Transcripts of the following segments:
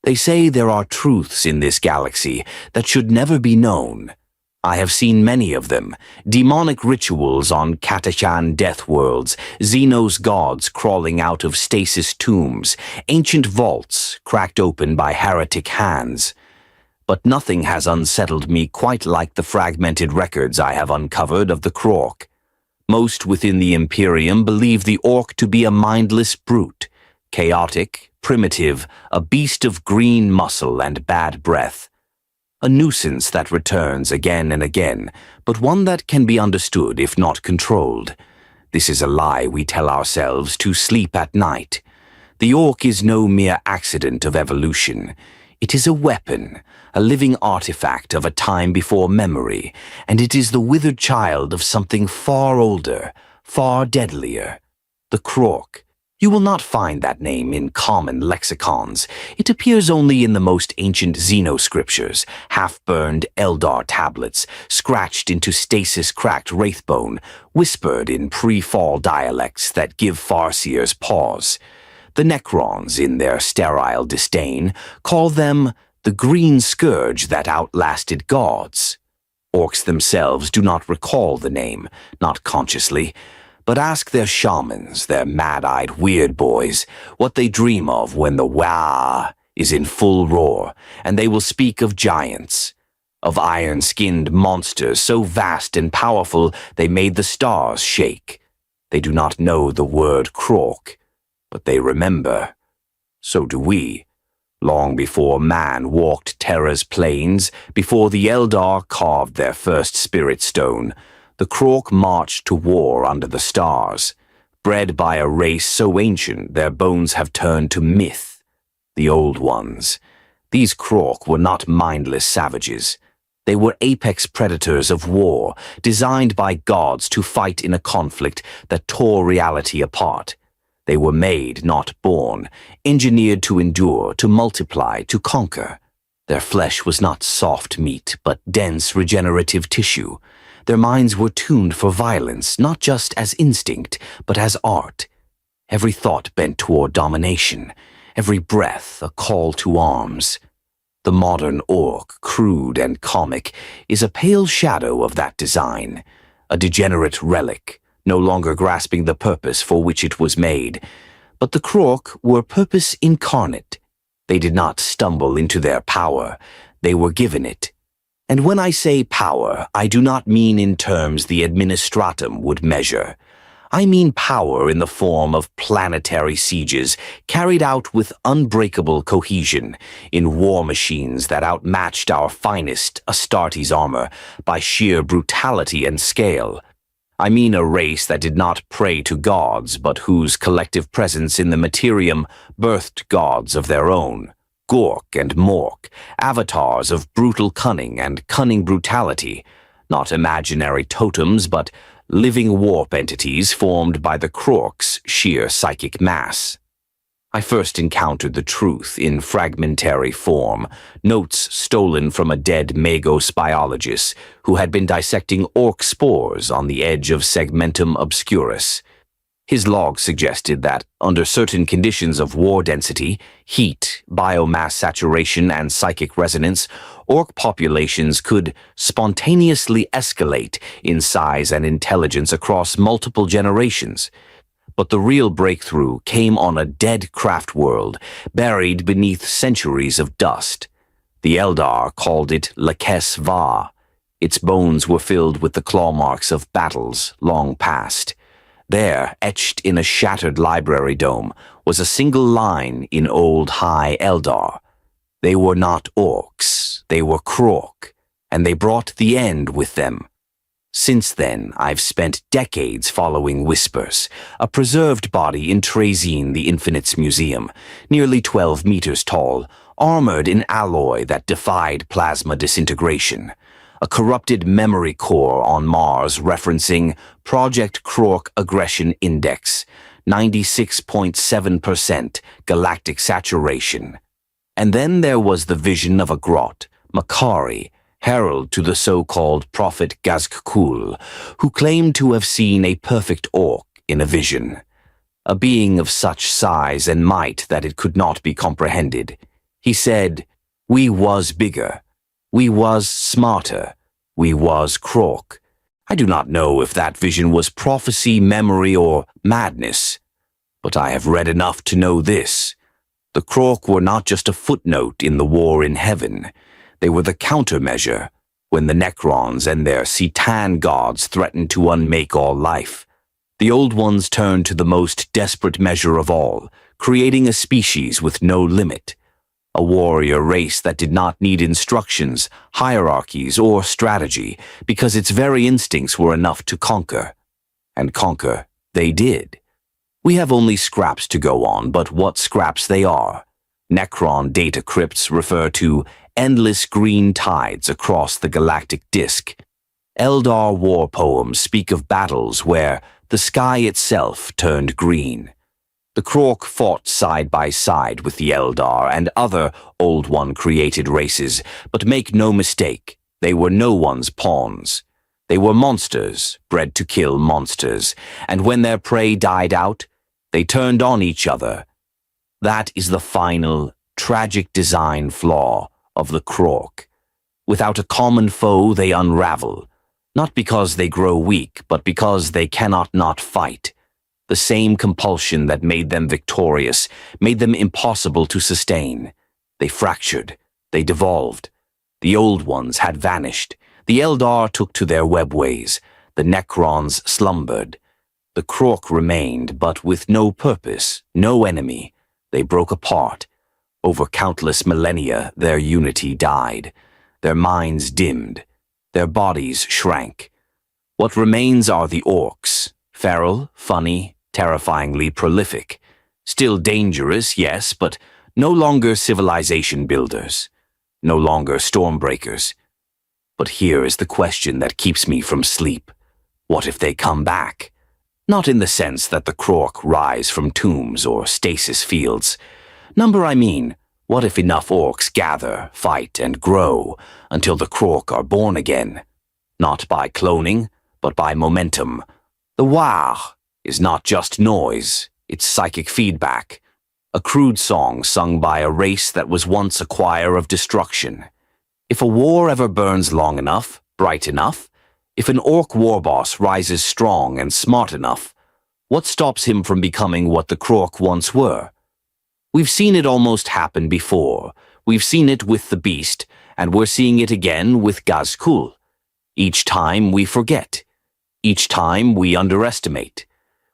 They say there are truths in this galaxy that should never be known. I have seen many of them, demonic rituals on Catachan death worlds, Xenos gods crawling out of stasis tombs, ancient vaults cracked open by heretic hands. But nothing has unsettled me quite like the fragmented records I have uncovered of the Krork. Most within the Imperium believe the Ork to be a mindless brute, chaotic, primitive, a beast of green muscle and bad breath. A nuisance that returns again and again, but one that can be understood if not controlled. This is a lie we tell ourselves to sleep at night. The Ork is no mere accident of evolution. It is a weapon, a living artifact of a time before memory, and it is the withered child of something far older, far deadlier. The Krork. You will not find that name in common lexicons. It appears only in the most ancient Xeno-scriptures, half-burned Eldar tablets, scratched into stasis-cracked wraithbone, whispered in pre-fall dialects that give farseers pause. The Necrons, in their sterile disdain, call them the green scourge that outlasted gods. Orks themselves do not recall the name, not consciously, but ask their shamans, their mad-eyed weird boys, what they dream of when the wah is in full roar, and they will speak of giants, of iron-skinned monsters so vast and powerful they made the stars shake. They do not know the word Krork, but they remember. So do we. Long before man walked Terra's plains, before the Eldar carved their first spirit stone, the Krork marched to war under the stars. Bred by a race so ancient their bones have turned to myth. The old ones. These Krork were not mindless savages. They were apex predators of war, designed by gods to fight in a conflict that tore reality apart. They were made, not born, engineered to endure, to multiply, to conquer. Their flesh was not soft meat, but dense regenerative tissue. Their minds were tuned for violence, not just as instinct, but as art. Every thought bent toward domination, every breath a call to arms. The modern Ork, crude and comic, is a pale shadow of that design, a degenerate relic, no longer grasping the purpose for which it was made. But the Krork were purpose incarnate. They did not stumble into their power, they were given it. And when I say power, I do not mean in terms the administratum would measure. I mean power in the form of planetary sieges carried out with unbreakable cohesion, in war machines that outmatched our finest Astartes armor by sheer brutality and scale. I mean a race that did not pray to gods, but whose collective presence in the materium birthed gods of their own. Gork and Mork, avatars of brutal cunning and cunning brutality, not imaginary totems but living warp entities formed by the Krork's sheer psychic mass. I first encountered the truth in fragmentary form, notes stolen from a dead Magos biologist who had been dissecting Ork spores on the edge of Segmentum Obscurus. His log suggested that, under certain conditions of war density, heat, biomass saturation, and psychic resonance, Ork populations could spontaneously escalate in size and intelligence across multiple generations. But the real breakthrough came on a dead craft world, buried beneath centuries of dust. The Eldar called it Lakes Va. Its bones were filled with the claw marks of battles long past. There, etched in a shattered library dome, was a single line in Old High Eldar. They were not Orks, they were Krork, and they brought the end with them. Since then, I've spent decades following Whispers, a preserved body in Trazine the Infinites Museum, nearly 12 meters tall, armored in alloy that defied plasma disintegration. A corrupted memory core on Mars referencing Project Krork Aggression Index, 96.7% galactic saturation. And then there was the vision of a grot, Makari, herald to the so-called Prophet Gazkul, who claimed to have seen a perfect Ork in a vision. A being of such size and might that it could not be comprehended. He said, "We was bigger. We was smarter. We was Krork." I do not know if that vision was prophecy, memory, or madness, but I have read enough to know this. The Krork were not just a footnote in the war in heaven. They were the countermeasure when the Necrons and their Citan gods threatened to unmake all life. The Old Ones turned to the most desperate measure of all, creating a species with no limit. A warrior race that did not need instructions, hierarchies, or strategy, because its very instincts were enough to conquer. And conquer they did. We have only scraps to go on, but what scraps they are. Necron data crypts refer to endless green tides across the galactic disk. Eldar war poems speak of battles where the sky itself turned green. The Krork fought side by side with the Eldar and other Old One-created races, but make no mistake, they were no one's pawns. They were monsters, bred to kill monsters, and when their prey died out, they turned on each other. That is the final, tragic design flaw of the Krork. Without a common foe, they unravel, not because they grow weak, but because they cannot not fight. The same compulsion that made them victorious made them impossible to sustain. They fractured. They devolved. The Old Ones had vanished. The Eldar took to their webways. The Necrons slumbered. The Krork remained, but with no purpose, no enemy. They broke apart. Over countless millennia, their unity died. Their minds dimmed. Their bodies shrank. What remains are the Orks, feral, funny, terrifyingly prolific. Still dangerous, yes, but no longer civilization builders. No longer stormbreakers. But here is the question that keeps me from sleep. What if they come back? Not in the sense that the Krork rise from tombs or stasis fields. Number I mean, what if enough Orks gather, fight, and grow until the Krork are born again? Not by cloning, but by momentum. The War is not just noise, it's psychic feedback. A crude song sung by a race that was once a choir of destruction. If a war ever burns long enough, bright enough, if an Ork warboss rises strong and smart enough, what stops him from becoming what the Krork once were? We've seen it almost happen before. We've seen it with the Beast, and we're seeing it again with Gazkul. Each time we forget. Each time we underestimate.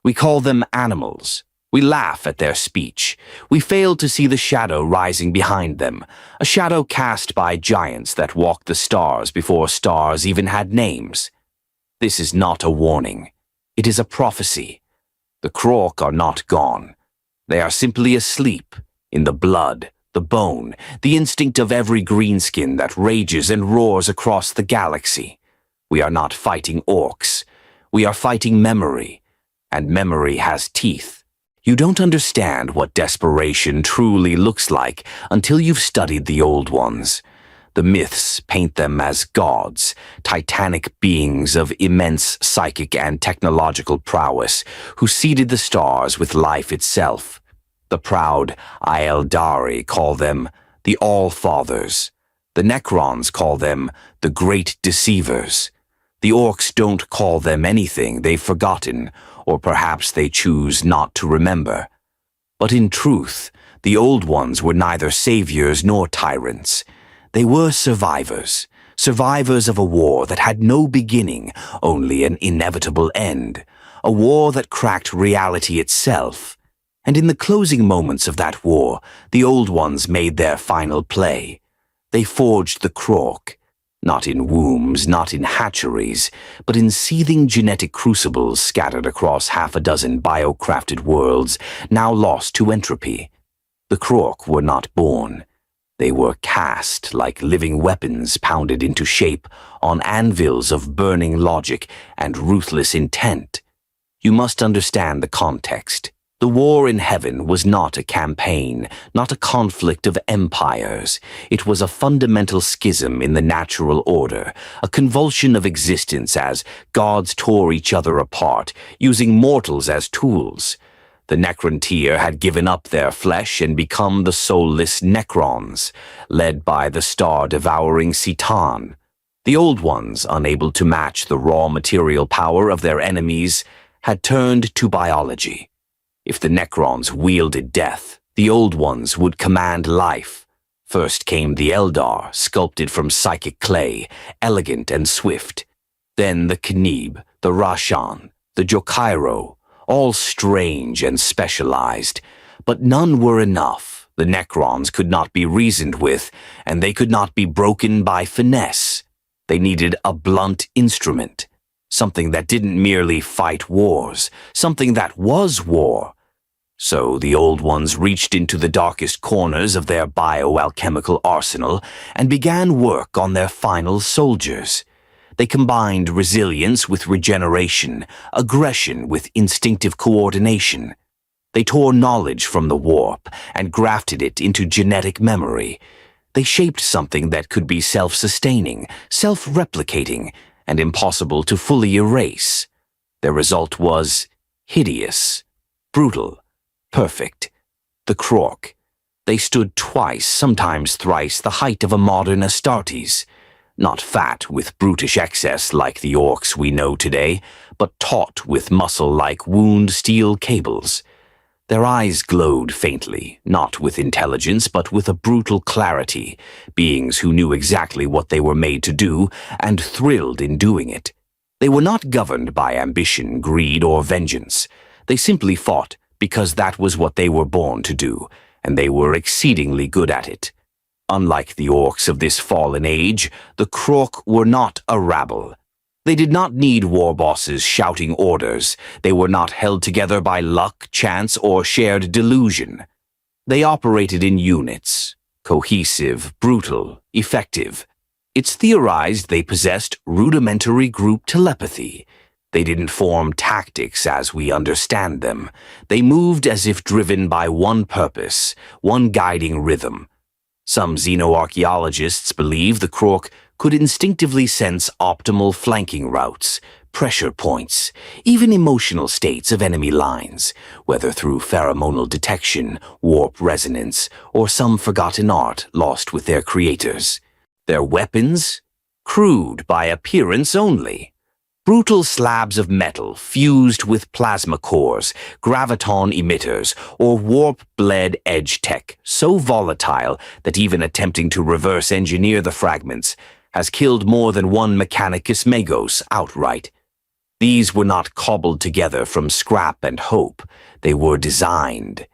We call them animals. We laugh at their speech. We fail to see the shadow rising behind them, a shadow cast by giants that walked the stars before stars even had names. This is not a warning. It is a prophecy. The Krork are not gone. They are simply asleep in the blood, the bone, the instinct of every greenskin that rages and roars across the galaxy. We are not fighting Orks. We are fighting memory, and memory has teeth. You don't understand what desperation truly looks like until you've studied the Old Ones. The myths paint them as gods, titanic beings of immense psychic and technological prowess who seeded the stars with life itself. The proud Aeldari call them the All-Fathers. The Necrons call them the Great Deceivers. The Orks don't call them anything they've forgotten, or perhaps they choose not to remember. But in truth, the Old Ones were neither saviors nor tyrants. They were survivors, survivors of a war that had no beginning, only an inevitable end, a war that cracked reality itself. And in the closing moments of that war, the Old Ones made their final play. They forged the Krork. Not in wombs, not in hatcheries, but in seething genetic crucibles scattered across half a dozen bio-crafted worlds, now lost to entropy. The Krork were not born. They were cast like living weapons pounded into shape on anvils of burning logic and ruthless intent. You must understand the context. The war in heaven was not a campaign, not a conflict of empires. It was a fundamental schism in the natural order, a convulsion of existence as gods tore each other apart, using mortals as tools. The Necrontyr had given up their flesh and become the soulless Necrons, led by the star-devouring Citan. The Old Ones, unable to match the raw material power of their enemies, had turned to biology. If the Necrons wielded death, the Old Ones would command life. First came the Eldar, sculpted from psychic clay, elegant and swift. Then the Knib, the Rashan, the Jokairo, all strange and specialized. But none were enough. The Necrons could not be reasoned with, and they could not be broken by finesse. They needed a blunt instrument, something that didn't merely fight wars, something that was war. So the Old Ones reached into the darkest corners of their bioalchemical arsenal and began work on their final soldiers. They combined resilience with regeneration, aggression with instinctive coordination. They tore knowledge from the warp and grafted it into genetic memory. They shaped something that could be self-sustaining, self-replicating, and impossible to fully erase. Their result was hideous, brutal, perfect. The Krork. They stood twice, sometimes thrice, the height of a modern Astartes. Not fat with brutish excess like the Orks we know today, but taut with muscle like wound steel cables. Their eyes glowed faintly, not with intelligence but with a brutal clarity, beings who knew exactly what they were made to do and thrilled in doing it. They were not governed by ambition, greed, or vengeance. They simply fought because that was what they were born to do, and they were exceedingly good at it. Unlike the Orks of this fallen age, the Krork were not a rabble. They did not need war bosses shouting orders. They were not held together by luck, chance, or shared delusion. They operated in units, cohesive, brutal, effective. It's theorized they possessed rudimentary group telepathy. They didn't form tactics as we understand them. They moved as if driven by one purpose, one guiding rhythm. Some xenoarchaeologists believe the Krork could instinctively sense optimal flanking routes, pressure points, even emotional states of enemy lines, whether through pheromonal detection, warp resonance, or some forgotten art lost with their creators. Their weapons? Crude by appearance only. Brutal slabs of metal fused with plasma cores, graviton emitters, or warp-bled edge tech, so volatile that even attempting to reverse engineer the fragments has killed more than one Mechanicus Magos outright. These were not cobbled together from scrap and hope. They were designed.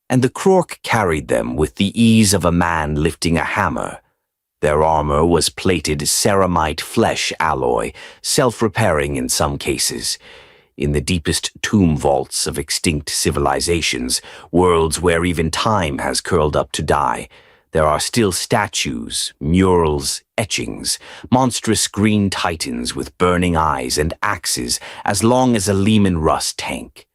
And the Krork carried them with the ease of a man lifting a hammer. Their armor was plated ceramite flesh alloy, self-repairing in some cases. In the deepest tomb vaults of extinct civilizations, worlds where even time has curled up to die, there are still statues, murals, etchings, monstrous green titans with burning eyes and axes as long as a Lehman Russ tank.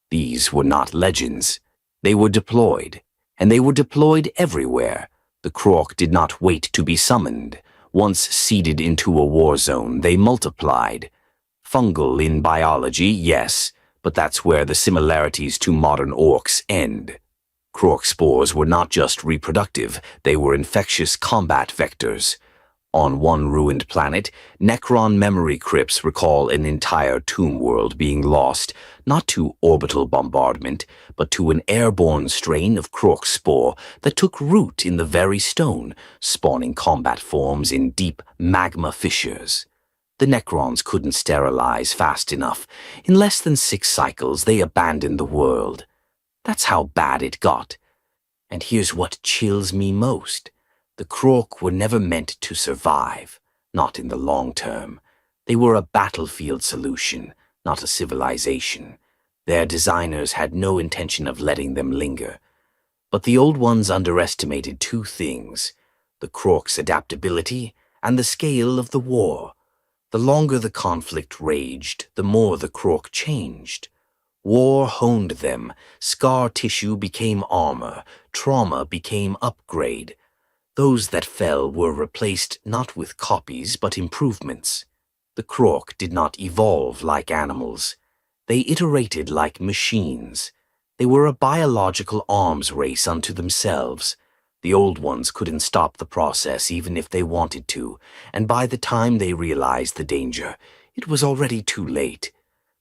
These were not legends. They were deployed, and they were deployed everywhere. The Krork did not wait to be summoned. Once seeded into a war zone, they multiplied. Fungal in biology, yes, but that's where the similarities to modern Orks end. Krork spores were not just reproductive, they were infectious combat vectors. On one ruined planet, Necron memory crypts recall an entire tomb world being lost, not to orbital bombardment, but to an airborne strain of Krork spore that took root in the very stone, spawning combat forms in deep magma fissures. The Necrons couldn't sterilize fast enough. In less than 6 cycles, they abandoned the world. That's how bad it got. And here's what chills me most. The Krork were never meant to survive, not in the long term. They were a battlefield solution, not a civilization. Their designers had no intention of letting them linger. But the Old Ones underestimated 2 things: the Krork's adaptability and the scale of the war. The longer the conflict raged, the more the Krork changed. War honed them, scar tissue became armor, trauma became upgrade. Those that fell were replaced not with copies but improvements. The Krork did not evolve like animals. They iterated like machines. They were a biological arms race unto themselves. The old ones couldn't stop the process even if they wanted to, and by the time they realized the danger, it was already too late.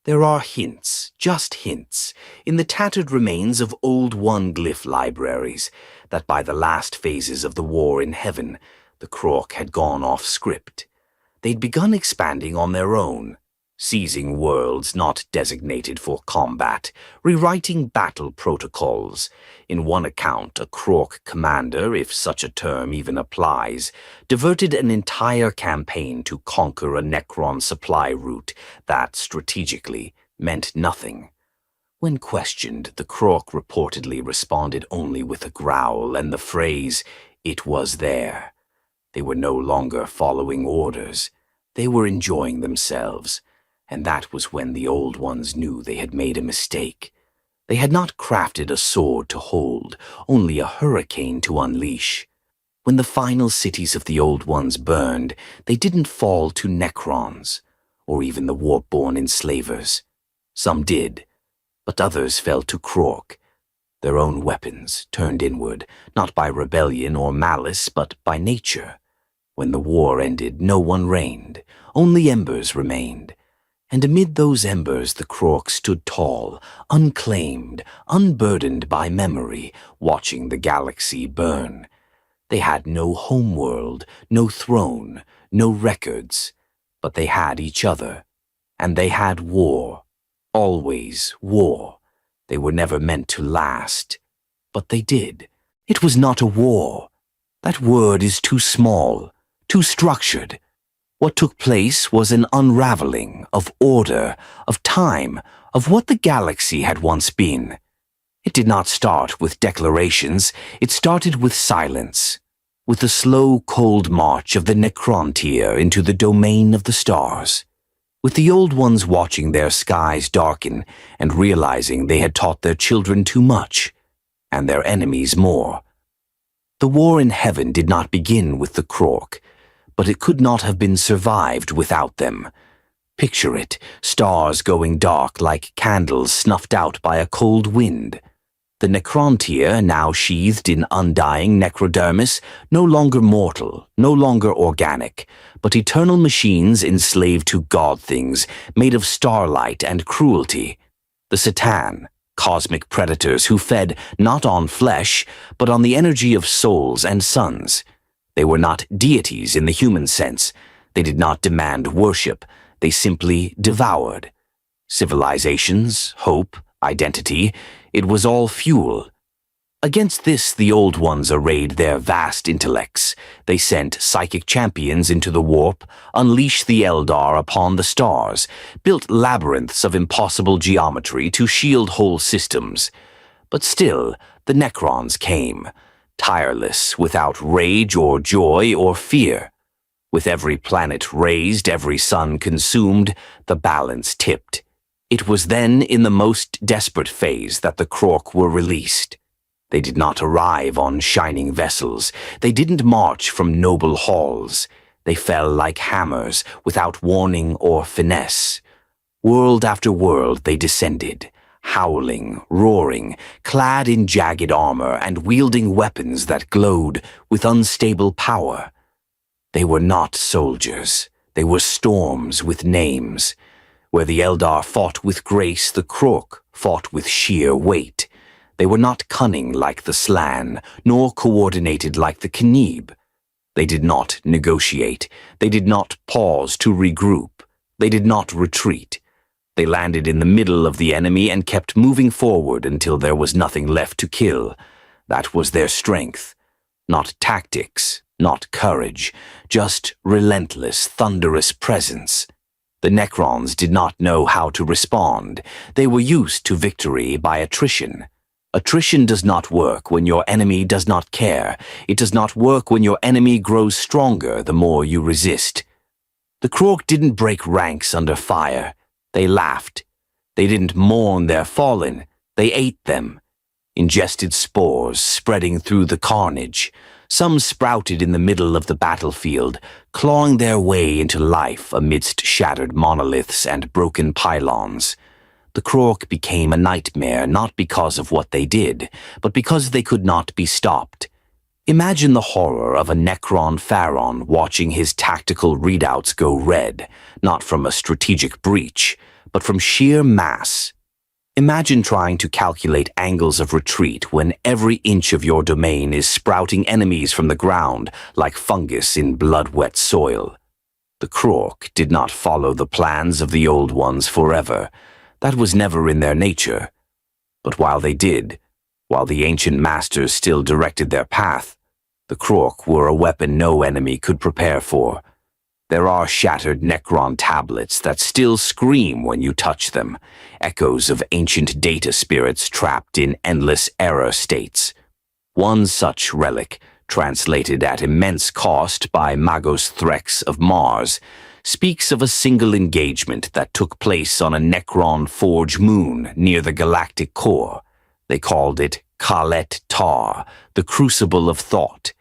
There are hints, just hints, in the tattered remains of old One glyph libraries, that by the last phases of the war in heaven, the Krork had gone off script. They'd begun expanding on their own, seizing worlds not designated for combat, rewriting battle protocols. In one account, a Krork commander, if such a term even applies, diverted an entire campaign to conquer a Necron supply route that, strategically, meant nothing. When questioned, the Krork reportedly responded only with a growl and the phrase, "It was there." They were no longer following orders. They were enjoying themselves. And that was when the old ones knew they had made a mistake. They had not crafted a sword to hold, only a hurricane to unleash. When the final cities of the old ones burned, they didn't fall to Necrons, or even the warp-born enslavers. Some did, but others fell to Krork, their own weapons turned inward, not by rebellion or malice, but by nature. When the war ended, no one reigned, only embers remained. And amid those embers the Krork stood tall, unclaimed, unburdened by memory, watching the galaxy burn. They had no homeworld, no throne, no records, but they had each other. And they had war. Always war. They were never meant to last. But they did. It was not a war. That word is too small, too structured. What took place was an unraveling of order, of time, of what the galaxy had once been. It did not start with declarations, it started with silence, with the slow, cold march of the Necrontier into the domain of the stars, with the old ones watching their skies darken and realizing they had taught their children too much, and their enemies more. The war in heaven did not begin with the Krork, but it could not have been survived without them. Picture it, stars going dark like candles snuffed out by a cold wind. The Necrontier, now sheathed in undying necrodermis, no longer mortal, no longer organic, but eternal machines enslaved to god-things, made of starlight and cruelty. The Satan, cosmic predators who fed not on flesh, but on the energy of souls and suns. They were not deities in the human sense. They did not demand worship. They simply devoured. Civilizations, hope, identity, it was all fuel. Against this, the old ones arrayed their vast intellects. They sent psychic champions into the warp, unleashed the Eldar upon the stars, built labyrinths of impossible geometry to shield whole systems. But still, the Necrons came. Tireless, without rage or joy or fear. With every planet razed, every sun consumed, the balance tipped. It was then, in the most desperate phase, that the Krork were released. They did not arrive on shining vessels. They didn't march from noble halls. They fell like hammers, without warning or finesse. World after world they descended, howling, roaring, clad in jagged armor and wielding weapons that glowed with unstable power. They were not soldiers. They were storms with names. Where the Eldar fought with grace, the Krork fought with sheer weight. They were not cunning like the Slann, nor coordinated like the Knieb. They did not negotiate. They did not pause to regroup. They did not retreat. They landed in the middle of the enemy and kept moving forward until there was nothing left to kill. That was their strength. Not tactics, not courage, just relentless, thunderous presence. The Necrons did not know how to respond. They were used to victory by attrition. Attrition does not work when your enemy does not care. It does not work when your enemy grows stronger the more you resist. The Krork didn't break ranks under fire. They laughed. They didn't mourn their fallen. They ate them. Ingested spores spreading through the carnage. Some sprouted in the middle of the battlefield, clawing their way into life amidst shattered monoliths and broken pylons. The Krork became a nightmare not because of what they did, but because they could not be stopped. Imagine the horror of a Necron Pharaon watching his tactical readouts go red, not from a strategic breach, but from sheer mass. Imagine trying to calculate angles of retreat when every inch of your domain is sprouting enemies from the ground like fungus in blood-wet soil. The Krork did not follow the plans of the Old Ones forever. That was never in their nature. But while they did, while the ancient masters still directed their path, the Krork were a weapon no enemy could prepare for. There are shattered Necron tablets that still scream when you touch them, echoes of ancient data spirits trapped in endless error states. One such relic, translated at immense cost by Magos Threx of Mars, speaks of a single engagement that took place on a Necron Forge moon near the galactic core. They called it Kalet Tar, the Crucible of Thought.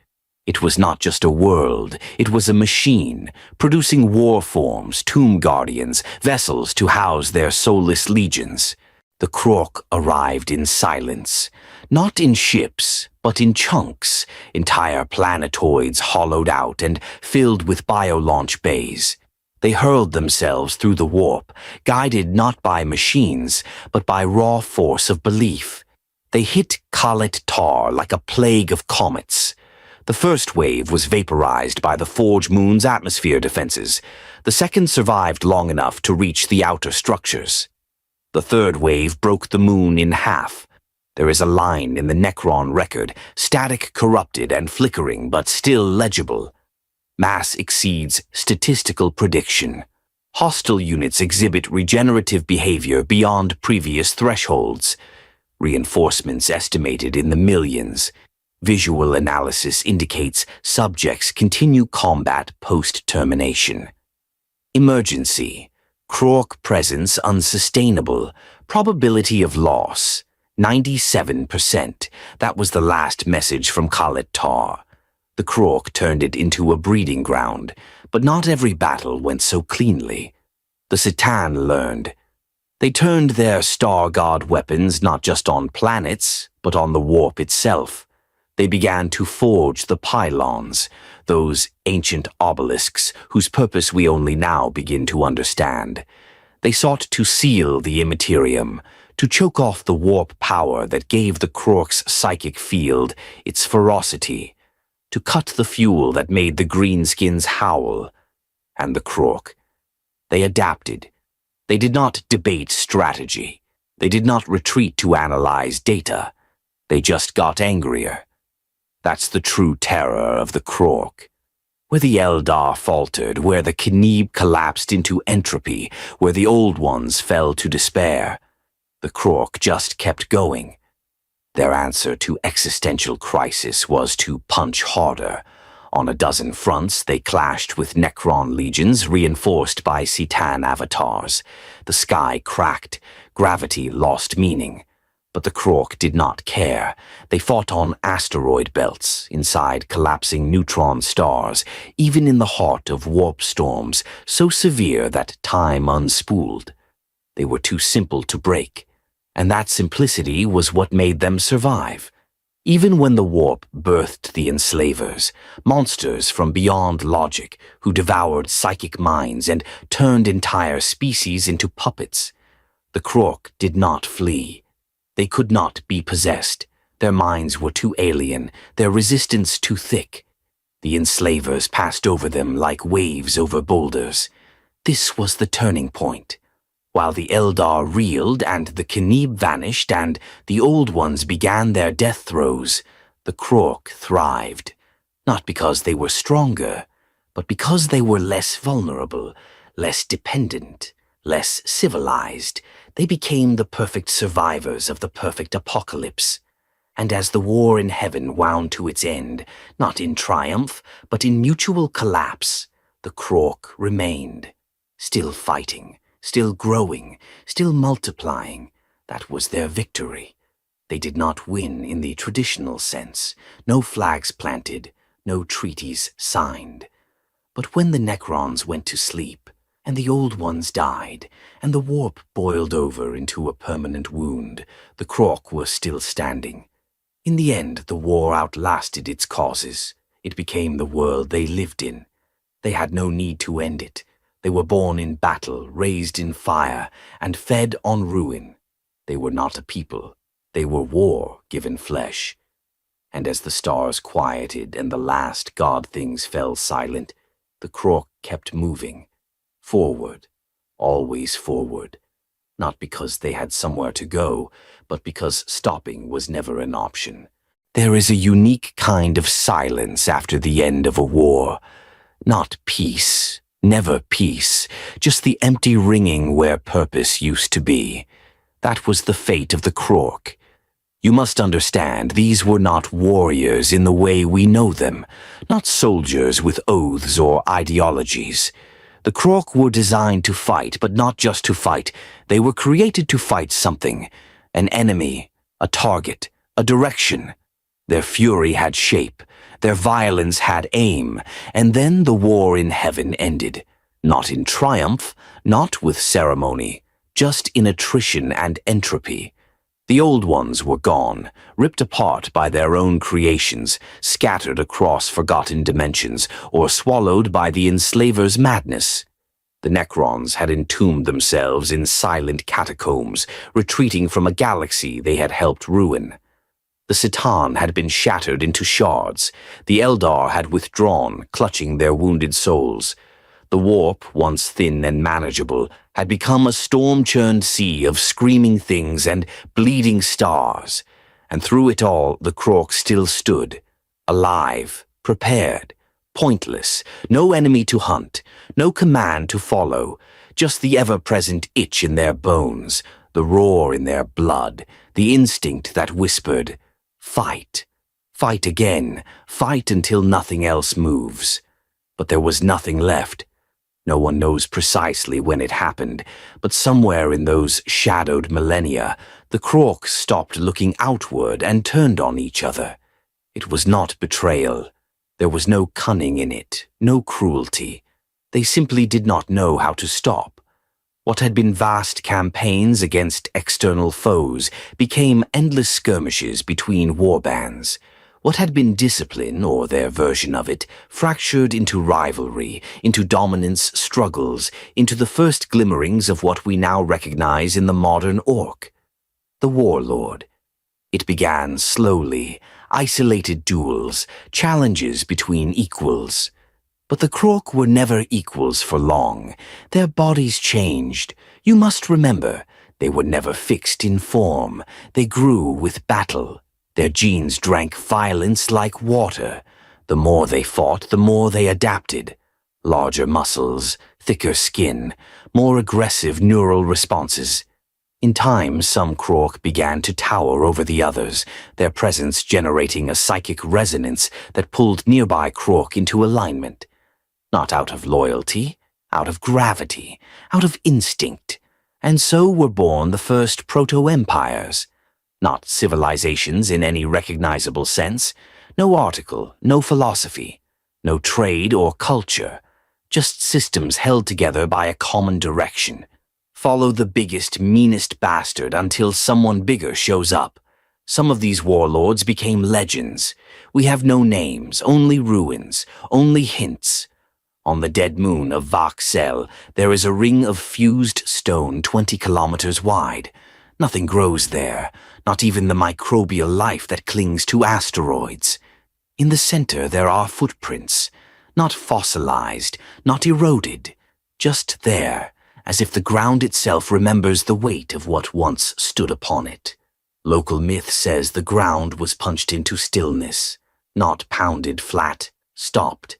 It was not just a world, it was a machine, producing war forms, tomb guardians, vessels to house their soulless legions. The Krork arrived in silence, not in ships, but in chunks, entire planetoids hollowed out and filled with biolaunch bays. They hurled themselves through the warp, guided not by machines, but by raw force of belief. They hit Kalet Tar like a plague of comets. The first wave was vaporized by the Forge Moon's atmosphere defenses. The second survived long enough to reach the outer structures. The third wave broke the moon in half. There is a line in the Necron record, static, corrupted, and flickering, but still legible. Mass exceeds statistical prediction. Hostile units exhibit regenerative behavior beyond previous thresholds. Reinforcements estimated in the millions. Visual analysis indicates subjects continue combat post-termination. Emergency. Krork presence unsustainable. Probability of loss. 97%. That was the last message from Kalet Tar. The Krork turned it into a breeding ground, but not every battle went so cleanly. The C'tan learned. They turned their Star God weapons not just on planets, but on the warp itself. They began to forge the pylons, those ancient obelisks whose purpose we only now begin to understand. They sought to seal the immaterium, to choke off the warp power that gave the Krork's psychic field its ferocity, to cut the fuel that made the greenskins howl. And the Krork. They adapted. They did not debate strategy. They did not retreat to analyze data. They just got angrier. That's the true terror of the Krork. Where the Eldar faltered, where the Knieb collapsed into entropy, where the Old Ones fell to despair, the Krork just kept going. Their answer to existential crisis was to punch harder. On a dozen fronts, they clashed with Necron legions reinforced by C'tan avatars. The sky cracked, gravity lost meaning. But the Krork did not care. They fought on asteroid belts, inside collapsing neutron stars, even in the heart of warp storms so severe that time unspooled. They were too simple to break, and that simplicity was what made them survive. Even when the warp birthed the enslavers, monsters from beyond logic who devoured psychic minds and turned entire species into puppets, the Krork did not flee. They could not be possessed. Their minds were too alien, their resistance too thick. The enslavers passed over them like waves over boulders. This was the turning point. While the Eldar reeled and the Knieb vanished and the Old Ones began their death throes, the Krork thrived. Not because they were stronger, but because they were less vulnerable, less dependent, less civilized. They became the perfect survivors of the perfect apocalypse. And as the war in heaven wound to its end, not in triumph, but in mutual collapse, the Krork remained, still fighting, still growing, still multiplying. That was their victory. They did not win in the traditional sense, no flags planted, no treaties signed. But when the Necrons went to sleep, and the old ones died, and the warp boiled over into a permanent wound. The Krork were still standing. In the end, the war outlasted its causes. It became the world they lived in. They had no need to end it. They were born in battle, raised in fire, and fed on ruin. They were not a people. They were war given flesh. And as the stars quieted and the last god things fell silent, the Krork kept moving. Forward, always forward. Not because they had somewhere to go, but because stopping was never an option. There is a unique kind of silence after the end of a war. Not peace, never peace, just the empty ringing where purpose used to be. That was the fate of the Krork. You must understand, these were not warriors in the way we know them, not soldiers with oaths or ideologies. The Krork were designed to fight, but not just to fight. They were created to fight something, an enemy, a target, a direction. Their fury had shape, their violence had aim, and then the war in heaven ended. Not in triumph, not with ceremony, just in attrition and entropy. The old ones were gone, ripped apart by their own creations, scattered across forgotten dimensions, or swallowed by the enslaver's madness. The Necrons had entombed themselves in silent catacombs, retreating from a galaxy they had helped ruin. The Citan had been shattered into shards. The Eldar had withdrawn, clutching their wounded souls. The warp, once thin and manageable, had become a storm-churned sea of screaming things and bleeding stars. And through it all, the Krork still stood, alive, prepared, pointless, no enemy to hunt, no command to follow, just the ever-present itch in their bones, the roar in their blood, the instinct that whispered, "Fight, fight again, fight until nothing else moves." But there was nothing left. No one knows precisely when it happened, but somewhere in those shadowed millennia, the Krork stopped looking outward and turned on each other. It was not betrayal. There was no cunning in it, no cruelty. They simply did not know how to stop. What had been vast campaigns against external foes became endless skirmishes between warbands. What had been discipline, or their version of it, fractured into rivalry, into dominance struggles, into the first glimmerings of what we now recognize in the modern Ork. The warlord. It began slowly, isolated duels, challenges between equals. But the Krork were never equals for long. Their bodies changed. You must remember, they were never fixed in form. They grew with battle. Their genes drank violence like water. The more they fought, the more they adapted. Larger muscles, thicker skin, more aggressive neural responses. In time, some Krork began to tower over the others, their presence generating a psychic resonance that pulled nearby Krork into alignment. Not out of loyalty, out of gravity, out of instinct. And so were born the first proto-empires. Not civilizations in any recognizable sense, no article, no philosophy, no trade or culture, just systems held together by a common direction. Follow the biggest, meanest bastard until someone bigger shows up. Some of these warlords became legends. We have no names, only ruins, only hints. On the dead moon of Vaxel, there is a ring of fused stone 20 kilometers wide. Nothing grows there, not even the microbial life that clings to asteroids. In the center there are footprints, not fossilized, not eroded, just there, as if the ground itself remembers the weight of what once stood upon it. Local myth says the ground was punched into stillness, not pounded flat, stopped.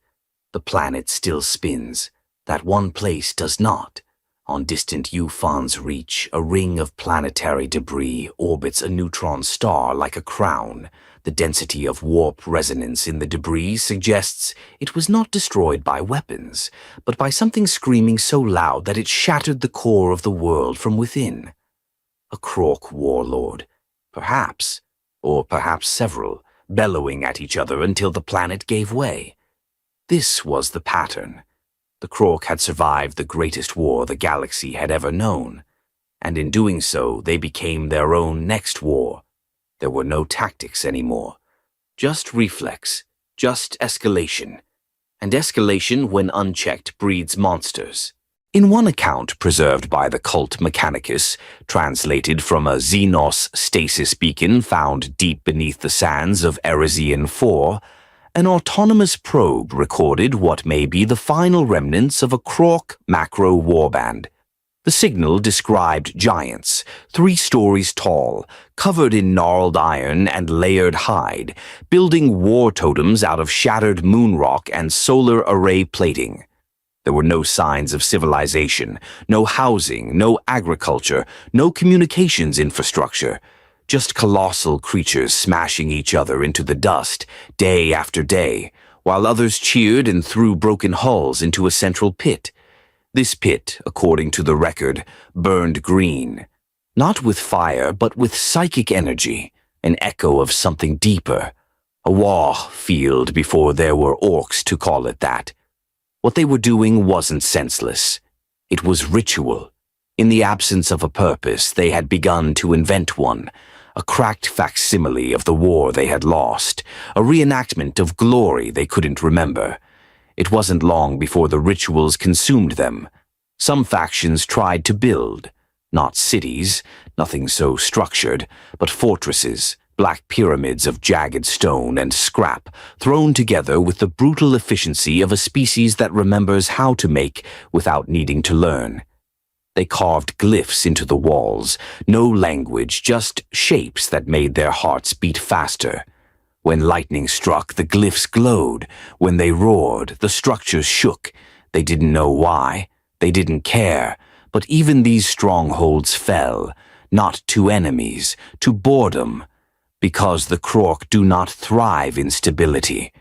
The planet still spins. That one place does not. On distant Ufon's reach, a ring of planetary debris orbits a neutron star like a crown. The density of warp resonance in the debris suggests it was not destroyed by weapons, but by something screaming so loud that it shattered the core of the world from within. A Krork warlord, perhaps, or perhaps several, bellowing at each other until the planet gave way. This was the pattern. The Krork had survived the greatest war the galaxy had ever known, and in doing so, they became their own next war. There were no tactics anymore. Just reflex, just escalation. And escalation, when unchecked, breeds monsters. In one account preserved by the cult Mechanicus, translated from a Xenos stasis beacon found deep beneath the sands of Erisian 4, an autonomous probe recorded what may be the final remnants of a Krork macro warband. The signal described giants, 3 stories tall, covered in gnarled iron and layered hide, building war totems out of shattered moon rock and solar array plating. There were no signs of civilization, no housing, no agriculture, no communications infrastructure, just colossal creatures smashing each other into the dust day after day, while others cheered and threw broken hulls into a central pit. This pit, according to the record, burned green, not with fire but with psychic energy, an echo of something deeper, a war field before there were orcs to call it that. What they were doing wasn't senseless. It was ritual. In the absence of a purpose, they had begun to invent one, a cracked facsimile of the war they had lost, a reenactment of glory they couldn't remember. It wasn't long before the rituals consumed them. Some factions tried to build, not cities, nothing so structured, but fortresses, black pyramids of jagged stone and scrap, thrown together with the brutal efficiency of a species that remembers how to make without needing to learn. They carved glyphs into the walls, no language, just shapes that made their hearts beat faster. When lightning struck, the glyphs glowed. When they roared, the structures shook. They didn't know why. They didn't care. But even these strongholds fell, not to enemies, to boredom, because the Krork do not thrive in stability.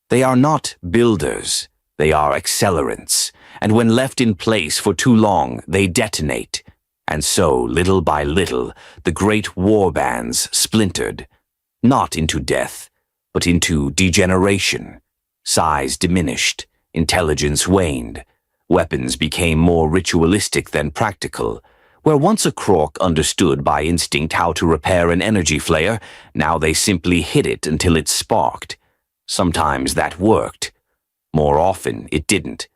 They are not builders. They are accelerants, and when left in place for too long, they detonate. And so, little by little, the great warbands splintered, not into death, but into degeneration. Size diminished, intelligence waned, weapons became more ritualistic than practical. Where once a Krork understood by instinct how to repair an energy flare, now they simply hit it until it sparked. Sometimes that worked. More often, it didn't.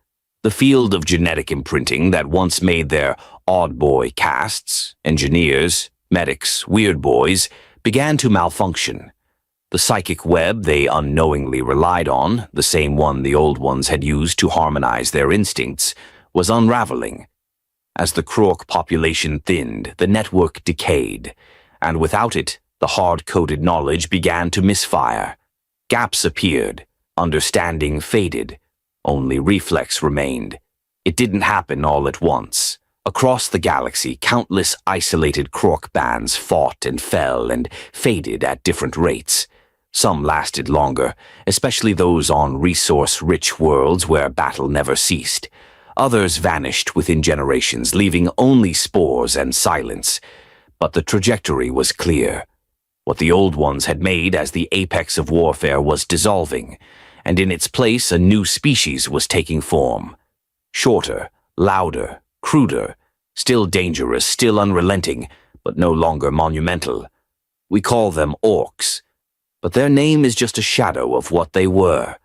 The field of genetic imprinting that once made their odd boy castes, engineers, medics, weird boys, began to malfunction. The psychic web they unknowingly relied on, the same one the old ones had used to harmonize their instincts, was unraveling. As the Krork population thinned, the network decayed, and without it, the hard-coded knowledge began to misfire. Gaps appeared, understanding faded, only reflex remained. It didn't happen all at once. Across the galaxy, countless isolated Krork bands fought and fell and faded at different rates. Some lasted longer, especially those on resource-rich worlds where battle never ceased. Others vanished within generations, leaving only spores and silence. But the trajectory was clear. What the old ones had made as the apex of warfare was dissolving, and in its place a new species was taking form. Shorter, louder, cruder, still dangerous, still unrelenting, but no longer monumental. We call them Orks, but their name is just a shadow of what they were.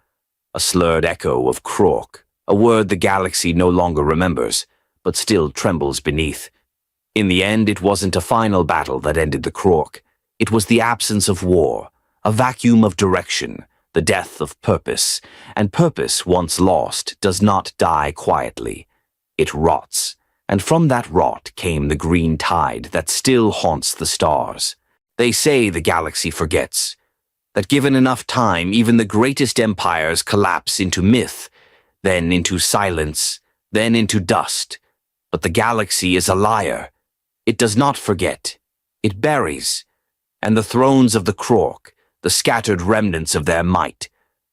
A slurred echo of Krork, a word the galaxy no longer remembers, but still trembles beneath. In the end, it wasn't a final battle that ended the Krork. It was the absence of war, a vacuum of direction, the death of purpose, and purpose, once lost, does not die quietly. It rots, and from that rot came the green tide that still haunts the stars. They say the galaxy forgets, that given enough time, even the greatest empires collapse into myth, then into silence, then into dust. But the galaxy is a liar. It does not forget. It buries. And the thrones of the Krork, the scattered remnants of their might,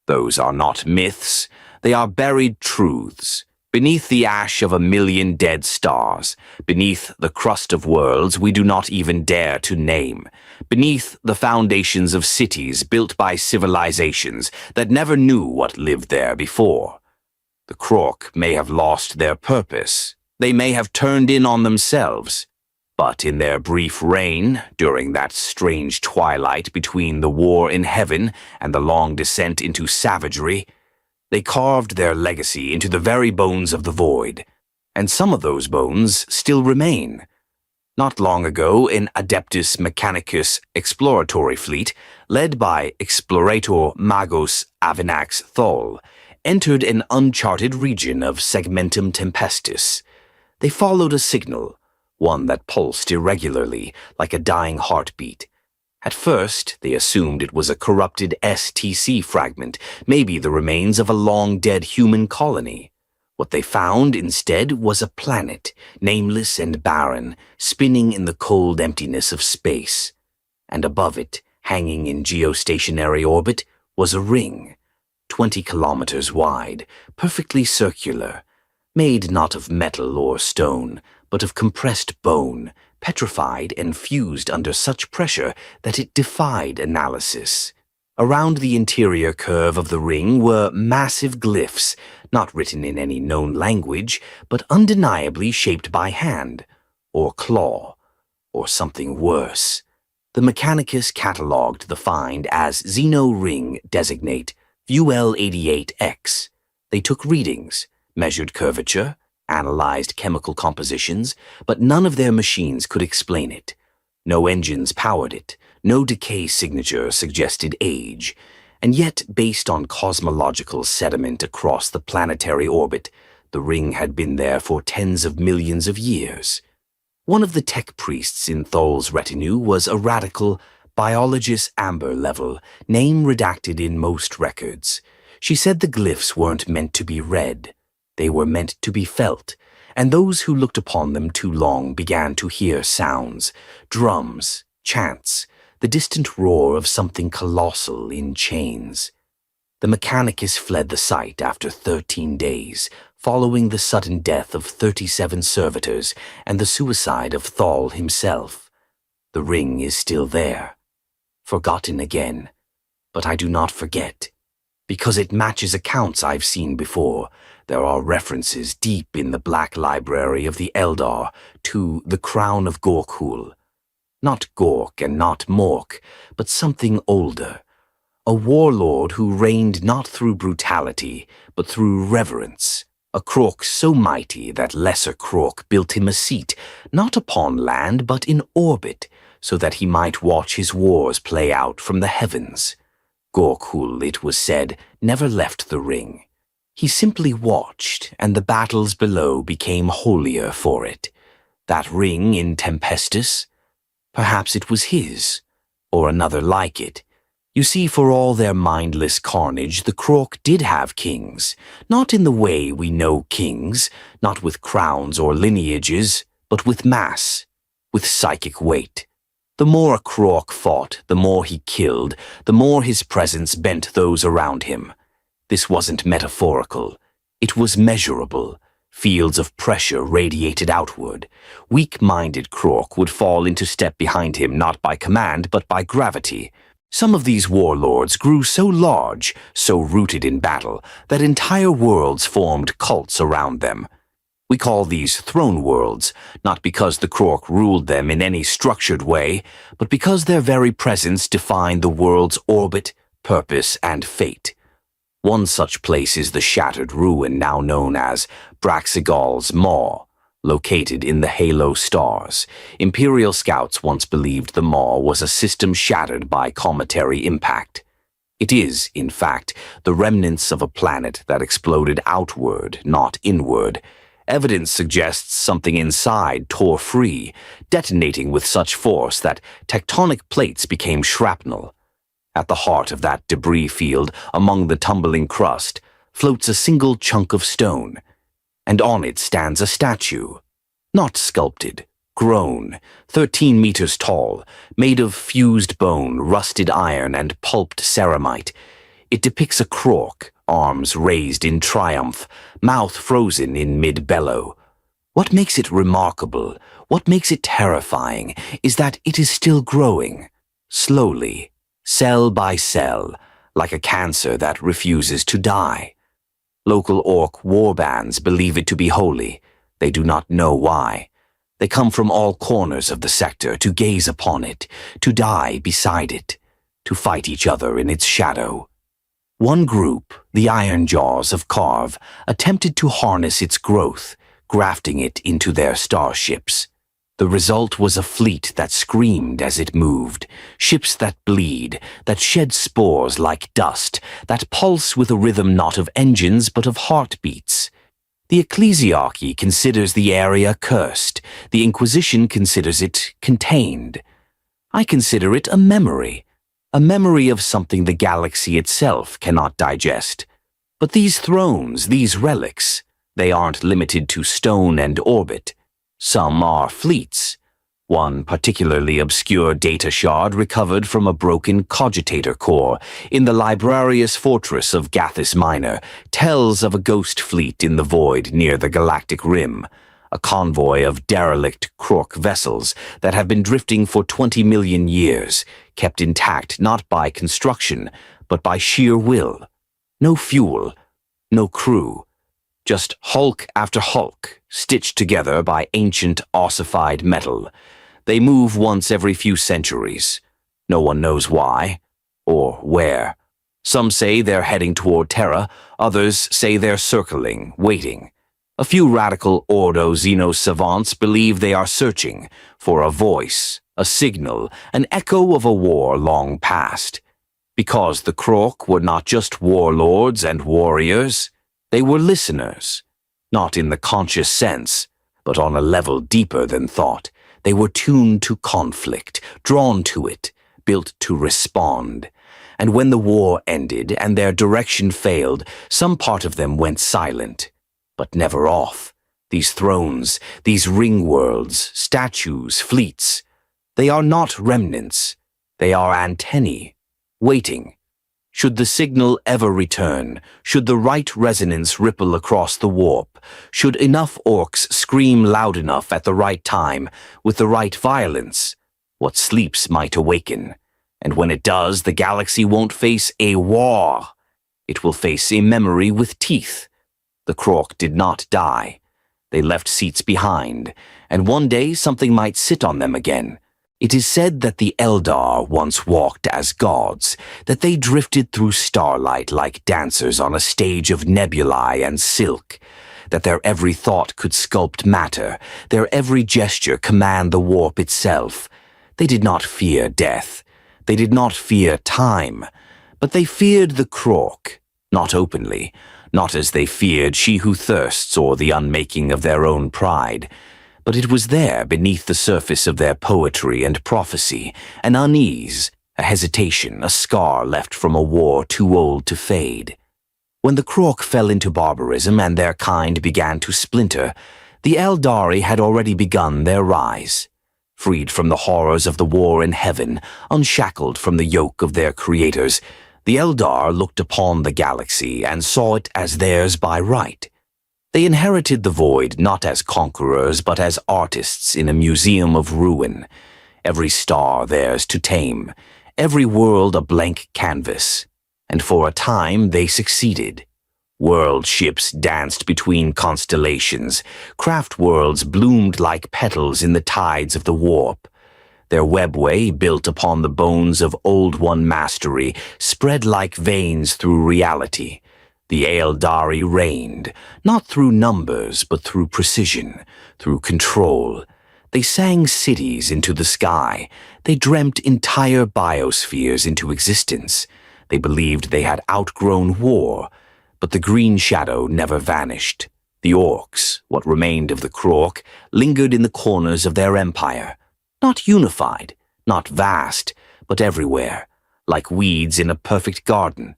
those are not myths, they are buried truths. Beneath the ash of 1,000,000 dead stars, beneath the crust of worlds we do not even dare to name, beneath the foundations of cities built by civilizations that never knew what lived there before. The Krork may have lost their purpose. They may have turned in on themselves. But in their brief reign, during that strange twilight between the war in heaven and the long descent into savagery, they carved their legacy into the very bones of the void, and some of those bones still remain. Not long ago, an Adeptus Mechanicus exploratory fleet, led by Explorator Magos Avinax Thol, entered an uncharted region of Segmentum Tempestus. They followed a signal, one that pulsed irregularly, like a dying heartbeat. At first, they assumed it was a corrupted STC fragment, maybe the remains of a long-dead human colony. What they found instead was a planet, nameless and barren, spinning in the cold emptiness of space. And above it, hanging in geostationary orbit, was a ring, 20 kilometers wide, perfectly circular, made not of metal or stone, but of compressed bone, petrified and fused under such pressure that it defied analysis. Around the interior curve of the ring were massive glyphs, not written in any known language, but undeniably shaped by hand, or claw, or something worse. The Mechanicus catalogued the find as Xeno Ring Designate UL88X. They took readings, measured curvature, analyzed chemical compositions, but none of their machines could explain it. No engines powered it, no decay signature suggested age, and yet, based on cosmological sediment across the planetary orbit, the ring had been there for tens of millions of years. One of the tech priests in Thol's retinue was a radical, biologist amber level, name redacted in most records. She said the glyphs weren't meant to be read. They were meant to be felt, and those who looked upon them too long began to hear sounds, drums, chants, the distant roar of something colossal in chains. The Mechanicus fled the site after 13 days, following the sudden death of 37 servitors and the suicide of Thol himself. The ring is still there, forgotten again, but I do not forget. Because it matches accounts I've seen before, there are references deep in the Black Library of the Eldar to the Crown of Gorkhul. Not Gork and not Mork, but something older. A warlord who reigned not through brutality, but through reverence. A Krork so mighty that lesser Krork built him a seat, not upon land but in orbit, so that he might watch his wars play out from the heavens. Gorkhul, it was said, never left the ring. He simply watched, and the battles below became holier for it. That ring in Tempestus? Perhaps it was his, or another like it. You see, for all their mindless carnage, the Krork did have kings, not in the way we know kings, not with crowns or lineages, but with mass, with psychic weight. The more a Krork fought, the more he killed, the more his presence bent those around him. This wasn't metaphorical. It was measurable. Fields of pressure radiated outward. Weak-minded Krork would fall into step behind him not by command but by gravity. Some of these warlords grew so large, so rooted in battle, that entire worlds formed cults around them. We call these throne worlds, not because the Krork ruled them in any structured way, but because their very presence defined the world's orbit, purpose, and fate. One such place is the shattered ruin now known as Braxigal's Maw, located in the Halo Stars. Imperial scouts once believed the Maw was a system shattered by cometary impact. It is, in fact, the remnants of a planet that exploded outward, not inward. Evidence suggests something inside tore free, detonating with such force that tectonic plates became shrapnel. At the heart of that debris field, among the tumbling crust, floats a single chunk of stone, and on it stands a statue, not sculpted, grown, 13 meters tall, made of fused bone, rusted iron, and pulped ceramite. It depicts a Krork, arms raised in triumph, mouth frozen in mid-bellow. What makes it remarkable, what makes it terrifying, is that it is still growing, slowly, cell by cell, like a cancer that refuses to die. Local orc warbands believe it to be holy. They do not know why. They come from all corners of the sector to gaze upon it, to die beside it, to fight each other in its shadow. One group, the Ironjaws of Karv, attempted to harness its growth, grafting it into their starships. The result was a fleet that screamed as it moved, ships that bleed, that shed spores like dust, that pulse with a rhythm not of engines but of heartbeats. The Ecclesiarchy considers the area cursed. The Inquisition considers it contained. I consider it a memory of something the galaxy itself cannot digest. But these thrones, these relics, they aren't limited to stone and orbit. Some are fleets. One particularly obscure data shard recovered from a broken cogitator core in the Librarius Fortress of Gathis Minor tells of a ghost fleet in the void near the galactic rim, a convoy of derelict Krork vessels that have been drifting for 20 million years, kept intact not by construction, but by sheer will. No fuel, no crew. Just hulk after hulk, stitched together by ancient ossified metal. They move once every few centuries. No one knows why, or where. Some say they're heading toward Terra, others say they're circling, waiting. A few radical Ordo Xeno savants believe they are searching for a voice, a signal, an echo of a war long past. Because the Krork were not just warlords and warriors, they were listeners, not in the conscious sense, but on a level deeper than thought. They were tuned to conflict, drawn to it, built to respond. And when the war ended and their direction failed, some part of them went silent, but never off. These thrones, these ring worlds, statues, fleets, they are not remnants. They are antennae, waiting. Should the signal ever return, should the right resonance ripple across the warp, should enough orcs scream loud enough at the right time, with the right violence, what sleeps might awaken. And when it does, the galaxy won't face a war. It will face a memory with teeth. The Krork did not die. They left seats behind, and one day something might sit on them again. It is said that the Eldar once walked as gods, that they drifted through starlight like dancers on a stage of nebulae and silk, that their every thought could sculpt matter, their every gesture command the warp itself. They did not fear death. They did not fear time. But they feared the Krork, not openly, not as they feared She Who Thirsts or the unmaking of their own pride. But it was there beneath the surface of their poetry and prophecy, an unease, a hesitation, a scar left from a war too old to fade. When the Krork fell into barbarism and their kind began to splinter, the Eldari had already begun their rise. Freed from the horrors of the war in heaven, unshackled from the yoke of their creators, the Eldar looked upon the galaxy and saw it as theirs by right. They inherited the void not as conquerors but as artists in a museum of ruin. Every star theirs to tame, every world a blank canvas. And for a time they succeeded. World ships danced between constellations. Craft worlds bloomed like petals in the tides of the warp. Their webway, built upon the bones of Old One mastery, spread like veins through reality. The Eldari reigned, not through numbers, but through precision, through control. They sang cities into the sky. They dreamt entire biospheres into existence. They believed they had outgrown war, but the green shadow never vanished. The Orks, what remained of the Krork, lingered in the corners of their empire. Not unified, not vast, but everywhere, like weeds in a perfect garden.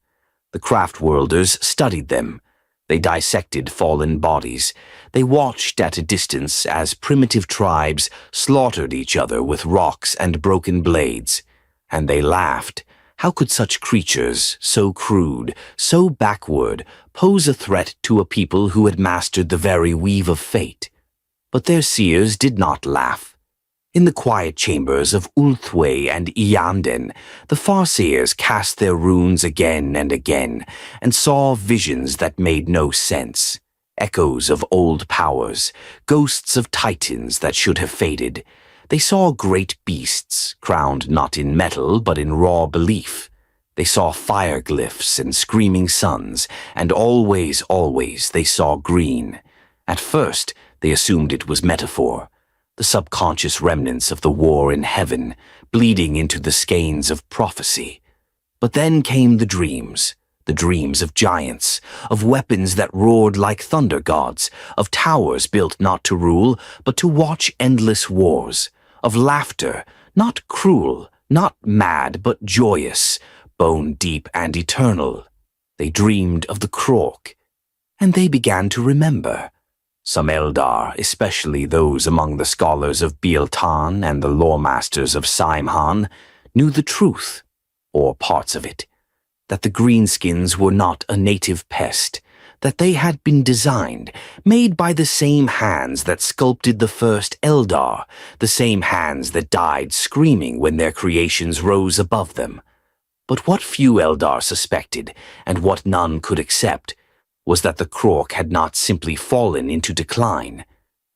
The craft-worlders studied them. They dissected fallen bodies. They watched at a distance as primitive tribes slaughtered each other with rocks and broken blades. And they laughed. How could such creatures, so crude, so backward, pose a threat to a people who had mastered the very weave of fate? But their seers did not laugh. In the quiet chambers of Ulthwé and Iyanden, the Farseers cast their runes again and again, and saw visions that made no sense. Echoes of old powers, ghosts of titans that should have faded. They saw great beasts, crowned not in metal but in raw belief. They saw fire glyphs and screaming suns, and always, always they saw green. At first, they assumed it was metaphor, the subconscious remnants of the war in heaven, bleeding into the skeins of prophecy. But then came the dreams of giants, of weapons that roared like thunder gods, of towers built not to rule, but to watch endless wars, of laughter, not cruel, not mad, but joyous, bone-deep and eternal. They dreamed of the Krork, and they began to remember. Some Eldar, especially those among the scholars of Bieltan and the lore-masters of Saimhan, knew the truth, or parts of it, that the greenskins were not a native pest, that they had been designed, made by the same hands that sculpted the first Eldar, the same hands that died screaming when their creations rose above them. But what few Eldar suspected, and what none could accept, was that the Krork had not simply fallen into decline.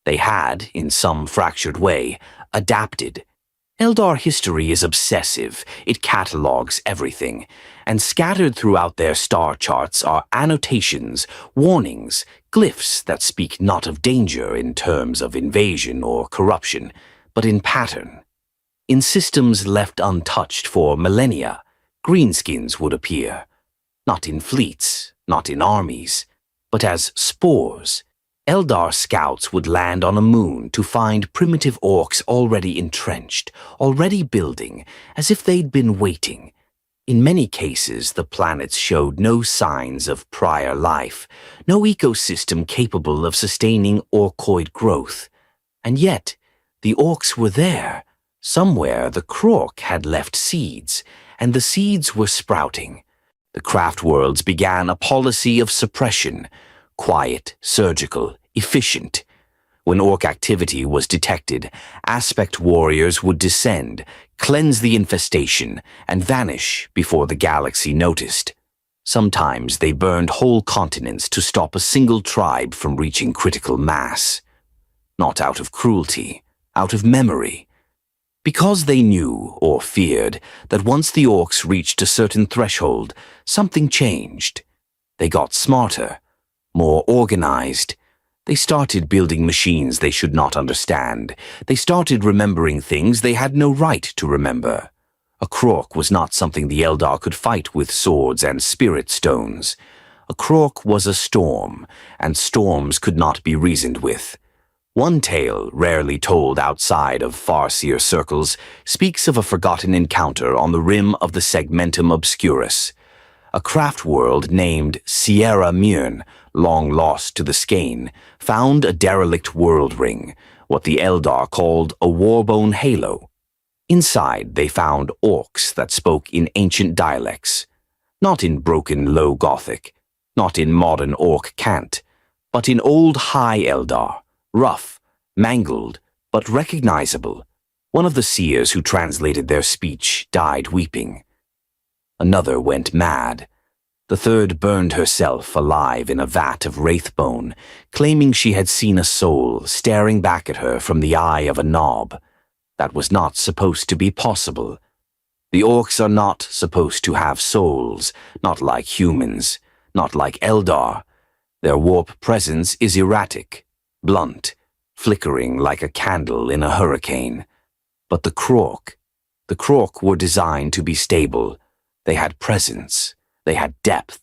They had, in some fractured way, adapted. Eldar history is obsessive, it catalogues everything, and scattered throughout their star charts are annotations, warnings, glyphs that speak not of danger in terms of invasion or corruption, but in pattern. In systems left untouched for millennia, greenskins would appear, not in fleets, not in armies, but as spores. Eldar scouts would land on a moon to find primitive orcs already entrenched, already building, as if they'd been waiting. In many cases, the planets showed no signs of prior life, no ecosystem capable of sustaining orcoid growth. And yet, the orcs were there. Somewhere the Krork had left seeds, and the seeds were sprouting. The craft worlds began a policy of suppression, quiet, surgical, efficient. When orc activity was detected, aspect warriors would descend, cleanse the infestation, and vanish before the galaxy noticed. Sometimes they burned whole continents to stop a single tribe from reaching critical mass. Not out of cruelty, out of memory. Because they knew, or feared, that once the orcs reached a certain threshold, something changed. They got smarter, more organized. They started building machines they should not understand. They started remembering things they had no right to remember. A Krork was not something the Eldar could fight with swords and spirit stones. A Krork was a storm, and storms could not be reasoned with. One tale, rarely told outside of Farseer circles, speaks of a forgotten encounter on the rim of the Segmentum Obscurus. A craft world named Sierra Myrn, long lost to the skein, found a derelict world ring, what the Eldar called a warbone halo. Inside they found orcs that spoke in ancient dialects, not in broken Low Gothic, not in modern orc cant, but in old High Eldar, rough, mangled, but recognizable. One of the seers who translated their speech died weeping. Another went mad. The third burned herself alive in a vat of wraithbone, claiming she had seen a soul staring back at her from the eye of a knob. That was not supposed to be possible. The orcs are not supposed to have souls, not like humans, not like Eldar. Their warp presence is erratic, blunt, flickering like a candle in a hurricane. But the Krork were designed to be stable. They had presence. They had depth.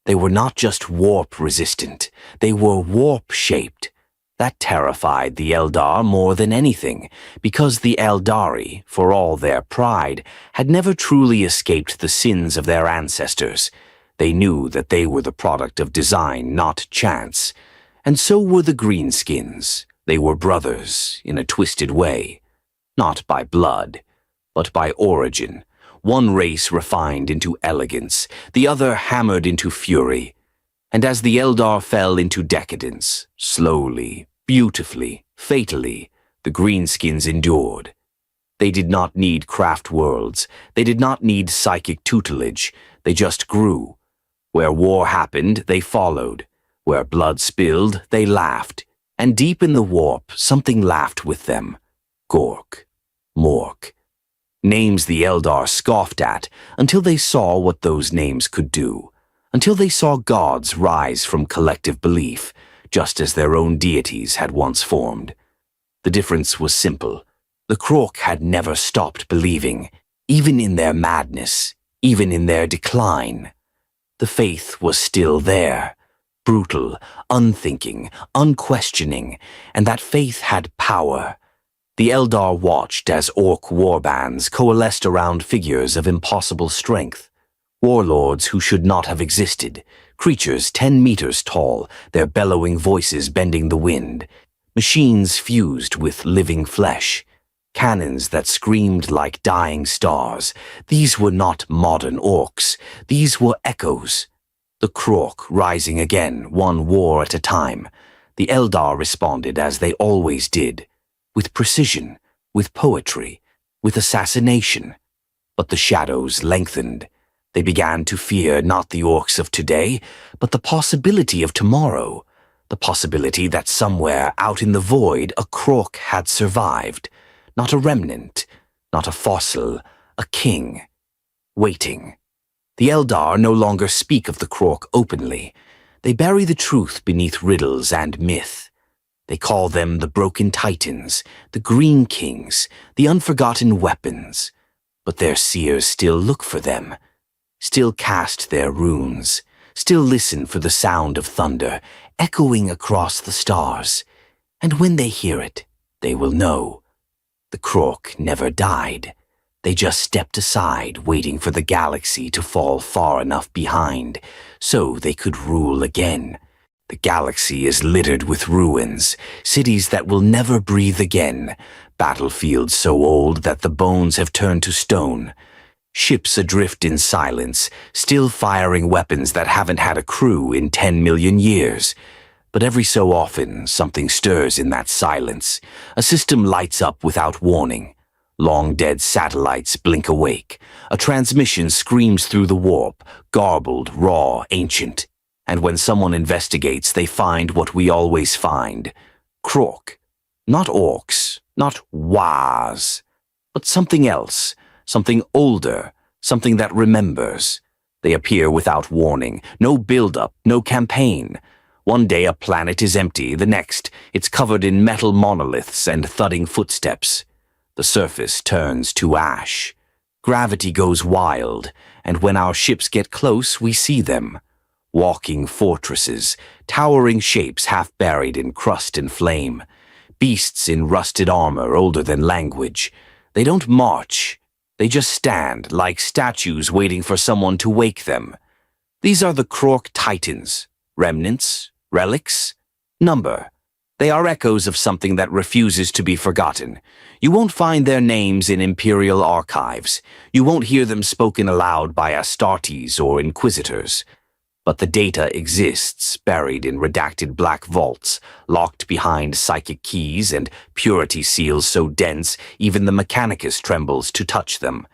They were not just warp-resistant. They were warp-shaped. That terrified the Eldar more than anything, because the Eldari, for all their pride, had never truly escaped the sins of their ancestors. They knew that they were the product of design, not chance. And so were the greenskins. They were brothers, in a twisted way. Not by blood, but by origin. One race refined into elegance, the other hammered into fury. And as the Eldar fell into decadence, slowly, beautifully, fatally, the greenskins endured. They did not need craft worlds. They did not need psychic tutelage. They just grew. Where war happened, they followed. Where blood spilled, they laughed. And deep in the warp, something laughed with them. Krork. Mork. Names the Eldar scoffed at until they saw what those names could do. Until they saw gods rise from collective belief, just as their own deities had once formed. The difference was simple. The Krork had never stopped believing, even in their madness, even in their decline. The faith was still there, brutal, unthinking, unquestioning, and that faith had power. The Eldar watched as Ork warbands coalesced around figures of impossible strength. Warlords who should not have existed, creatures 10 meters tall, their bellowing voices bending the wind, machines fused with living flesh, cannons that screamed like dying stars. These were not modern orcs, these were echoes. The Krork rising again, one war at a time. The Eldar responded as they always did, with precision, with poetry, with assassination. But the shadows lengthened. They began to fear not the orcs of today, but the possibility of tomorrow, the possibility that somewhere out in the void a Krork had survived, not a remnant, not a fossil, a king, waiting. The Eldar no longer speak of the Krork openly. They bury the truth beneath riddles and myth. They call them the broken titans, the greenskins, the unforgotten weapons. But their seers still look for them, still cast their runes, still listen for the sound of thunder, echoing across the stars. And when they hear it, they will know. The Krork never died. They just stepped aside, waiting for the galaxy to fall far enough behind, so they could rule again. The galaxy is littered with ruins, cities that will never breathe again, battlefields so old that the bones have turned to stone, ships adrift in silence, still firing weapons that haven't had a crew in 10 million years. But every so often, something stirs in that silence. A system lights up without warning. Long-dead satellites blink awake. A transmission screams through the warp, garbled, raw, ancient. And when someone investigates, they find what we always find. Krork. Not orcs, not was, but something else, something older, something that remembers. They appear without warning, no build-up, no campaign. One day a planet is empty, the next, it's covered in metal monoliths and thudding footsteps. The surface turns to ash. Gravity goes wild, and when our ships get close, we see them. Walking fortresses, towering shapes half buried in crust and flame. Beasts in rusted armor older than language. They don't march. They just stand like statues waiting for someone to wake them. These are the Krork Titans. Remnants, relics, number. They are echoes of something that refuses to be forgotten. You won't find their names in Imperial archives. You won't hear them spoken aloud by Astartes or Inquisitors. But the data exists, buried in redacted black vaults, locked behind psychic keys and purity seals so dense even the Mechanicus trembles to touch them.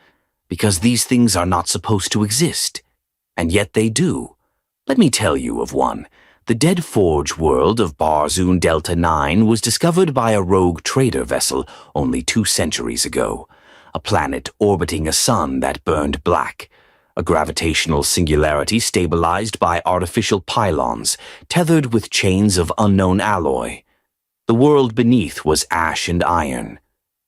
Because these things are not supposed to exist. And yet they do. Let me tell you of one. The Dead Forge world of Barzun Delta 9 was discovered by a rogue trader vessel only 2 centuries ago. A planet orbiting a sun that burned black. A gravitational singularity stabilized by artificial pylons, tethered with chains of unknown alloy. The world beneath was ash and iron.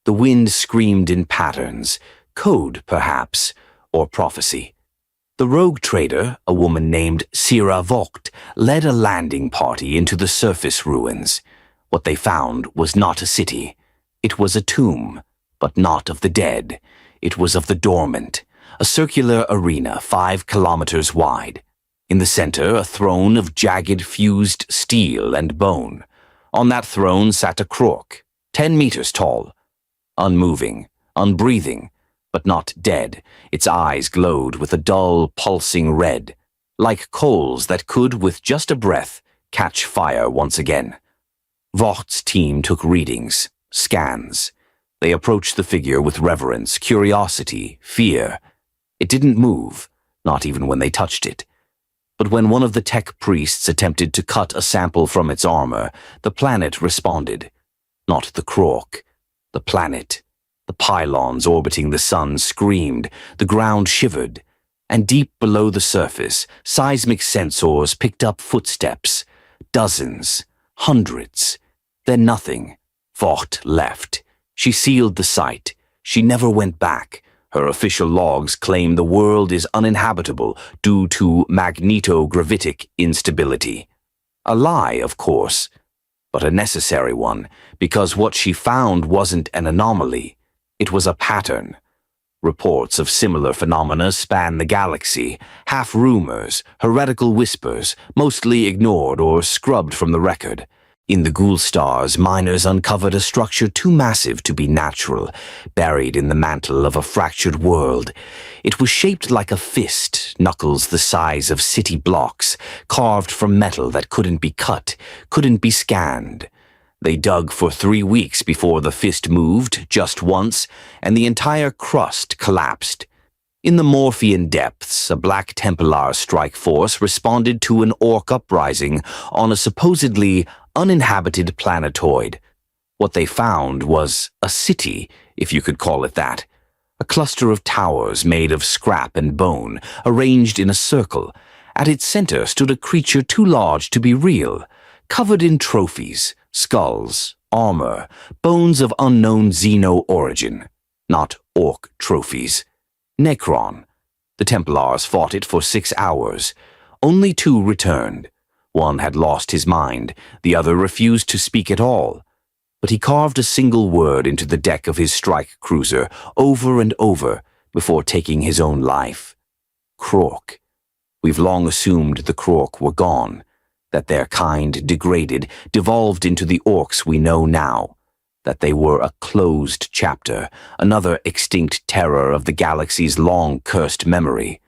The wind screamed in patterns, code perhaps, or prophecy. The rogue trader, a woman named Sira Vogt, led a landing party into the surface ruins. What they found was not a city. It was a tomb, but not of the dead. It was of the dormant. A circular arena 5 kilometers wide. In the center, a throne of jagged fused steel and bone. On that throne sat a Krork, 10 meters tall. Unmoving, unbreathing, but not dead. Its eyes glowed with a dull, pulsing red, like coals that could, with just a breath, catch fire once again. Vogt's team took readings, scans. They approached the figure with reverence, curiosity, fear. It didn't move, not even when they touched it. But when one of the tech priests attempted to cut a sample from its armor, the planet responded. Not the Krork, the planet. The pylons orbiting the sun screamed, the ground shivered, and deep below the surface, seismic sensors picked up footsteps. Dozens, hundreds. Then nothing. Vogt left. She sealed the site. She never went back. Her official logs claim the world is uninhabitable due to magnetogravitic instability. A lie, of course, but a necessary one, because what she found wasn't an anomaly. It was a pattern. Reports of similar phenomena span the galaxy, half rumors, heretical whispers, mostly ignored or scrubbed from the record. In the Ghoul stars, miners uncovered a structure too massive to be natural, buried in the mantle of a fractured world. It was shaped like a fist, knuckles the size of city blocks, carved from metal that couldn't be cut, couldn't be scanned. They dug for 3 weeks before the fist moved, just once, and the entire crust collapsed. In the Morphean depths, a Black Templar strike force responded to an Ork uprising on a supposedly uninhabited planetoid. What they found was a city, if you could call it that. A cluster of towers made of scrap and bone, arranged in a circle. At its center stood a creature too large to be real, covered in trophies, skulls, armor, bones of unknown Xeno origin. Not Ork trophies. Necron. The Templars fought it for 6 hours. Only 2 returned. One had lost his mind, the other refused to speak at all. But he carved a single word into the deck of his strike cruiser over and over before taking his own life. Krork. We've long assumed the Krork were gone, that their kind degraded, devolved into the Orks we know now, that they were a closed chapter, another extinct terror of the galaxy's long-cursed memory.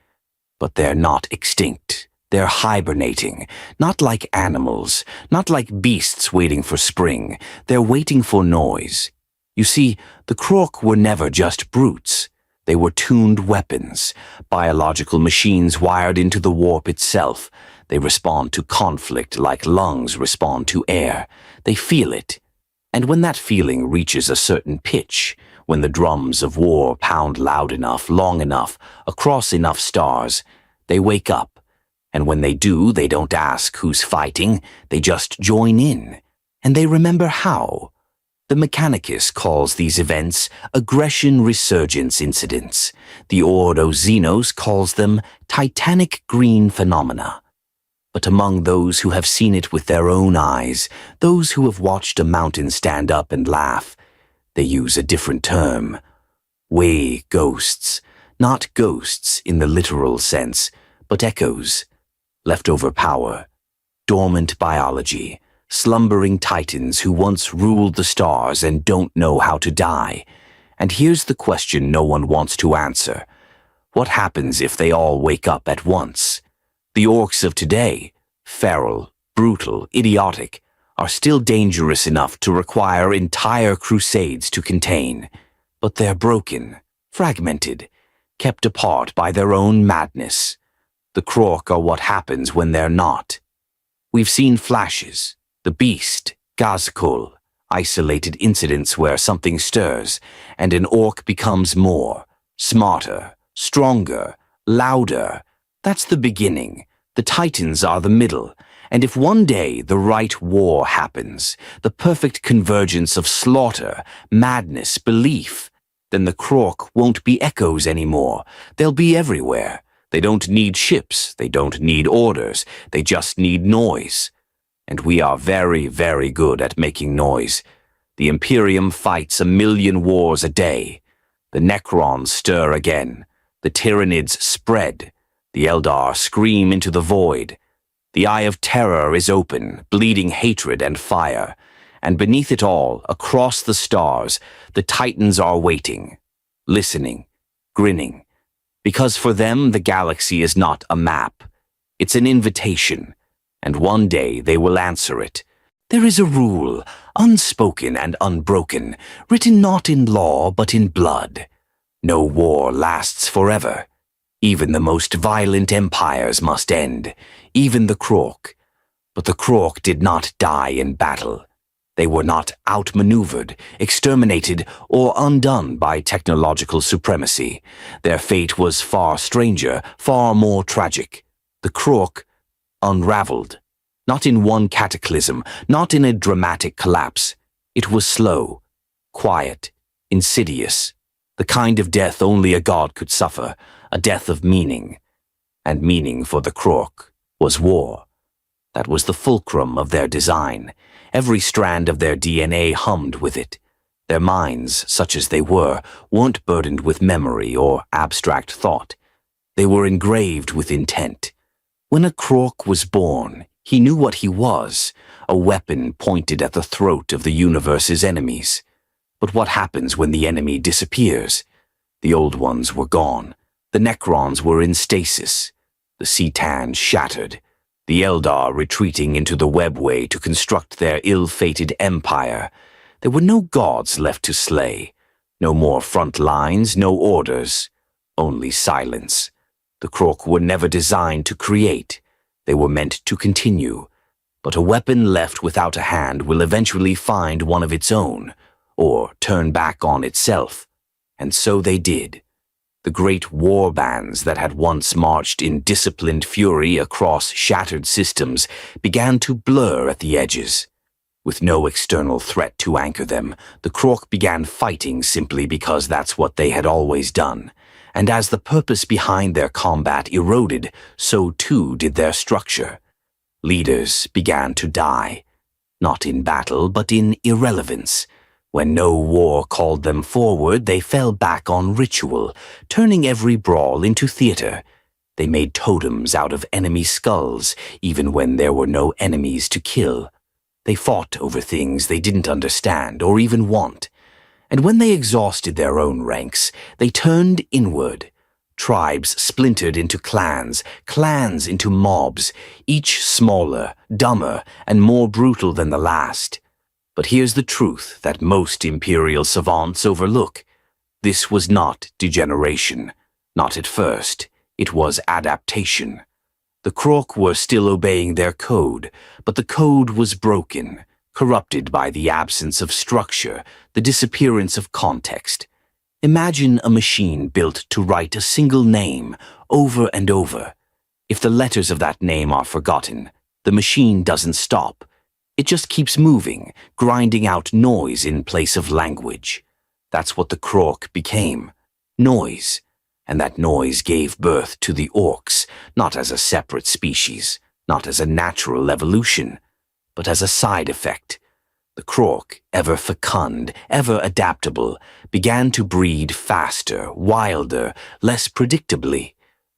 But they're not extinct. They're hibernating, not like animals, not like beasts waiting for spring. They're waiting for noise. You see, the Krork were never just brutes. They were tuned weapons, biological machines wired into the warp itself. They respond to conflict like lungs respond to air. They feel it. And when that feeling reaches a certain pitch, when the drums of war pound loud enough, long enough, across enough stars, they wake up. And when they do, they don't ask who's fighting, they just join in. And they remember how. The Mechanicus calls these events aggression resurgence incidents. The Ordo Xenos calls them titanic green phenomena. But among those who have seen it with their own eyes, those who have watched a mountain stand up and laugh, they use a different term. Way ghosts. Not ghosts in the literal sense, but echoes. Leftover power, dormant biology, slumbering titans who once ruled the stars and don't know how to die. And here's the question no one wants to answer. What happens if they all wake up at once? The Orks of today, feral, brutal, idiotic, are still dangerous enough to require entire crusades to contain. But they're broken, fragmented, kept apart by their own madness. The Krork are what happens when they're not. We've seen flashes, the beast, Gazkul, isolated incidents where something stirs, and an Ork becomes more, smarter, stronger, louder. That's the beginning. The Titans are the middle. And if one day the right war happens, the perfect convergence of slaughter, madness, belief, then the Krork won't be echoes anymore. They'll be everywhere. They don't need ships, they don't need orders, they just need noise. And we are very, very good at making noise. The Imperium fights 1,000,000 wars a day. The Necrons stir again. The Tyranids spread. The Eldar scream into the void. The Eye of Terror is open, bleeding hatred and fire. And beneath it all, across the stars, the Titans are waiting, listening, grinning. Because for them, the galaxy is not a map. It's an invitation, and one day they will answer it. There is a rule, unspoken and unbroken, written not in law but in blood. No war lasts forever. Even the most violent empires must end, even the Krork. But the Krork did not die in battle. They were not outmaneuvered, exterminated, or undone by technological supremacy. Their fate was far stranger, far more tragic. The Krork unraveled. Not in one cataclysm, not in a dramatic collapse. It was slow, quiet, insidious. The kind of death only a god could suffer, a death of meaning. And meaning for the Krork was war. That was the fulcrum of their design. Every strand of their DNA hummed with it. Their minds, such as they were, weren't burdened with memory or abstract thought. They were engraved with intent. When a Krork was born, he knew what he was, a weapon pointed at the throat of the universe's enemies. But what happens when the enemy disappears? The old ones were gone. The Necrons were in stasis. The Cetans shattered. The Eldar retreating into the webway to construct their ill-fated empire. There were no gods left to slay. No more front lines, no orders. Only silence. The Krork were never designed to create. They were meant to continue. But a weapon left without a hand will eventually find one of its own, or turn back on itself. And so they did. The great war bands that had once marched in disciplined fury across shattered systems began to blur at the edges. With no external threat to anchor them, the Krork began fighting simply because that's what they had always done. And as the purpose behind their combat eroded, so too did their structure. Leaders began to die, not in battle but in irrelevance. When no war called them forward, they fell back on ritual, turning every brawl into theater. They made totems out of enemy skulls, even when there were no enemies to kill. They fought over things they didn't understand or even want. And when they exhausted their own ranks, they turned inward. Tribes splintered into clans, clans into mobs, each smaller, dumber, and more brutal than the last. But here's the truth that most imperial savants overlook. This was not degeneration. Not at first. It was adaptation. The Krork were still obeying their code, but the code was broken, corrupted by the absence of structure, the disappearance of context. Imagine a machine built to write a single name over and over. If the letters of that name are forgotten, the machine doesn't stop. It just keeps moving, grinding out noise in place of language. That's what the Krork became. Noise. And that noise gave birth to the Orks, not as a separate species, not as a natural evolution, but as a side effect. The Krork, ever fecund, ever adaptable, began to breed faster, wilder, less predictably.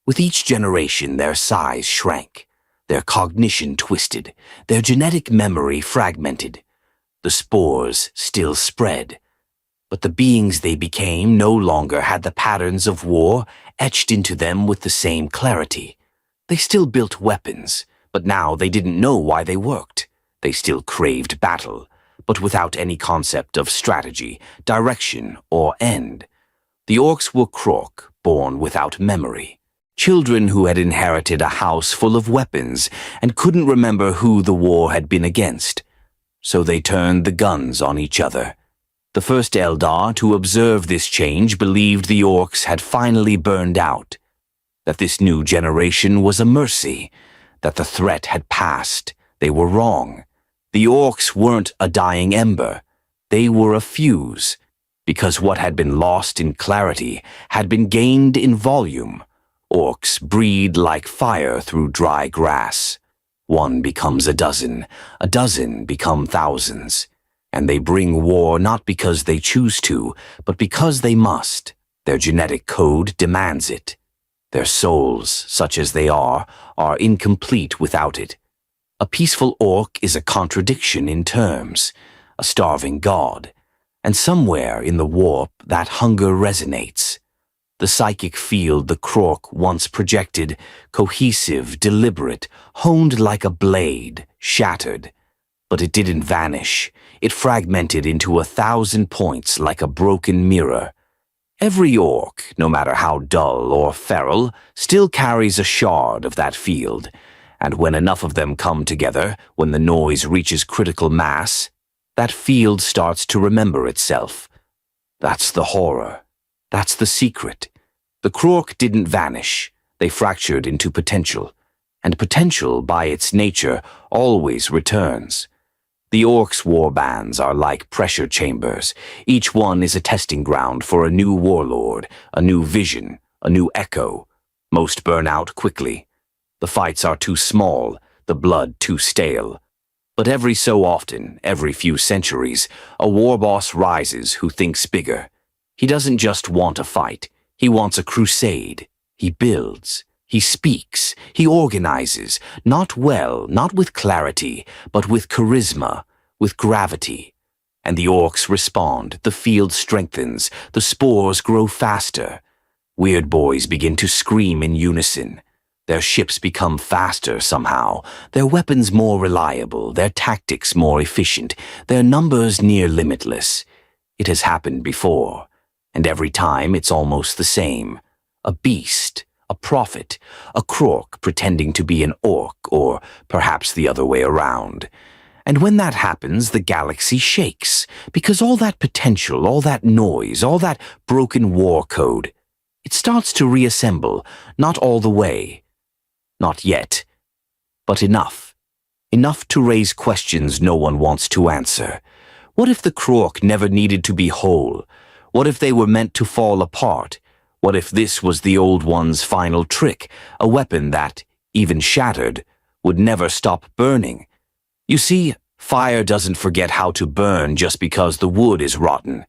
With each generation their size shrank, their cognition twisted, their genetic memory fragmented. The spores still spread, but the beings they became no longer had the patterns of war etched into them with the same clarity. They still built weapons, but now they didn't know why they worked. They still craved battle, but without any concept of strategy, direction, or end. The Orks were Krork, born without memory. Children who had inherited a house full of weapons and couldn't remember who the war had been against. So they turned the guns on each other. The first Eldar to observe this change believed the Orks had finally burned out, that this new generation was a mercy, that the threat had passed. They were wrong. The Orks weren't a dying ember. They were a fuse, because what had been lost in clarity had been gained in volume. Orks breed like fire through dry grass. One becomes a dozen become thousands. And they bring war not because they choose to, but because they must. Their genetic code demands it. Their souls, such as they are incomplete without it. A peaceful Ork is a contradiction in terms, a starving god. And somewhere in the warp that hunger resonates. The psychic field the Krork once projected, cohesive, deliberate, honed like a blade, shattered. But it didn't vanish. It fragmented into 1,000 points like a broken mirror. Every orc, no matter how dull or feral, still carries a shard of that field, and when enough of them come together, when the noise reaches critical mass, that field starts to remember itself. That's the horror. That's the secret. The Krork didn't vanish. They fractured into potential, and potential, by its nature, always returns. The Orks' warbands are like pressure chambers. Each one is a testing ground for a new warlord, a new vision, a new echo. Most burn out quickly. The fights are too small, the blood too stale. But every so often, every few centuries, a warboss rises who thinks bigger. He doesn't just want a fight, he wants a crusade. He builds. He speaks, he organizes, not well, not with clarity, but with charisma, with gravity. And the orcs respond, the field strengthens, the spores grow faster. Weird boys begin to scream in unison. Their ships become faster somehow, their weapons more reliable, their tactics more efficient, their numbers near limitless. It has happened before, and every time it's almost the same. A beast. A prophet, a Krork pretending to be an orc, or perhaps the other way around. And when that happens, the galaxy shakes, because all that potential, all that noise, all that broken war code, it starts to reassemble, not all the way. Not yet, but enough. Enough to raise questions no one wants to answer. What if the Krork never needed to be whole? What if they were meant to fall apart? What if this was the old one's final trick, a weapon that, even shattered, would never stop burning? You see, fire doesn't forget how to burn just because the wood is rotten,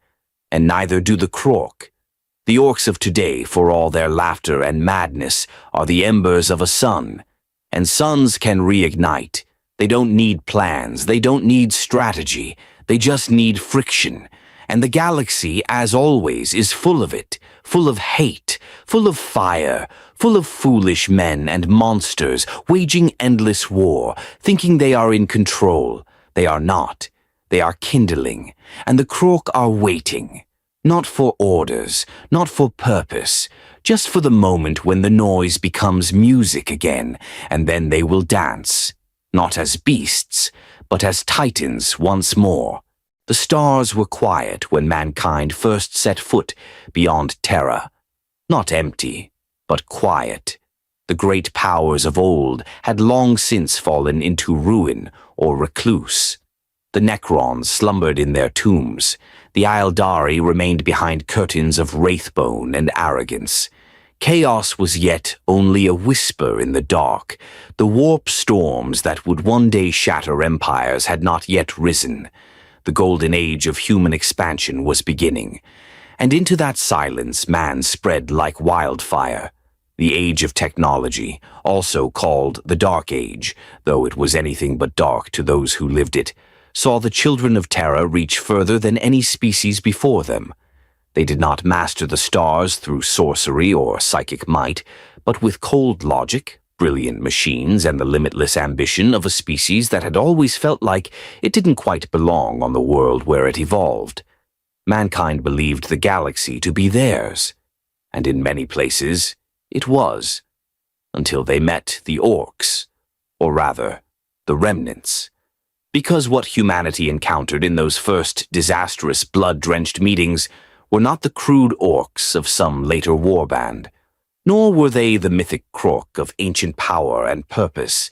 and neither do the Krork. The orcs of today, for all their laughter and madness, are the embers of a sun, and suns can reignite. They don't need plans, they don't need strategy, they just need friction. And the galaxy, as always, is full of it, full of hate, full of fire, full of foolish men and monsters waging endless war, thinking they are in control. They are not. They are kindling, and the Krork are waiting. Not for orders, not for purpose, just for the moment when the noise becomes music again, and then they will dance, not as beasts, but as titans once more. The stars were quiet when mankind first set foot beyond Terra. Not empty, but quiet. The great powers of old had long since fallen into ruin or recluse. The Necrons slumbered in their tombs. The Aeldari remained behind curtains of wraithbone and arrogance. Chaos was yet only a whisper in the dark. The warp storms that would one day shatter empires had not yet risen. The golden age of human expansion was beginning, and into that silence man spread like wildfire. The age of technology, also called the Dark Age, though it was anything but dark to those who lived it, saw the children of Terra reach further than any species before them. They did not master the stars through sorcery or psychic might, but with cold logic, brilliant machines, and the limitless ambition of a species that had always felt like it didn't quite belong on the world where it evolved. Mankind believed the galaxy to be theirs, and in many places it was, until they met the Orks, or rather, the remnants. Because what humanity encountered in those first disastrous blood-drenched meetings were not the crude Orks of some later warband. Nor were they the mythic Krork of ancient power and purpose.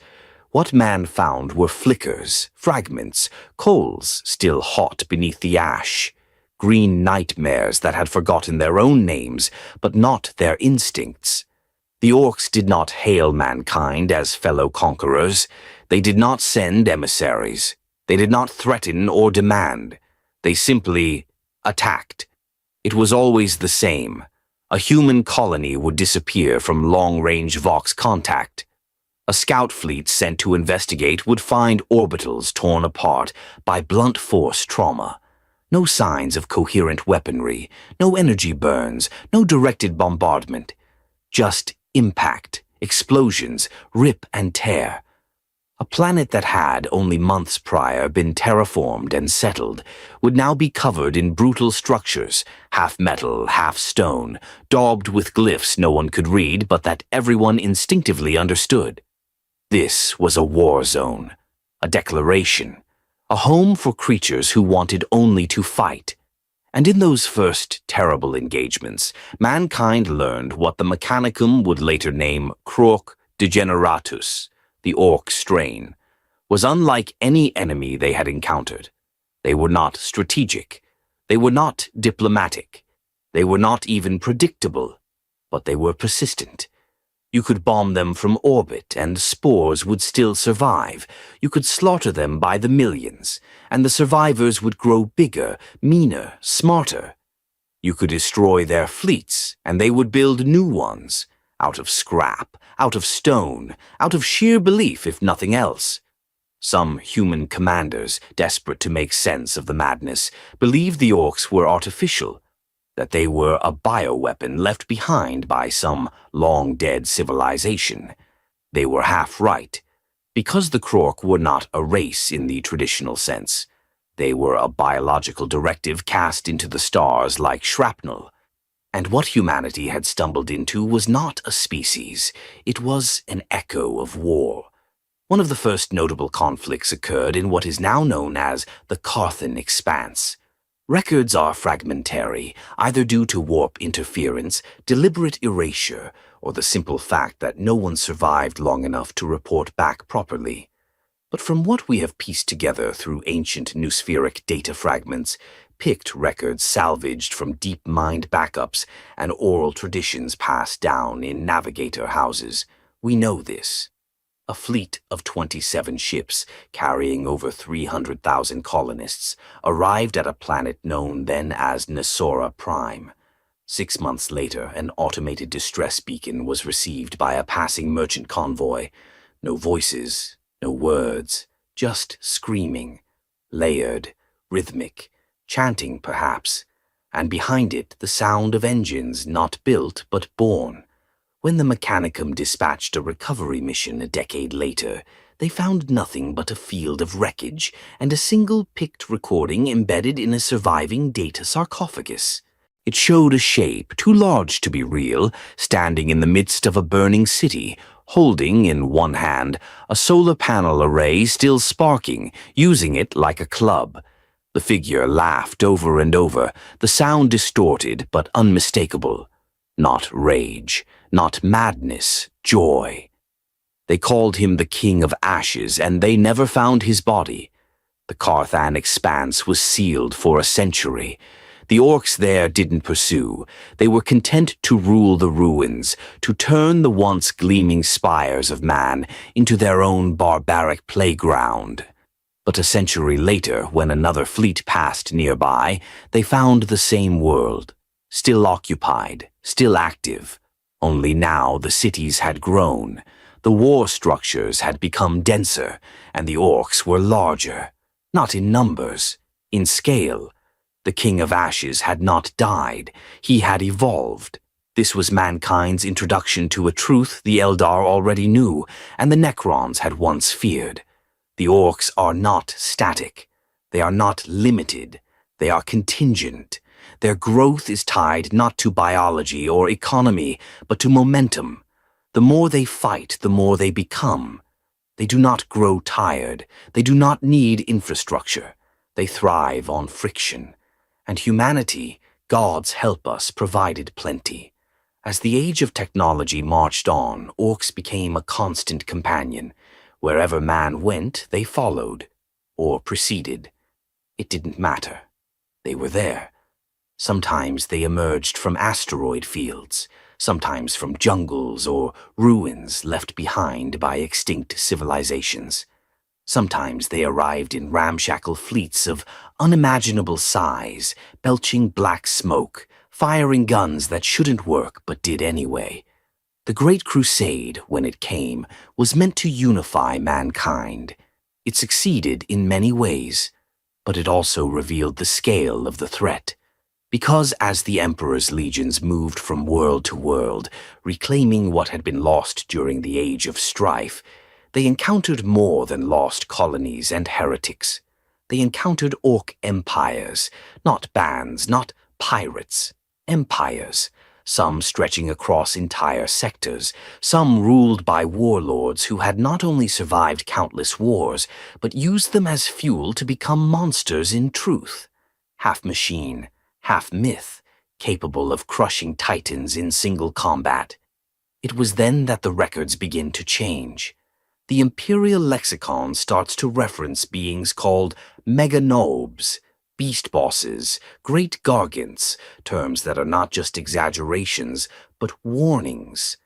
What man found were flickers, fragments, coals still hot beneath the ash, green nightmares that had forgotten their own names, but not their instincts. The Orks did not hail mankind as fellow conquerors. They did not send emissaries. They did not threaten or demand. They simply attacked. It was always the same. A human colony would disappear from long-range Vox contact. A scout fleet sent to investigate would find orbitals torn apart by blunt force trauma. No signs of coherent weaponry, no energy burns, no directed bombardment. Just impact, explosions, rip and tear. A planet that had, only months prior, been terraformed and settled would now be covered in brutal structures, half metal, half stone, daubed with glyphs no one could read but that everyone instinctively understood. This was a war zone, a declaration, a home for creatures who wanted only to fight. And in those first terrible engagements, mankind learned what the Mechanicum would later name Krork degeneratus, the Ork strain, was unlike any enemy they had encountered. They were not strategic. They were not diplomatic. They were not even predictable, but they were persistent. You could bomb them from orbit, and spores would still survive. You could slaughter them by the millions, and the survivors would grow bigger, meaner, smarter. You could destroy their fleets, and they would build new ones, out of scrap, out of stone, out of sheer belief if nothing else. Some human commanders, desperate to make sense of the madness, believed the Orks were artificial, that they were a bioweapon left behind by some long-dead civilization. They were half right, because the Krork were not a race in the traditional sense. They were a biological directive cast into the stars like shrapnel. And what humanity had stumbled into was not a species, it was an echo of war. One of the first notable conflicts occurred in what is now known as the Carthan Expanse. Records are fragmentary, either due to warp interference, deliberate erasure, or the simple fact that no one survived long enough to report back properly. But from what we have pieced together through ancient noospheric data fragments, picked records salvaged from deep-mined backups, and oral traditions passed down in navigator houses, we know this. A fleet of 27 ships, carrying over 300,000 colonists, arrived at a planet known then as Nesora Prime. 6 months later, an automated distress beacon was received by a passing merchant convoy. No voices, no words, just screaming, layered, rhythmic, chanting perhaps, and behind it the sound of engines not built but born. When the Mechanicum dispatched a recovery mission a decade later, they found nothing but a field of wreckage and a single picked recording embedded in a surviving data sarcophagus. It showed a shape too large to be real, standing in the midst of a burning city, holding in one hand a solar panel array still sparking, using it like a club. The figure laughed over and over, the sound distorted but unmistakable. Not rage, not madness, joy. They called him the King of Ashes, and they never found his body. The Carthan Expanse was sealed for a century. The Orks there didn't pursue. They were content to rule the ruins, to turn the once gleaming spires of man into their own barbaric playground. But a century later, when another fleet passed nearby, they found the same world, still occupied, still active. Only now the cities had grown, the war structures had become denser, and the Orks were larger, not in numbers, in scale. The King of Ashes had not died, he had evolved. This was mankind's introduction to a truth the Eldar already knew, and the Necrons had once feared. The Orks are not static. They are not limited. They are contingent. Their growth is tied not to biology or economy, but to momentum. The more they fight, the more they become. They do not grow tired. They do not need infrastructure. They thrive on friction. And humanity, God's help us, provided plenty. As the age of technology marched on, Orks became a constant companion. Wherever man went, they followed, or preceded. It didn't matter. They were there. Sometimes they emerged from asteroid fields, sometimes from jungles or ruins left behind by extinct civilizations. Sometimes they arrived in ramshackle fleets of unimaginable size, belching black smoke, firing guns that shouldn't work but did anyway. The Great Crusade, when it came, was meant to unify mankind. It succeeded in many ways, but it also revealed the scale of the threat. Because as the Emperor's legions moved from world to world, reclaiming what had been lost during the Age of Strife, They encountered more than lost colonies and heretics. They encountered orc empires, not bands, not pirates, empires, some stretching across entire sectors, some ruled by warlords who had not only survived countless wars, but used them as fuel to become monsters in truth, half machine, half myth, capable of crushing titans in single combat. It was then that the records begin to change. The Imperial lexicon starts to reference beings called meganobes, beast bosses, great gargants, terms that are not just exaggerations, but warnings.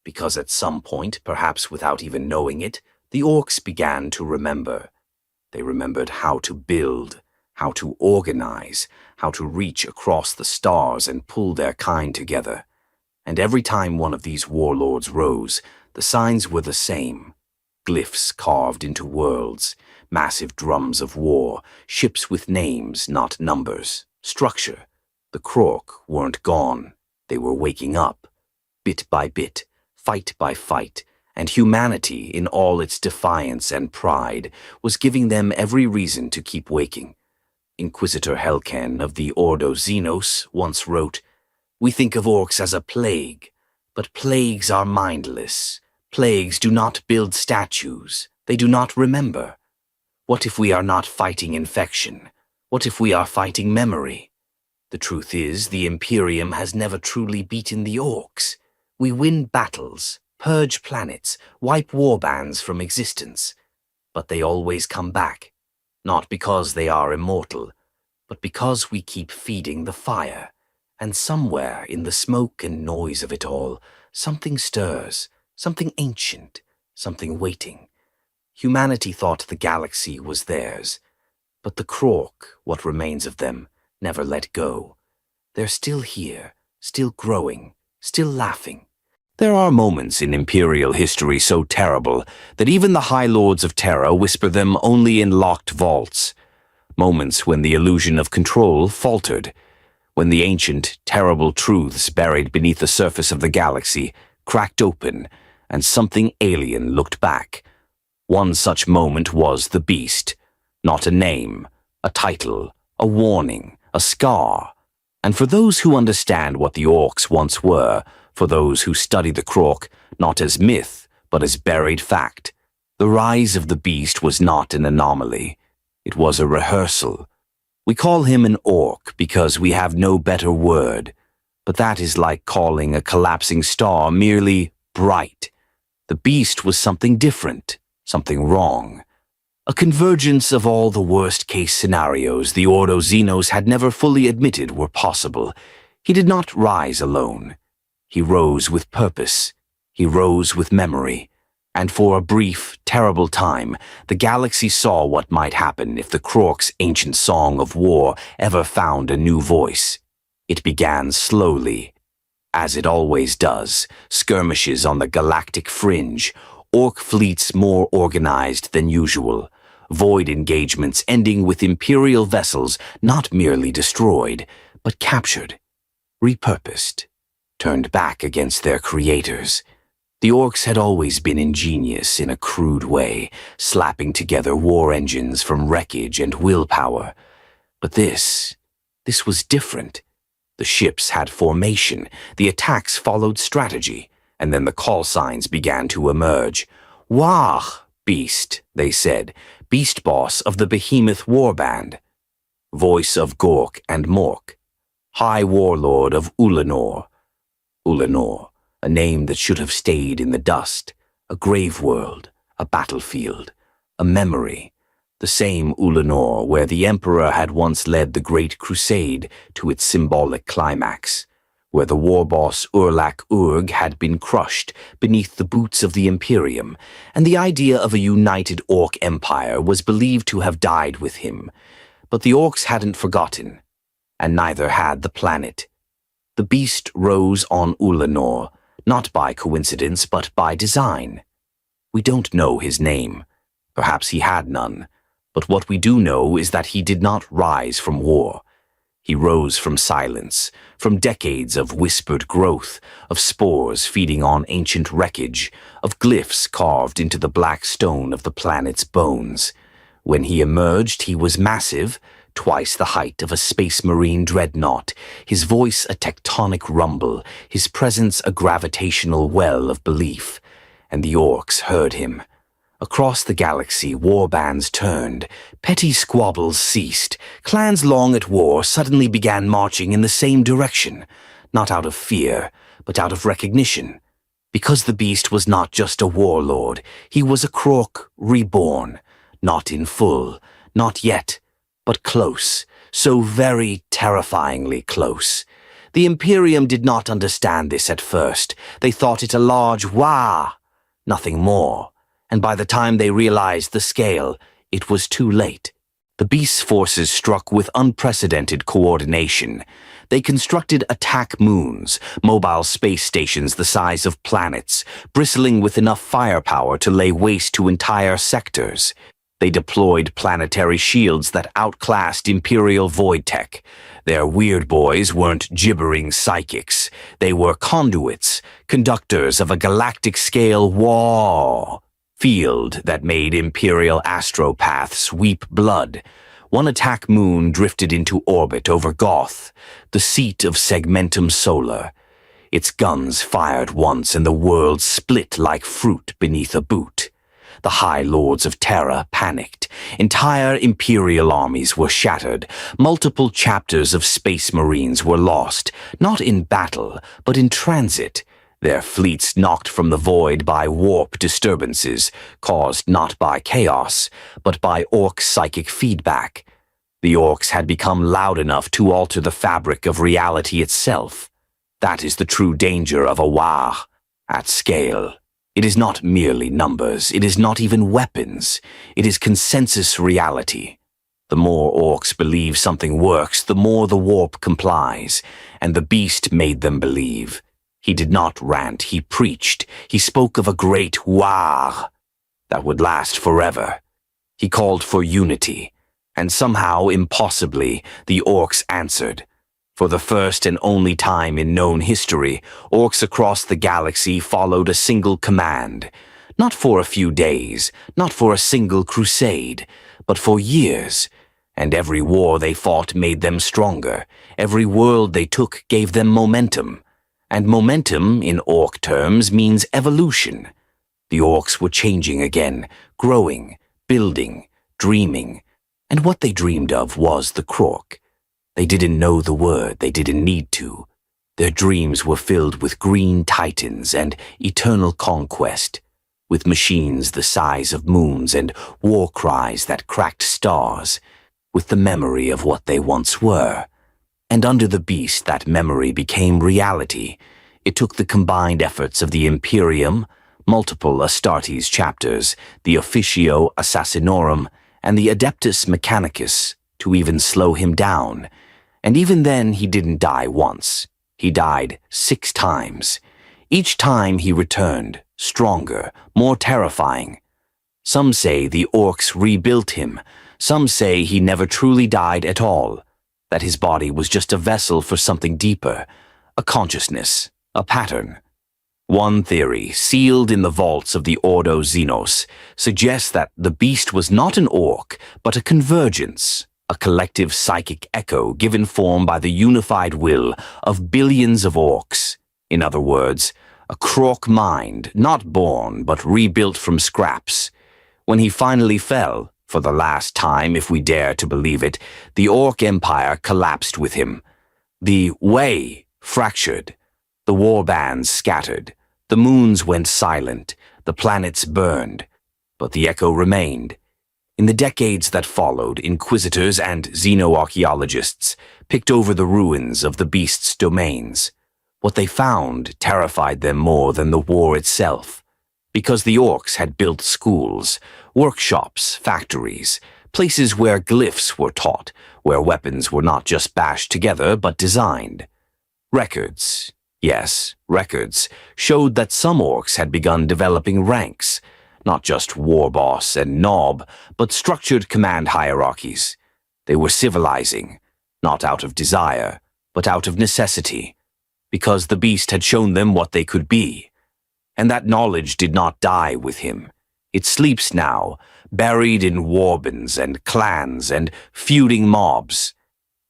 Because at some point, perhaps without even knowing it, the orcs began to remember. They remembered how to build, how to organize, how to reach across the stars and pull their kind together. And every time one of these warlords rose, the signs were the same. Glyphs carved into worlds, massive drums of war, ships with names, not numbers, structure. The Krork weren't gone. They were waking up, bit by bit, fight by fight, and humanity, in all its defiance and pride, was giving them every reason to keep waking. Inquisitor Helken of the Ordo Xenos once wrote, "We think of orcs as a plague, but plagues are mindless. Plagues do not build statues. They do not remember. What if we are not fighting infection? What if we are fighting memory? The truth is, the Imperium has never truly beaten the orcs. We win battles, purge planets, wipe warbands from existence. But they always come back, not because they are immortal, but because we keep feeding the fire. And somewhere in the smoke and noise of it all, something stirs, something ancient, something waiting. Humanity thought the galaxy was theirs, but the Krork, what remains of them, never let go. They're still here, still growing, still laughing. There are moments in Imperial history so terrible that even the High Lords of Terra whisper them only in locked vaults. Moments when the illusion of control faltered, when the ancient, terrible truths buried beneath the surface of the galaxy cracked open and something alien looked back. One such moment was the Beast, not a name, a title, a warning, a scar. And for those who understand what the Orks once were, for those who study the Krork not as myth, but as buried fact, the rise of the Beast was not an anomaly. It was a rehearsal. We call him an orc because we have no better word, but that is like calling a collapsing star merely bright. The Beast was something different, something wrong. A convergence of all the worst-case scenarios the Ordo Xenos had never fully admitted were possible. He did not rise alone. He rose with purpose. He rose with memory. And for a brief, terrible time, the galaxy saw what might happen if the Krork's ancient song of war ever found a new voice. It began slowly, as it always does, skirmishes on the galactic fringe, orc fleets more organized than usual, void engagements ending with Imperial vessels not merely destroyed, but captured, repurposed, turned back against their creators. The orcs had always been ingenious in a crude way, slapping together war engines from wreckage and willpower. But this was different. The ships had formation, the attacks followed strategy, and then the call signs began to emerge. "Wah, Beast," they said, "Beast Boss of the Behemoth Warband." Voice of Gork and Mork. High Warlord of Ulanor. Ulanor, a name that should have stayed in the dust, a grave world, a battlefield, a memory. The same Ulanor where the Emperor had once led the Great Crusade to its symbolic climax, where the war boss Urlak Urg had been crushed beneath the boots of the Imperium, and the idea of a united Orc empire was believed to have died with him. But the Orcs hadn't forgotten, and neither had the planet. The Beast rose on Ulanor, not by coincidence but by design. We don't know his name. Perhaps he had none. But what we do know is that he did not rise from war. He rose from silence, from decades of whispered growth, of spores feeding on ancient wreckage, of glyphs carved into the black stone of the planet's bones. When he emerged, he was massive, twice the height of a space marine dreadnought, his voice a tectonic rumble, his presence a gravitational well of belief. And the Orks heard him. Across the galaxy, warbands turned. Petty squabbles ceased. Clans long at war suddenly began marching in the same direction, not out of fear, but out of recognition. Because the beast was not just a warlord, he was a Krork reborn, not in full, not yet, but close, so very terrifyingly close. The Imperium did not understand this at first. They thought it a large wah, nothing more. And by the time they realized the scale, it was too late. The beast's forces struck with unprecedented coordination. They constructed attack moons, mobile space stations the size of planets, bristling with enough firepower to lay waste to entire sectors. They deployed planetary shields that outclassed Imperial void tech. Their weird boys weren't gibbering psychics. They were conduits, conductors of a galactic-scale war field that made Imperial astropaths weep blood. One attack moon drifted into orbit over Goth, the seat of Segmentum Solar. Its guns fired once and the world split like fruit beneath a boot. The High Lords of Terra panicked. Entire Imperial armies were shattered. Multiple chapters of Space Marines were lost, not in battle, but in transit. Their fleets knocked from the void by warp disturbances, caused not by chaos, but by Ork psychic feedback. The Orks had become loud enough to alter the fabric of reality itself. That is the true danger of a Wah, at scale. It is not merely numbers, it is not even weapons, it is consensus reality. The more Orks believe something works, the more the warp complies, and the beast made them believe. He did not rant, he preached. He spoke of a great Wah that would last forever. He called for unity, and somehow, impossibly, the Orks answered. For the first and only time in known history, Orks across the galaxy followed a single command. Not for a few days, not for a single crusade, but for years. And every war they fought made them stronger. Every world they took gave them momentum. And momentum, in Ork terms, means evolution. The Orks were changing again, growing, building, dreaming. And what they dreamed of was the Krork. They didn't know the word, they didn't need to. Their dreams were filled with green titans and eternal conquest, with machines the size of moons and war cries that cracked stars, with the memory of what they once were. And under the beast, that memory became reality. It took the combined efforts of the Imperium, multiple Astartes chapters, the Officio Assassinorum, and the Adeptus Mechanicus to even slow him down. And even then, he didn't die once. He died 6 times. Each time he returned, stronger, more terrifying. Some say the Orks rebuilt him. Some say he never truly died at all. That his body was just a vessel for something deeper, a consciousness, a pattern. One theory, sealed in the vaults of the Ordo Xenos, suggests that the beast was not an Ork, but a convergence, a collective psychic echo given form by the unified will of billions of Orks. In other words, a Krork mind, not born, but rebuilt from scraps. When he finally fell, for the last time, if we dare to believe it, the Ork Empire collapsed with him. The way fractured. The warbands scattered. The moons went silent. The planets burned. But the echo remained. In the decades that followed, inquisitors and xenoarchaeologists picked over the ruins of the beast's domains. What they found terrified them more than the war itself. Because the Orks had built schools, workshops, factories, places where glyphs were taught, where weapons were not just bashed together but designed. Records, yes, records, showed that some Orks had begun developing ranks, not just war boss and knob, but structured command hierarchies. They were civilizing, not out of desire, but out of necessity, because the beast had shown them what they could be. And that knowledge did not die with him. It sleeps now, buried in warbands and clans and feuding mobs.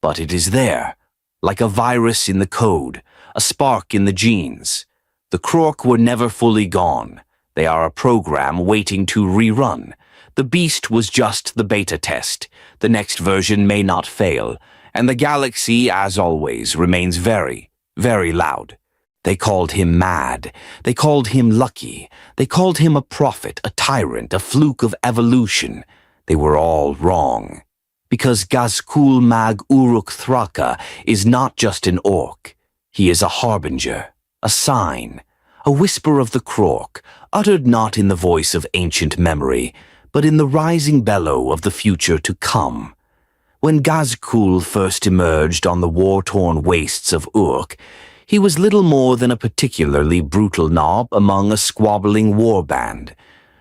But it is there, like a virus in the code, a spark in the genes. The Krork were never fully gone. They are a program waiting to rerun. The beast was just the beta test. The next version may not fail, and the galaxy, as always, remains very, very loud. They called him mad. They called him lucky. They called him a prophet, a tyrant, a fluke of evolution. They were all wrong. Because Gazkul Mag Uruk Thraka is not just an orc. He is a harbinger, a sign, a whisper of the Krork, uttered not in the voice of ancient memory, but in the rising bellow of the future to come. When Gazkul first emerged on the war-torn wastes of Uruk, he was little more than a particularly brutal knob among a squabbling warband.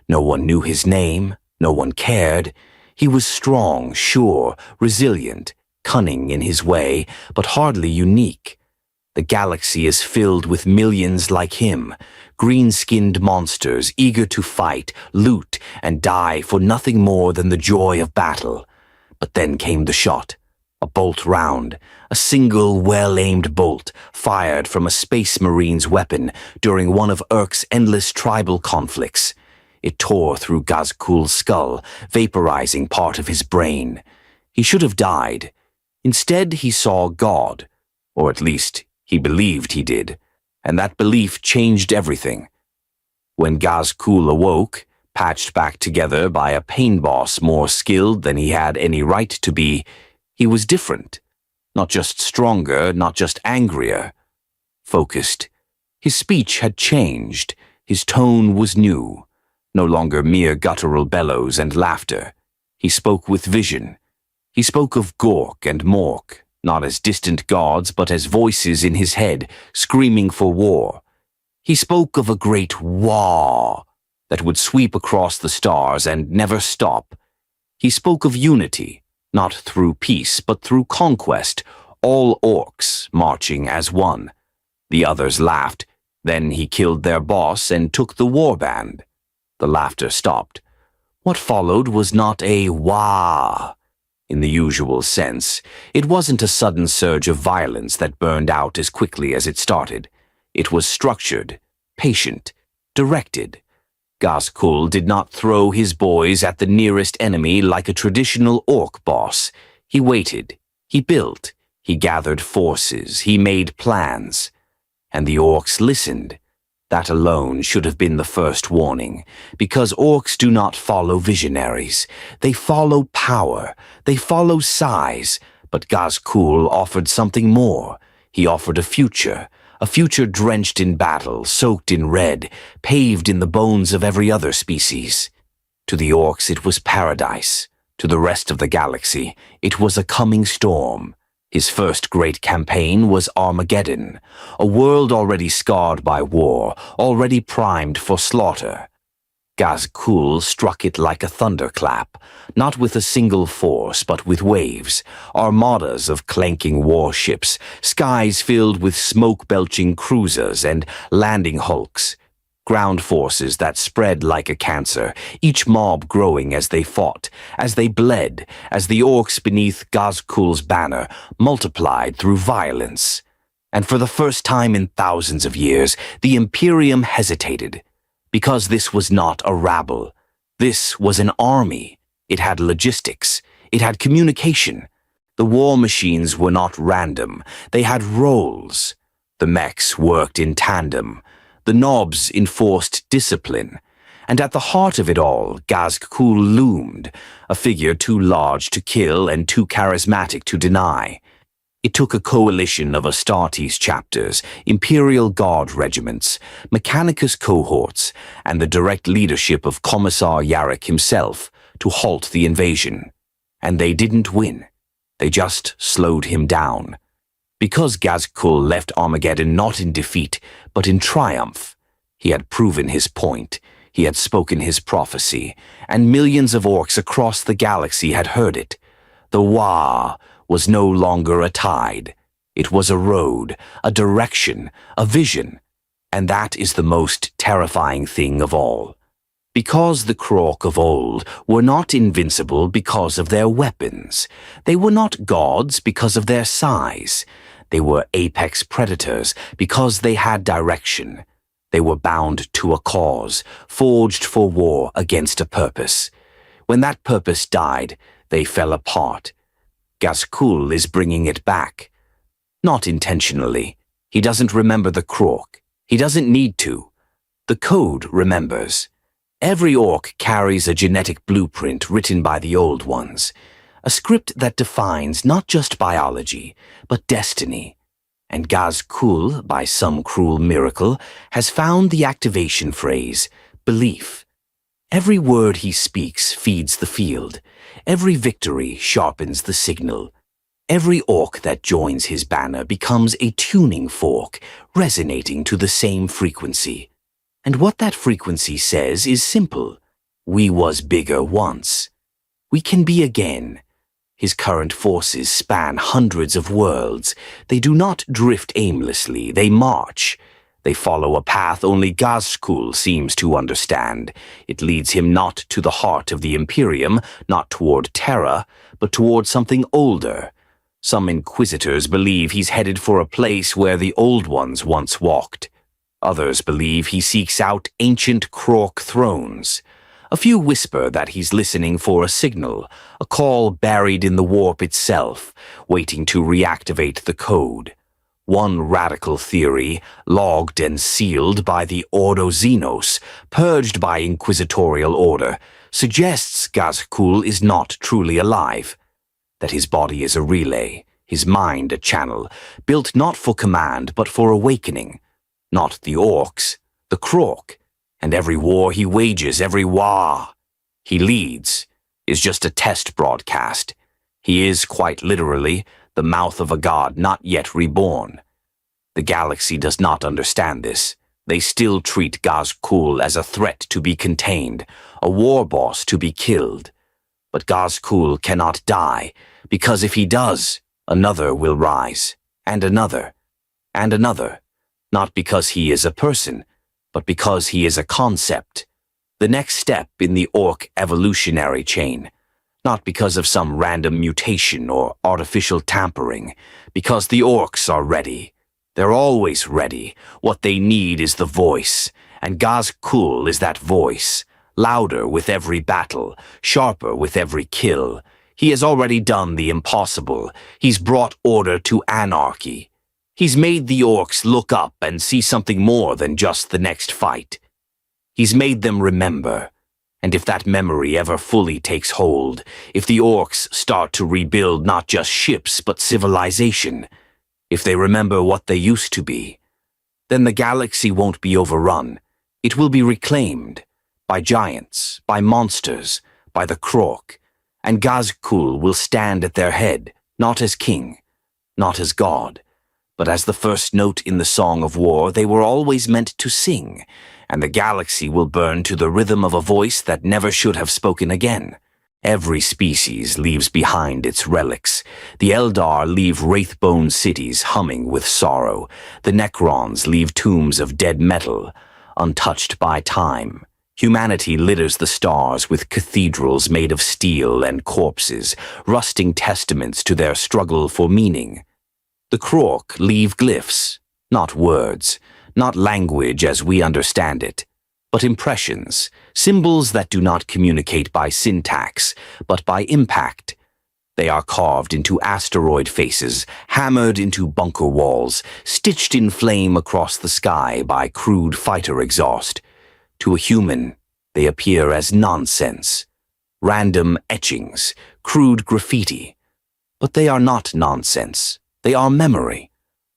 No one knew his name, no one cared. He was strong, sure, resilient, cunning in his way, but hardly unique. The galaxy is filled with millions like him, green-skinned monsters eager to fight, loot, and die for nothing more than the joy of battle. But then came the shot. A bolt round, a single well-aimed bolt fired from a space marine's weapon during one of Orks' endless tribal conflicts. It tore through Gazkul's skull, vaporizing part of his brain. He should have died. Instead, he saw God, or at least he believed he did, and that belief changed everything. When Gazkul awoke, patched back together by a pain boss more skilled than he had any right to be, he was different. Not just stronger, not just angrier. Focused. His speech had changed. His tone was new. No longer mere guttural bellows and laughter. He spoke with vision. He spoke of Gork and Mork, not as distant gods, but as voices in his head, screaming for war. He spoke of a great Wah that would sweep across the stars and never stop. He spoke of unity, not through peace, but through conquest, all orcs marching as one. The others laughed. Then he killed their boss and took the warband. The laughter stopped. What followed was not a wah in the usual sense. It wasn't a sudden surge of violence that burned out as quickly as it started. It was structured, patient, directed. Gazkul did not throw his boys at the nearest enemy like a traditional orc boss. He waited, he built, he gathered forces, he made plans. And the orcs listened. That alone should have been the first warning, because orcs do not follow visionaries. They follow power, they follow size, but Gazkul offered something more. He offered a future drenched in battle, soaked in red, paved in the bones of every other species. To the orcs it was paradise. To the rest of the galaxy, it was a coming storm. His first great campaign was Armageddon, a world already scarred by war, already primed for slaughter. Gazkul struck it like a thunderclap, not with a single force, but with waves, armadas of clanking warships, skies filled with smoke-belching cruisers and landing hulks, ground forces that spread like a cancer, each mob growing as they fought, as they bled, as the orcs beneath Gazkul's banner multiplied through violence. And for the first time in thousands of years, the Imperium hesitated. Because this was not a rabble. This was an army. It had logistics. It had communication. The war machines were not random. They had roles. The mechs worked in tandem. The knobs enforced discipline. And at the heart of it all, Gazkul loomed, a figure too large to kill and too charismatic to deny. It took a coalition of Astartes chapters, Imperial Guard regiments, Mechanicus cohorts, and the direct leadership of Commissar Yarrick himself to halt the invasion. And they didn't win. They just slowed him down. Because Gazkul left Armageddon not in defeat, but in triumph. He had proven his point. He had spoken his prophecy, and millions of orcs across the galaxy had heard it. The Wah was no longer a tide. It was a road, a direction, a vision, and that is the most terrifying thing of all. Because the Krork of old were not invincible because of their weapons. They were not gods because of their size. They were apex predators because they had direction. They were bound to a cause, forged for war against a purpose. When that purpose died, they fell apart. Ghazghkull is bringing it back. Not intentionally. He doesn't remember the Krork. He doesn't need to. The code remembers. Every orc carries a genetic blueprint written by the old ones, a script that defines not just biology, but destiny. And Ghazghkull, by some cruel miracle, has found the activation phrase, belief. Every word he speaks feeds the field. Every victory sharpens the signal. Every orc that joins his banner becomes a tuning fork, resonating to the same frequency. And what that frequency says is simple. We was bigger once. We can be again. His current forces span hundreds of worlds. They do not drift aimlessly, they march. They follow a path only Ghazghkull seems to understand. It leads him not to the heart of the Imperium, not toward Terra, but toward something older. Some inquisitors believe he's headed for a place where the old ones once walked. Others believe he seeks out ancient Krork thrones. A few whisper that he's listening for a signal, a call buried in the warp itself, waiting to reactivate the code. One radical theory, logged and sealed by the Ordo Xenos, purged by inquisitorial order, suggests Ghazghkull is not truly alive. That his body is a relay, his mind a channel, built not for command but for awakening. Not the Orks, the Krork, and every war he wages, every wah he leads, is just a test broadcast. He is, quite literally, the mouth of a god not yet reborn. The galaxy does not understand this. They still treat Ghazghkull as a threat to be contained, a war boss to be killed. But Ghazghkull cannot die, because if he does, another will rise, and another, and another, not because he is a person, but because he is a concept, the next step in the orc evolutionary chain, not because of some random mutation or artificial tampering, because the orcs are ready. They're always ready. What they need is the voice, and Ghazghkull is that voice. Louder with every battle, sharper with every kill. He has already done the impossible. He's brought order to anarchy. He's made the orcs look up and see something more than just the next fight. He's made them remember. And if that memory ever fully takes hold, if the orcs start to rebuild not just ships but civilization, if they remember what they used to be, then the galaxy won't be overrun. It will be reclaimed. By giants, by monsters, by the Krork, and Ghazghkull will stand at their head, not as king, not as god, but as the first note in the song of war they were always meant to sing, and the galaxy will burn to the rhythm of a voice that never should have spoken again. Every species leaves behind its relics. The Eldar leave wraithbone cities humming with sorrow. The Necrons leave tombs of dead metal, untouched by time. Humanity litters the stars with cathedrals made of steel and corpses, rusting testaments to their struggle for meaning. The Krork leave glyphs, not words, not language as we understand it, but impressions, symbols that do not communicate by syntax, but by impact. They are carved into asteroid faces, hammered into bunker walls, stitched in flame across the sky by crude fighter exhaust. To a human, they appear as nonsense, random etchings, crude graffiti. But they are not nonsense. They are memory.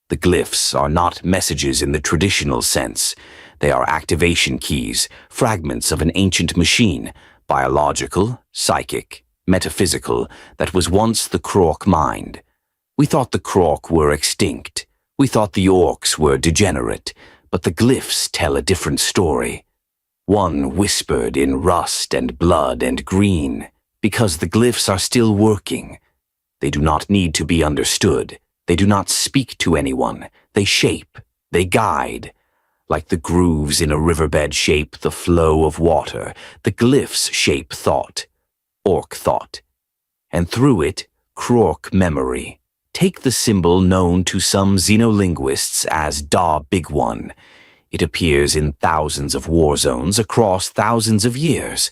The glyphs are not messages in the traditional sense. They are activation keys, fragments of an ancient machine, biological, psychic, metaphysical, that was once the Krork mind. We thought the Krork were extinct. We thought the orcs were degenerate. But the glyphs tell a different story. One whispered in rust and blood and green, because the glyphs are still working. They do not need to be understood. They do not speak to anyone. They shape. They guide. Like the grooves in a riverbed shape the flow of water, the glyphs shape thought, Orc thought. And through it, Krork memory. Take the symbol known to some xenolinguists as Da Big One. It appears in thousands of war zones across thousands of years.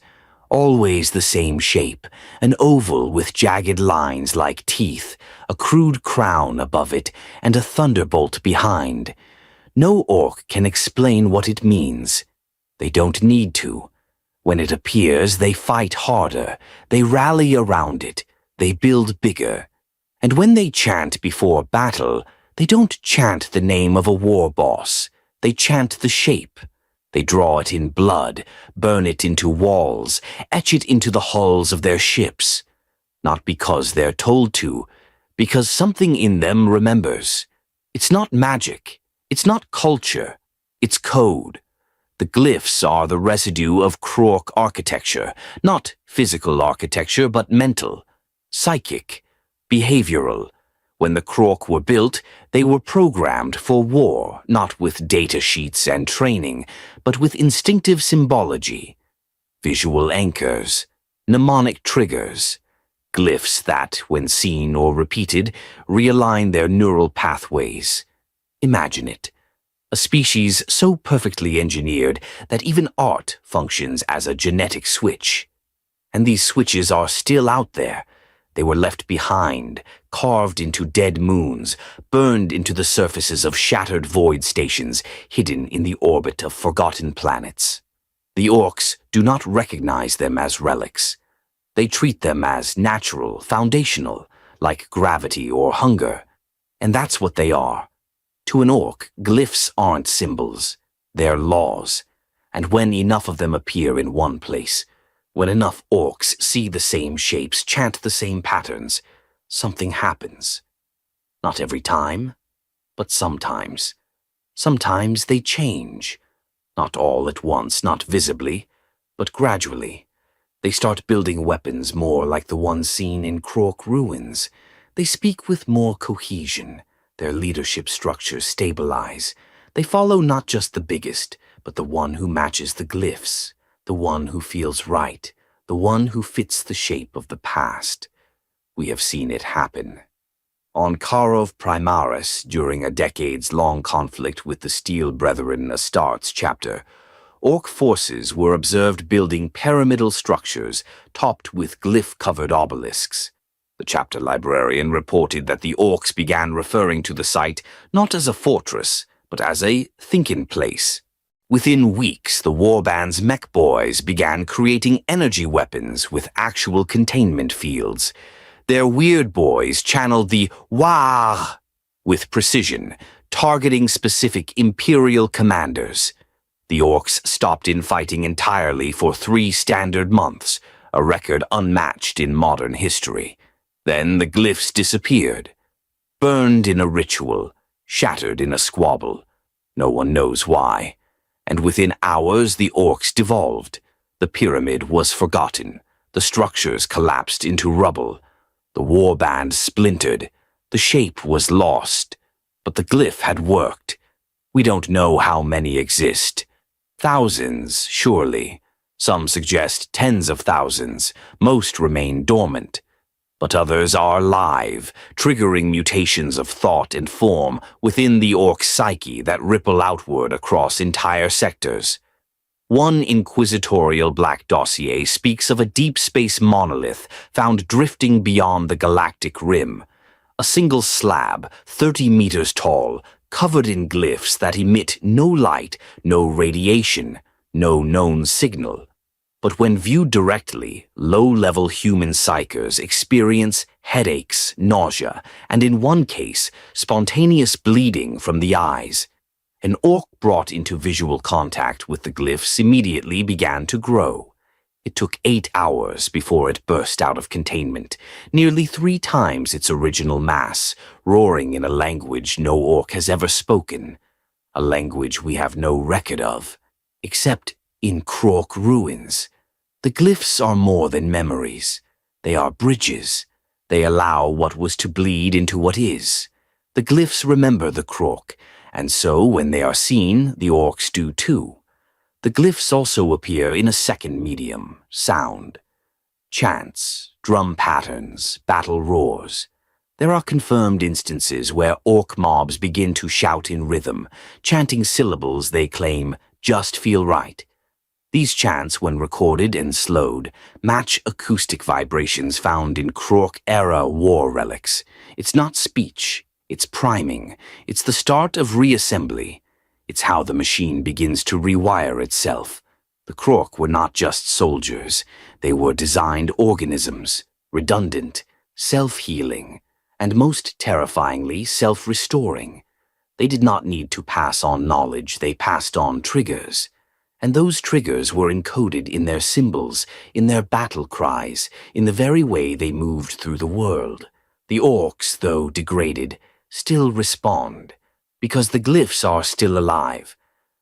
Always the same shape, an oval with jagged lines like teeth, a crude crown above it, and a thunderbolt behind. No orc can explain what it means. They don't need to. When it appears, they fight harder, they rally around it, they build bigger. And when they chant before battle, they don't chant the name of a war boss. They chant the shape. They draw it in blood, burn it into walls, etch it into the hulls of their ships. Not because they're told to, because something in them remembers. It's not magic. It's not culture. It's code. The glyphs are the residue of Krork architecture, not physical architecture, but mental, psychic, behavioral. When the Krork were built, they were programmed for war, not with data sheets and training, but with instinctive symbology, visual anchors, mnemonic triggers, glyphs that, when seen or repeated, realign their neural pathways. Imagine it. A species so perfectly engineered that even art functions as a genetic switch. And these switches are still out there. They were left behind, carved into dead moons, burned into the surfaces of shattered void stations, hidden in the orbit of forgotten planets. The Orks do not recognize them as relics. They treat them as natural, foundational, like gravity or hunger. And that's what they are. To an Orc, glyphs aren't symbols. They're laws. And when enough of them appear in one place, when enough Orcs see the same shapes, chant the same patterns, something happens. Not every time, but sometimes. Sometimes they change. Not all at once, not visibly, but gradually. They start building weapons more like the ones seen in Krork ruins. They speak with more cohesion. Their leadership structures stabilize. They follow not just the biggest, but the one who matches the glyphs. The one who feels right, the one who fits the shape of the past. We have seen it happen. On Karov Primaris, during a decades-long conflict with the Steel Brethren Astartes chapter, Orc forces were observed building pyramidal structures topped with glyph-covered obelisks. The chapter librarian reported that the Orcs began referring to the site not as a fortress, but as a think-in place. Within weeks, the warband's mech boys began creating energy weapons with actual containment fields. Their weird boys channeled the Wah with precision, targeting specific Imperial commanders. The Orcs stopped infighting entirely for 3 standard months, a record unmatched in modern history. Then the glyphs disappeared, burned in a ritual, shattered in a squabble. No one knows why. And within hours the Orcs devolved. The pyramid was forgotten. The structures collapsed into rubble. The warband splintered. The shape was lost. But the glyph had worked. We don't know how many exist. Thousands, surely. Some suggest tens of thousands. Most remain dormant. But others are live, triggering mutations of thought and form within the Orc psyche that ripple outward across entire sectors. One inquisitorial black dossier speaks of a deep space monolith found drifting beyond the galactic rim. A single slab, 30 meters tall, covered in glyphs that emit no light, no radiation, no known signal. But when viewed directly, low-level human psychers experience headaches, nausea, and in one case, spontaneous bleeding from the eyes. An Orc brought into visual contact with the glyphs immediately began to grow. It took 8 hours before it burst out of containment, nearly 3 times its original mass, roaring in a language no Orc has ever spoken, a language we have no record of, except in Krork ruins. The glyphs are more than memories. They are bridges. They allow what was to bleed into what is. The glyphs remember the Krork, and so when they are seen, the Orks do too. The glyphs also appear in a second medium, sound. Chants, drum patterns, battle roars. There are confirmed instances where orc mobs begin to shout in rhythm, chanting syllables they claim just feel right. These chants, when recorded and slowed, match acoustic vibrations found in Krork-era war relics. It's not speech, it's priming. It's the start of reassembly. It's how the machine begins to rewire itself. The Krork were not just soldiers. They were designed organisms, redundant, self-healing, and most terrifyingly self-restoring. They did not need to pass on knowledge, they passed on triggers. And those triggers were encoded in their symbols, in their battle cries, in the very way they moved through the world. The Orks, though degraded, still respond, because the glyphs are still alive.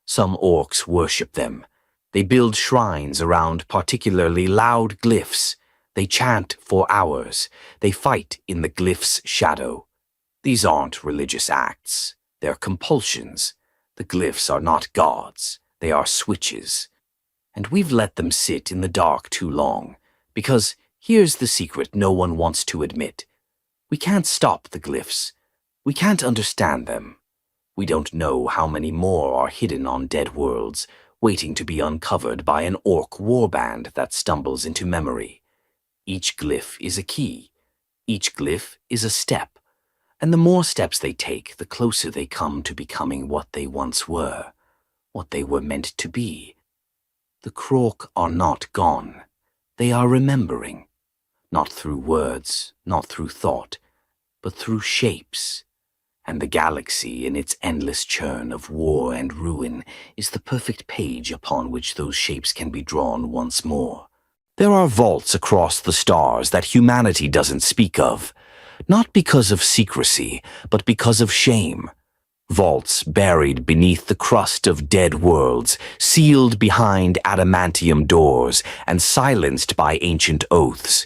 Some Orks worship them. They build shrines around particularly loud glyphs. They chant for hours. They fight in the glyph's shadow. These aren't religious acts. They're compulsions. The glyphs are not gods. They are switches. And we've let them sit in the dark too long, because here's the secret no one wants to admit. We can't stop the glyphs. We can't understand them. We don't know how many more are hidden on dead worlds, waiting to be uncovered by an orc warband that stumbles into memory. Each glyph is a key. Each glyph is a step. And the more steps they take, the closer they come to becoming what they once were, what they were meant to be. The Krork are not gone. They are remembering. Not through words, not through thought, but through shapes. And the galaxy, in its endless churn of war and ruin, is the perfect page upon which those shapes can be drawn once more. There are vaults across the stars that humanity doesn't speak of, not because of secrecy, but because of shame. Vaults buried beneath the crust of dead worlds, sealed behind adamantium doors, and silenced by ancient oaths.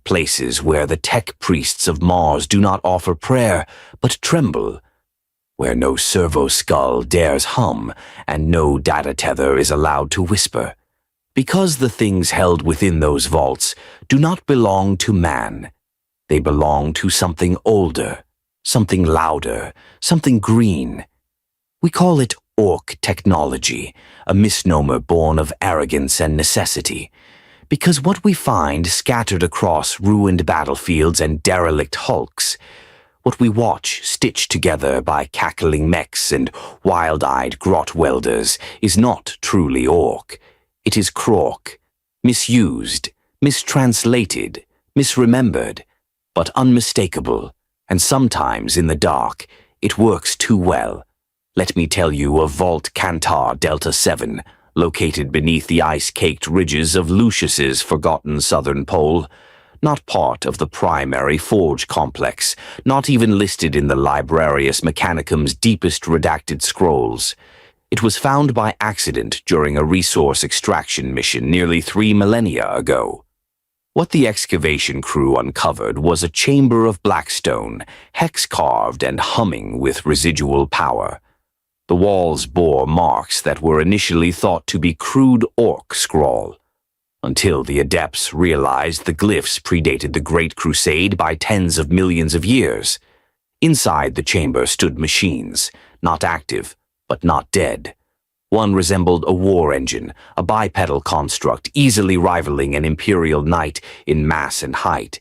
Places where the tech priests of Mars do not offer prayer, but tremble. Where no servo skull dares hum, and no data tether is allowed to whisper. Because the things held within those vaults do not belong to man. They belong to something older, something louder, something green. We call it orc technology, a misnomer born of arrogance and necessity. Because what we find scattered across ruined battlefields and derelict hulks, what we watch stitched together by cackling mechs and wild-eyed grot welders, is not truly orc. It is Krork, misused, mistranslated, misremembered, but unmistakable, and sometimes in the dark, it works too well. Let me tell you of Vault Cantar Delta 7, located beneath the ice-caked ridges of Lucius's forgotten southern pole, not part of the primary forge complex, not even listed in the Librarius Mechanicum's deepest redacted scrolls. It was found by accident during a resource extraction mission nearly 3 millennia ago. What the excavation crew uncovered was a chamber of blackstone, hex-carved and humming with residual power. The walls bore marks that were initially thought to be crude orc scrawl, until the adepts realized the glyphs predated the Great Crusade by tens of millions of years. Inside the chamber stood machines, not active, but not dead. One resembled a war engine, a bipedal construct easily rivaling an Imperial Knight in mass and height.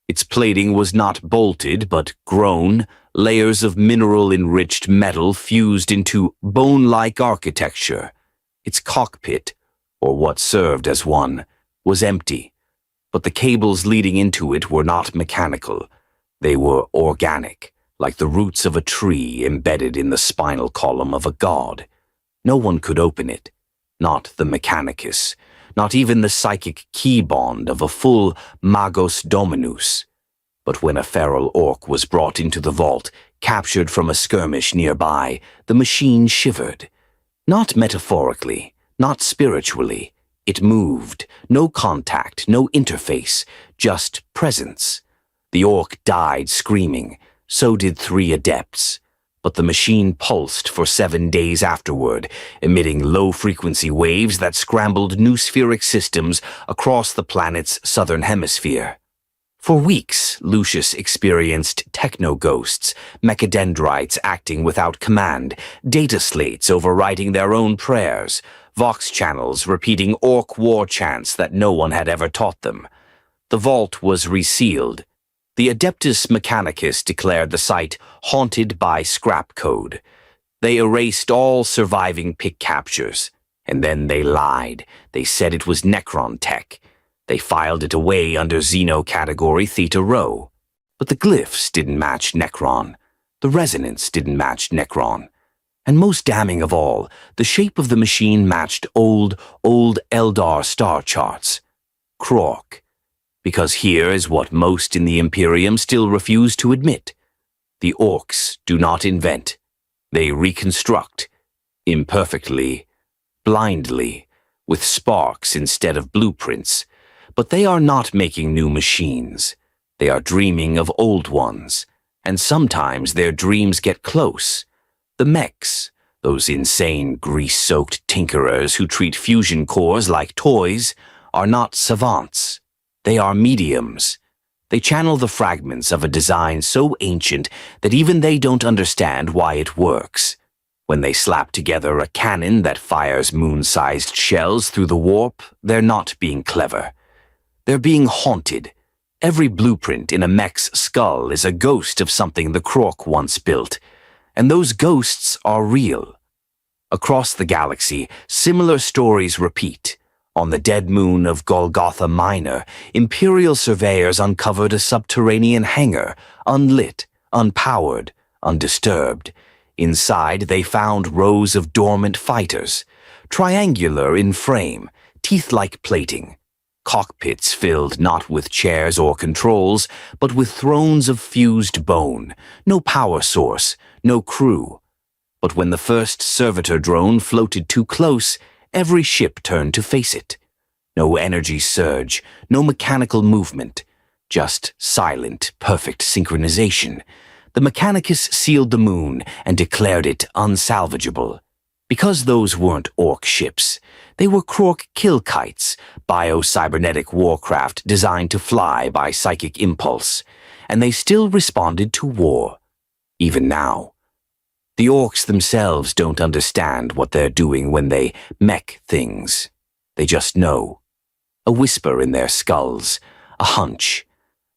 Its plating was not bolted, but grown, layers of mineral-enriched metal fused into bone-like architecture. Its cockpit, or what served as one, was empty, but the cables leading into it were not mechanical. They were organic, like the roots of a tree embedded in the spinal column of a god. No one could open it, not the Mechanicus, not even the psychic key bond of a full Magos Dominus. But when a feral orc was brought into the vault, captured from a skirmish nearby, the machine shivered. Not metaphorically, not spiritually. It moved, no contact, no interface, just presence. The orc died screaming, so did 3 adepts. But the machine pulsed for 7 days afterward, emitting low-frequency waves that scrambled noospheric systems across the planet's southern hemisphere. For weeks, Lucius experienced techno-ghosts, mechadendrites acting without command, data slates overwriting their own prayers, vox channels repeating orc war chants that no one had ever taught them. The vault was resealed. The Adeptus Mechanicus declared the site haunted by scrap code. They erased all surviving pick captures. And then they lied. They said it was Necron tech. They filed it away under Xeno category Theta Rho. But the glyphs didn't match Necron. The resonance didn't match Necron. And most damning of all, the shape of the machine matched old Eldar star charts. Krork. Because here is what most in the Imperium still refuse to admit. The Orks do not invent. They reconstruct. Imperfectly. Blindly. With sparks instead of blueprints. But they are not making new machines. They are dreaming of old ones. And sometimes their dreams get close. The mechs, those insane grease-soaked tinkerers who treat fusion cores like toys, are not savants. They are mediums. They channel the fragments of a design so ancient that even they don't understand why it works. When they slap together a cannon that fires moon-sized shells through the warp, they're not being clever. They're being haunted. Every blueprint in a mech's skull is a ghost of something the Krork once built. And those ghosts are real. Across the galaxy, similar stories repeat. On the dead moon of Golgotha Minor, Imperial surveyors uncovered a subterranean hangar, unlit, unpowered, undisturbed. Inside, they found rows of dormant fighters, triangular in frame, teeth-like plating. Cockpits filled not with chairs or controls, but with thrones of fused bone, no power source, no crew. But when the first servitor drone floated too close, every ship turned to face it. No energy surge, no mechanical movement, just silent, perfect synchronization. The Mechanicus sealed the moon and declared it unsalvageable. Because those weren't orc ships, they were Krork kill kites, bio-cybernetic warcraft designed to fly by psychic impulse, and they still responded to war, even now. The orcs themselves don't understand what they're doing when they mech things. They just know. A whisper in their skulls, a hunch,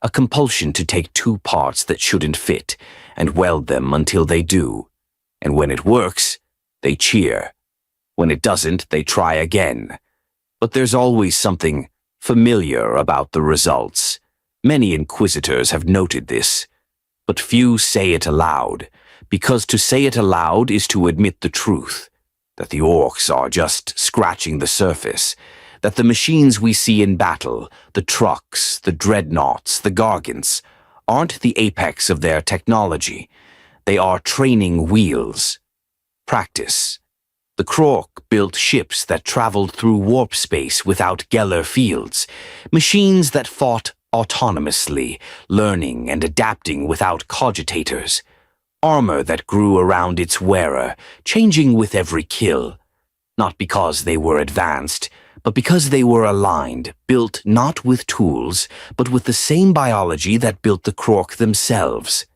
a compulsion to take 2 parts that shouldn't fit and weld them until they do. And when it works, they cheer. When it doesn't, they try again. But there's always something familiar about the results. Many inquisitors have noted this, but few say it aloud. Because to say it aloud is to admit the truth, that the orcs are just scratching the surface, that the machines we see in battle, the trucks, the dreadnoughts, the gargants, aren't the apex of their technology. They are training wheels. Practice. The Krork built ships that traveled through warp space without Geller fields, machines that fought autonomously, learning and adapting without cogitators. Armor that grew around its wearer, changing with every kill. Not because they were advanced, but because they were aligned, built not with tools, but with the same biology that built the Krork themselves.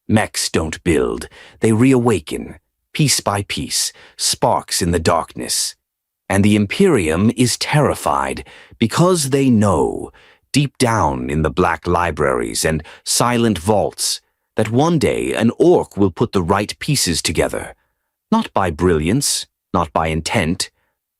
Mechs don't build, they reawaken, piece by piece, sparks in the darkness. And the Imperium is terrified, because they know, deep down in the black libraries and silent vaults, that one day an orc will put the right pieces together, not by brilliance, not by intent,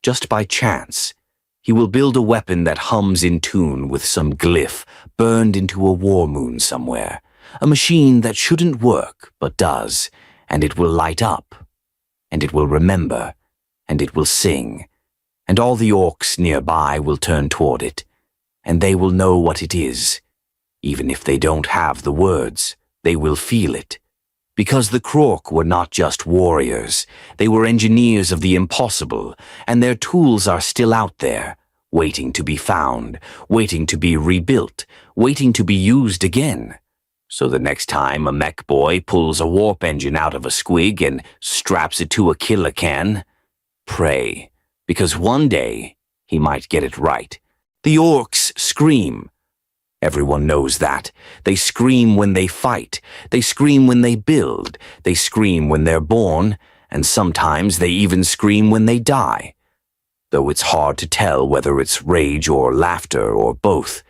just by chance. He will build a weapon that hums in tune with some glyph burned into a war moon somewhere, a machine that shouldn't work but does, and it will light up, and it will remember, and it will sing, and all the orcs nearby will turn toward it, and they will know what it is, even if they don't have the words. They will feel it. Because the Krork were not just warriors, they were engineers of the impossible, and their tools are still out there, waiting to be found, waiting to be rebuilt, waiting to be used again. So the next time a mech boy pulls a warp engine out of a squig and straps it to a killer can, pray, because one day he might get it right. The orcs scream. Everyone knows that. They scream when they fight. They scream when they build. They scream when they're born, and sometimes they even scream when they die. Though it's hard to tell whether it's rage or laughter or both.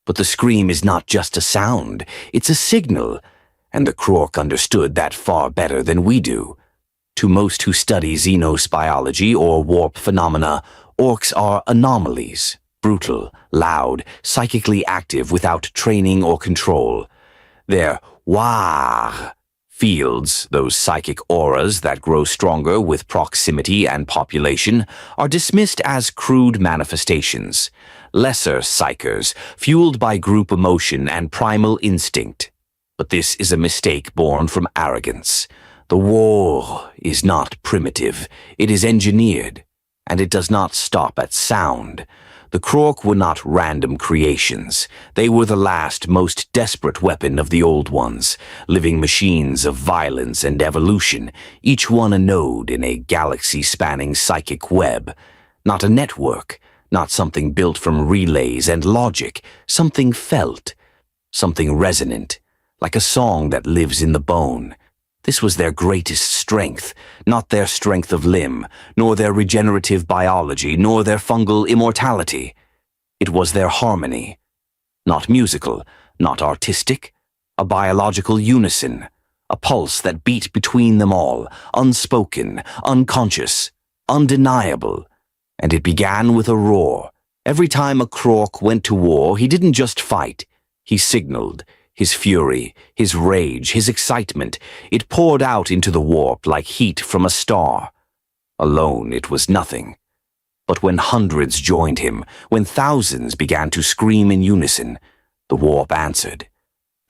But the scream is not just a sound, it's a signal, and the Krork understood that far better than we do. To most who study xenos biology or warp phenomena, orcs are anomalies, brutal, loud, psychically active without training or control. Their wah fields, those psychic auras that grow stronger with proximity and population, are dismissed as crude manifestations, lesser psychers, fueled by group emotion and primal instinct. But this is a mistake born from arrogance. The war is not primitive, it is engineered, and it does not stop at sound. The Krork were not random creations. They were the last, most desperate weapon of the old ones, living machines of violence and evolution, each one a node in a galaxy-spanning psychic web. Not a network, not something built from relays and logic, something felt, something resonant, like a song that lives in the bone. This was their greatest strength, not their strength of limb, nor their regenerative biology, nor their fungal immortality. It was their harmony. Not musical, not artistic, a biological unison, a pulse that beat between them all, unspoken, unconscious, undeniable. And it began with a roar. Every time a Krork went to war, he didn't just fight, he signaled. His fury, his rage, his excitement, it poured out into the warp like heat from a star. Alone it was nothing. But when hundreds joined him, when thousands began to scream in unison, the warp answered.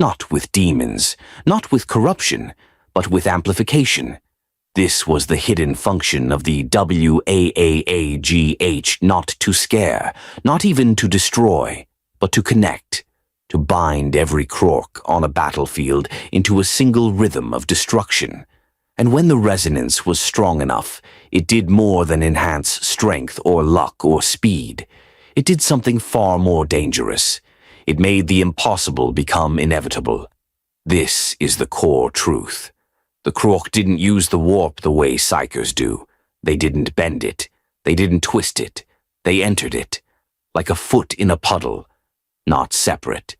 Not with demons, not with corruption, but with amplification. This was the hidden function of the WAAAGH, not to scare, not even to destroy, but to connect. To bind every Krork on a battlefield into a single rhythm of destruction. And when the resonance was strong enough, it did more than enhance strength or luck or speed. It did something far more dangerous. It made the impossible become inevitable. This is the core truth. The Krork didn't use the warp the way psychers do. They didn't bend it. They didn't twist it. They entered it, like a foot in a puddle, not separate.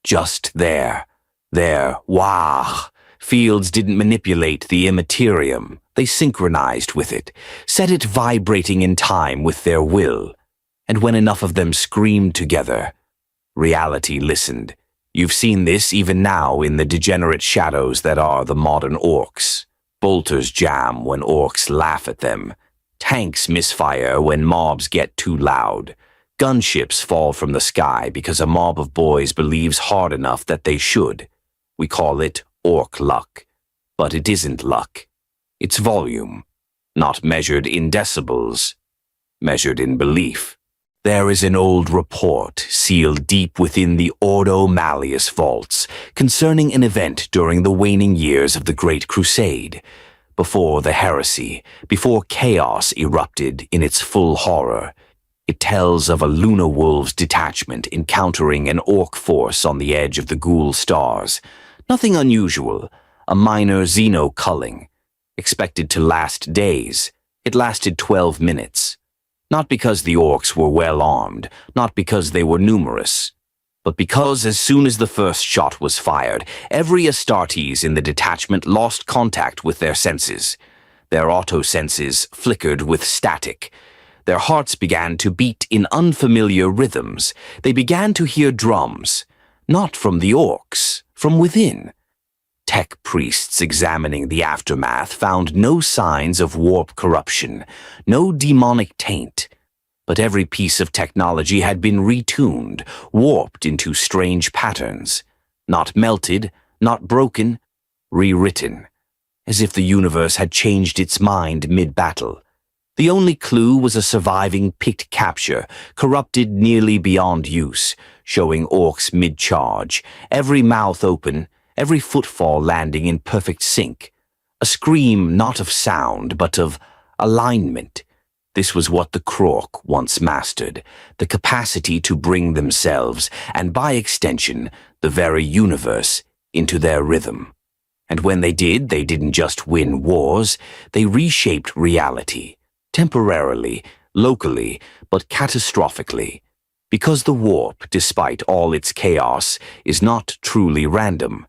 Just there. Wah! Fields didn't manipulate the immaterium. They synchronized with it, set it vibrating in time with their will. And when enough of them screamed together, reality listened. You've seen this even now in the degenerate shadows that are the modern orcs. Bolters jam when orcs laugh at them. Tanks misfire when mobs get too loud. Gunships fall from the sky because a mob of boys believes hard enough that they should. We call it orc luck. But it isn't luck. It's volume. Not measured in decibels. Measured in belief. There is an old report sealed deep within the Ordo Malleus vaults concerning an event during the waning years of the Great Crusade. Before the heresy, before chaos erupted in its full horror. It tells of a Luna Wolves detachment encountering an orc force on the edge of the Ghoul Stars. Nothing unusual, a minor xeno-culling. Expected to last days, it lasted 12 minutes. Not because the orcs were well armed, not because they were numerous, but because as soon as the first shot was fired, every Astartes in the detachment lost contact with their senses. Their auto-senses flickered with static. Their hearts began to beat in unfamiliar rhythms. They began to hear drums, not from the orcs, from within. Tech priests examining the aftermath found no signs of warp corruption, no demonic taint. But every piece of technology had been retuned, warped into strange patterns. Not melted, not broken, rewritten. As if the universe had changed its mind mid-battle. The only clue was a surviving picked capture, corrupted nearly beyond use, showing orcs mid-charge, every mouth open, every footfall landing in perfect sync, a scream not of sound but of alignment. This was what the Krork once mastered, the capacity to bring themselves, and by extension, the very universe, into their rhythm. And when they did, they didn't just win wars, they reshaped reality, temporarily, locally, but catastrophically. Because the warp, despite all its chaos, is not truly random.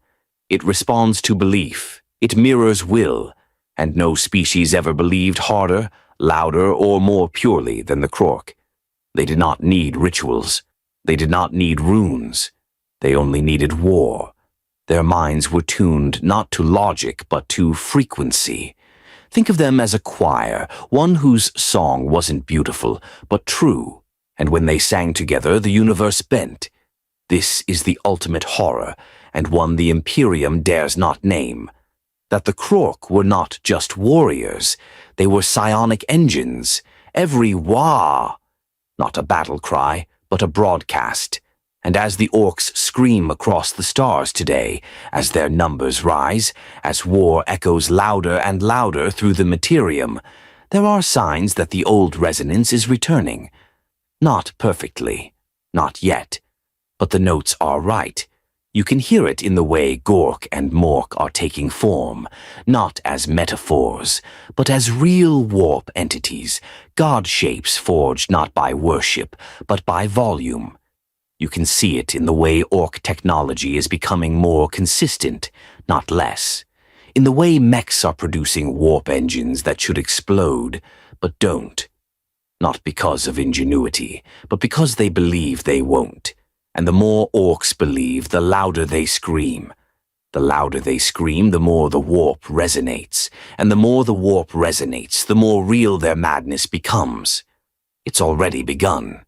It responds to belief, it mirrors will, and no species ever believed harder, louder, or more purely than the Krork. They did not need rituals. They did not need runes. They only needed war. Their minds were tuned not to logic but to frequency. Think of them as a choir, one whose song wasn't beautiful, but true, and when they sang together, the universe bent. This is the ultimate horror, and one the Imperium dares not name. That the Krork were not just warriors, they were psionic engines, every wah, not a battle cry, but a broadcast. And as the Orks scream across the stars today, as their numbers rise, as war echoes louder and louder through the Materium, there are signs that the old resonance is returning. Not perfectly, not yet, but the notes are right. You can hear it in the way Gork and Mork are taking form, not as metaphors, but as real warp entities, god-shapes forged not by worship, but by volume. You can see it in the way Ork technology is becoming more consistent, not less. In the way mechs are producing warp engines that should explode, but don't. Not because of ingenuity, but because they believe they won't. And the more Orks believe, the louder they scream. The louder they scream, the more the warp resonates. And the more the warp resonates, the more real their madness becomes. It's already begun.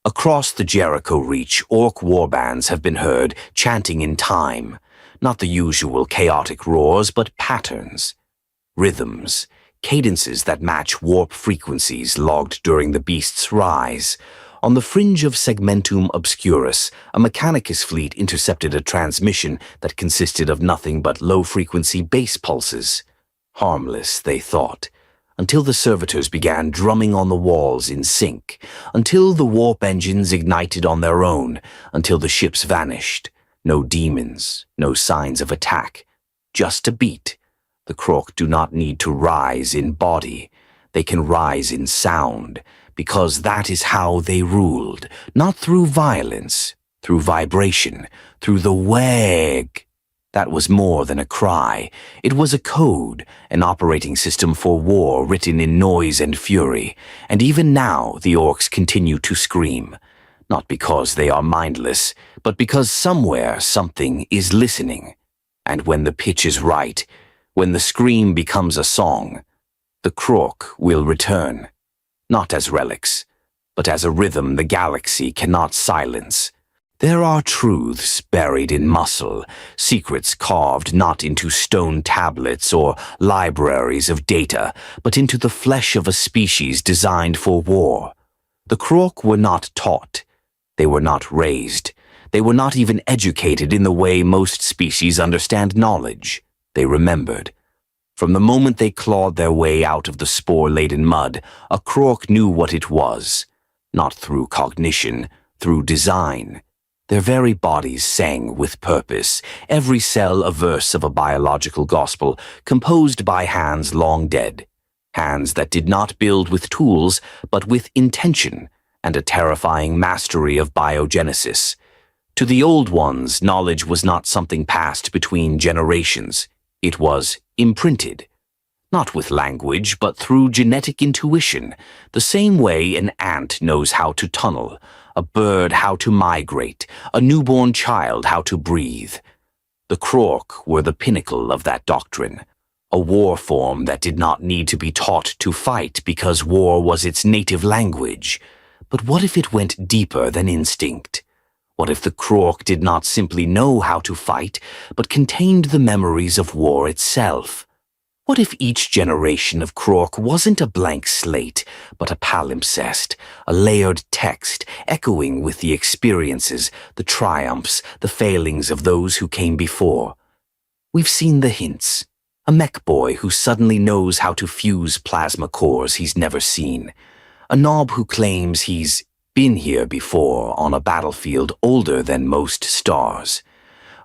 Across the Jericho Reach, Ork warbands have been heard chanting in time. Not the usual chaotic roars, but patterns. Rhythms. Cadences that match warp frequencies logged during the beast's rise. On the fringe of Segmentum Obscurus, a Mechanicus fleet intercepted a transmission that consisted of nothing but low-frequency bass pulses. Harmless, they thought, until the servitors began drumming on the walls in sync, until the warp engines ignited on their own, until the ships vanished. No demons, no signs of attack, just a beat. The Krork do not need to rise in body. They can rise in sound, because that is how they ruled, not through violence, through vibration, through the wag. That was more than a cry. It was a code, an operating system for war written in noise and fury. And even now the Orks continue to scream. Not because they are mindless, but because somewhere something is listening. And when the pitch is right, when the scream becomes a song, the Krork will return. Not as relics, but as a rhythm the galaxy cannot silence. There are truths buried in muscle, secrets carved not into stone tablets or libraries of data, but into the flesh of a species designed for war. The Krork were not taught. They were not raised. They were not even educated in the way most species understand knowledge. They remembered. From the moment they clawed their way out of the spore-laden mud, a Krork knew what it was. Not through cognition, through design. Their very bodies sang with purpose, every cell a verse of a biological gospel, composed by hands long dead. Hands that did not build with tools, but with intention, and a terrifying mastery of biogenesis. To the old ones, knowledge was not something passed between generations. It was imprinted, not with language, but through genetic intuition, the same way an ant knows how to tunnel, a bird how to migrate, a newborn child how to breathe. The Krork were the pinnacle of that doctrine, a war form that did not need to be taught to fight because war was its native language. But what if it went deeper than instinct? What if the Krork did not simply know how to fight, but contained the memories of war itself? What if each generation of Krork wasn't a blank slate, but a palimpsest, a layered text echoing with the experiences, the triumphs, the failings of those who came before? We've seen the hints. A mech boy who suddenly knows how to fuse plasma cores he's never seen. A knob who claims he's been here before on a battlefield older than most stars.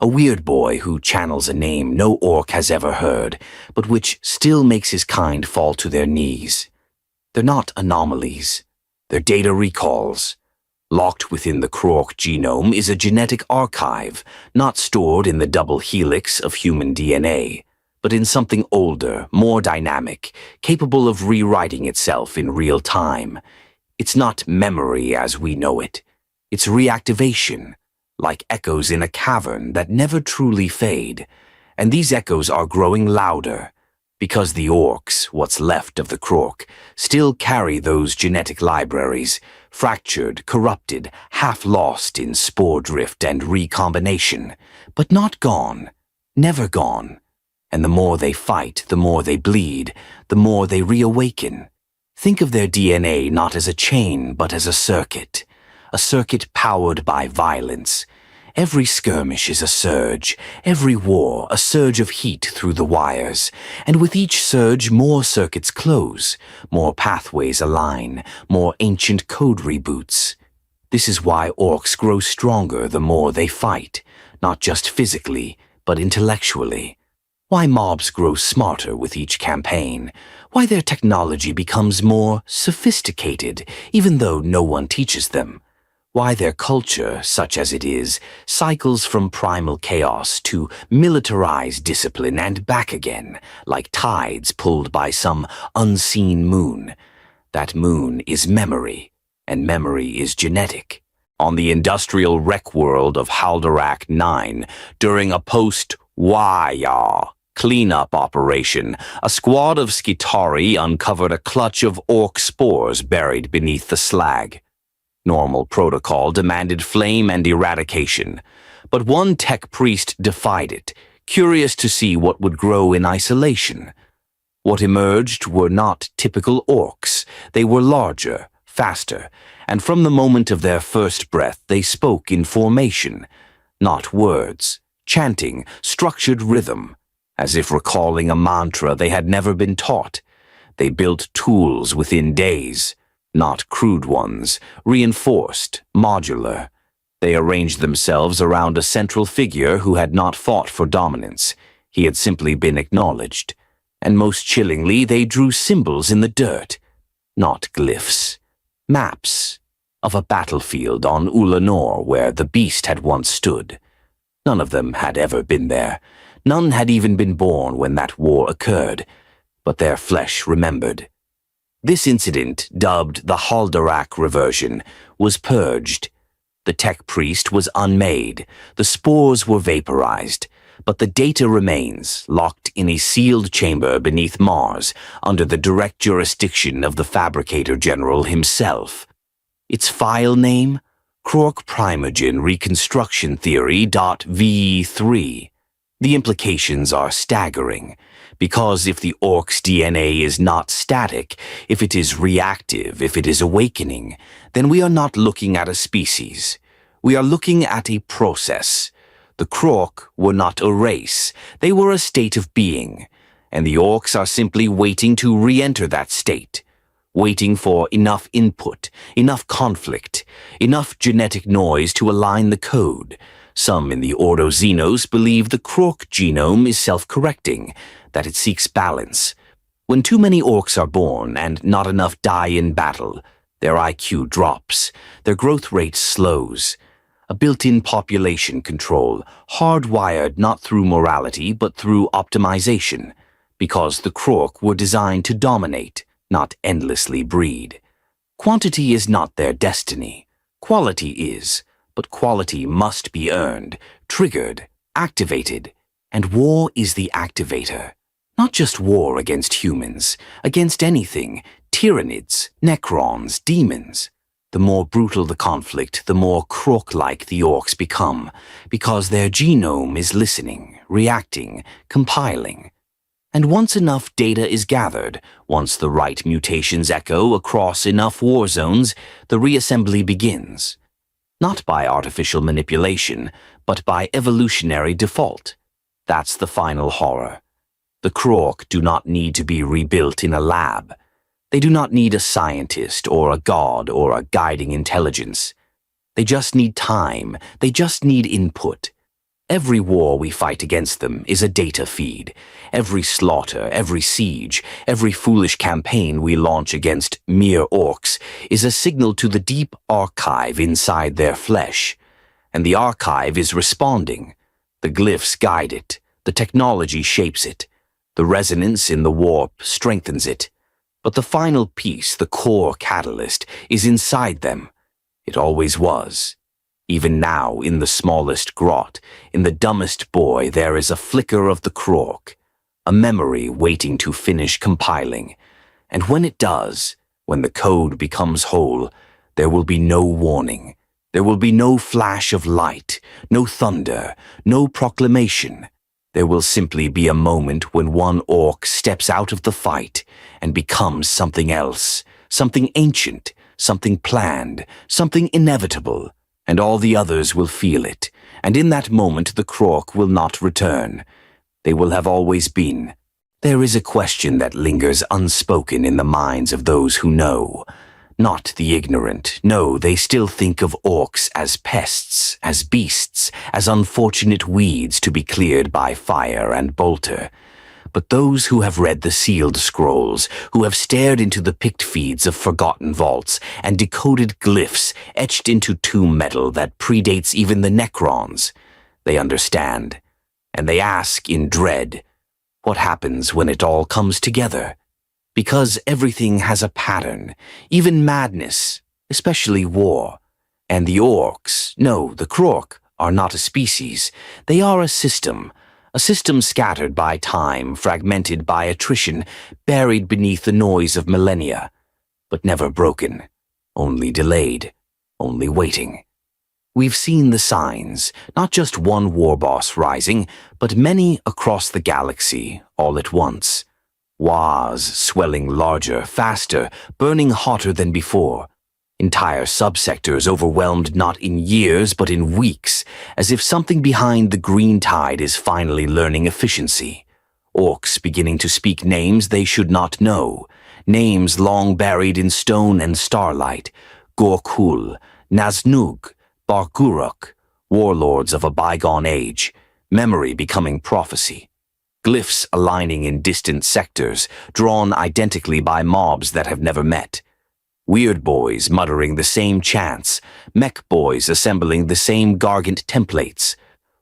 A weird boy who channels a name no orc has ever heard, but which still makes his kind fall to their knees. They're not anomalies. They're data recalls. Locked within the Krork genome is a genetic archive, not stored in the double helix of human DNA, but in something older, more dynamic, capable of rewriting itself in real time. It's not memory as we know it. It's reactivation, like echoes in a cavern that never truly fade. And these echoes are growing louder, because the Orks, what's left of the Krork, still carry those genetic libraries, fractured, corrupted, half lost in spore drift and recombination, but not gone, never gone. And the more they fight, the more they bleed, the more they reawaken. Think of their DNA not as a chain, but as a circuit powered by violence. Every skirmish is a surge, every war a surge of heat through the wires, and with each surge more circuits close, more pathways align, more ancient code reboots. This is why orcs grow stronger the more they fight, not just physically, but intellectually. Why mobs grow smarter with each campaign, why their technology becomes more sophisticated even though no one teaches them. Why their culture, such as it is, cycles from primal chaos to militarized discipline and back again, like tides pulled by some unseen moon. That moon is memory, and memory is genetic. On the industrial wreck world of Haldorak 9, during a post-Waya cleanup operation, a squad of Skitari uncovered a clutch of orc spores buried beneath the slag. Normal protocol demanded flame and eradication, but one tech priest defied it, curious to see what would grow in isolation. What emerged were not typical orcs. They were larger, faster, and from the moment of their first breath they spoke in formation, not words, chanting, structured rhythm, as if recalling a mantra they had never been taught. They built tools within days, not crude ones, reinforced, modular. They arranged themselves around a central figure who had not fought for dominance. He had simply been acknowledged. And most chillingly, they drew symbols in the dirt, not glyphs, maps of a battlefield on Ulanor where the beast had once stood. None of them had ever been there. None had even been born when that war occurred, but their flesh remembered. This incident, dubbed the Haldorak reversion, was purged. The tech priest was unmade, the spores were vaporized, but the data remains, locked in a sealed chamber beneath Mars, under the direct jurisdiction of the Fabricator General himself. Its file name? Krork Primogen Reconstruction Theory.ve3. The implications are staggering, because if the Ork's DNA is not static, if it is reactive, if it is awakening, then we are not looking at a species. We are looking at a process. The Krork were not a race, they were a state of being, and the Orks are simply waiting to re-enter that state, waiting for enough input, enough conflict, enough genetic noise to align the code. Some in the Ordo Xenos believe the Krork genome is self-correcting, that it seeks balance. When too many orcs are born and not enough die in battle, their IQ drops, their growth rate slows. A built-in population control, hardwired not through morality but through optimization, because the Krork were designed to dominate, not endlessly breed. Quantity is not their destiny. Quality is. But quality must be earned, triggered, activated, and war is the activator. Not just war against humans, against anything, tyrannids, necrons, demons. The more brutal the conflict, the more Krork-like the Orks become, because their genome is listening, reacting, compiling. And once enough data is gathered, once the right mutations echo across enough war zones, the reassembly begins. Not by artificial manipulation, but by evolutionary default. That's the final horror. The Krork do not need to be rebuilt in a lab. They do not need a scientist or a god or a guiding intelligence. They just need time. They just need input. Every war we fight against them is a data feed. Every slaughter, every siege, every foolish campaign we launch against mere orcs is a signal to the deep archive inside their flesh. And the archive is responding. The glyphs guide it. The technology shapes it. The resonance in the warp strengthens it. But the final piece, the core catalyst, is inside them. It always was. Even now, in the smallest grot, in the dumbest boy, there is a flicker of the Krork, a memory waiting to finish compiling. And when it does, when the code becomes whole, there will be no warning. There will be no flash of light, no thunder, no proclamation. There will simply be a moment when one orc steps out of the fight and becomes something else, something ancient, something planned, something inevitable. And all the others will feel it, and in that moment the Krork will not return. They will have always been. There is a question that lingers unspoken in the minds of those who know. Not the ignorant. No, they still think of orcs as pests, as beasts, as unfortunate weeds to be cleared by fire and bolter. But those who have read the sealed scrolls, who have stared into the pict feeds of forgotten vaults and decoded glyphs etched into tomb metal that predates even the Necrons, they understand, and they ask in dread, what happens when it all comes together? Because everything has a pattern, even madness, especially war. And the orcs, no, the Krork, are not a species. They are a system scattered by time, fragmented by attrition, buried beneath the noise of millennia, but never broken, only delayed, only waiting. We've seen the signs, not just one war boss rising, but many across the galaxy, all at once. Wars swelling larger, faster, burning hotter than before. Entire subsectors overwhelmed not in years but in weeks, as if something behind the green tide is finally learning efficiency. Orcs beginning to speak names they should not know, names long buried in stone and starlight. Gorkul, Naznug, Barguruk, warlords of a bygone age, memory becoming prophecy. Glyphs aligning in distant sectors, drawn identically by mobs that have never met. Weird boys muttering the same chants, mech boys assembling the same gargant templates,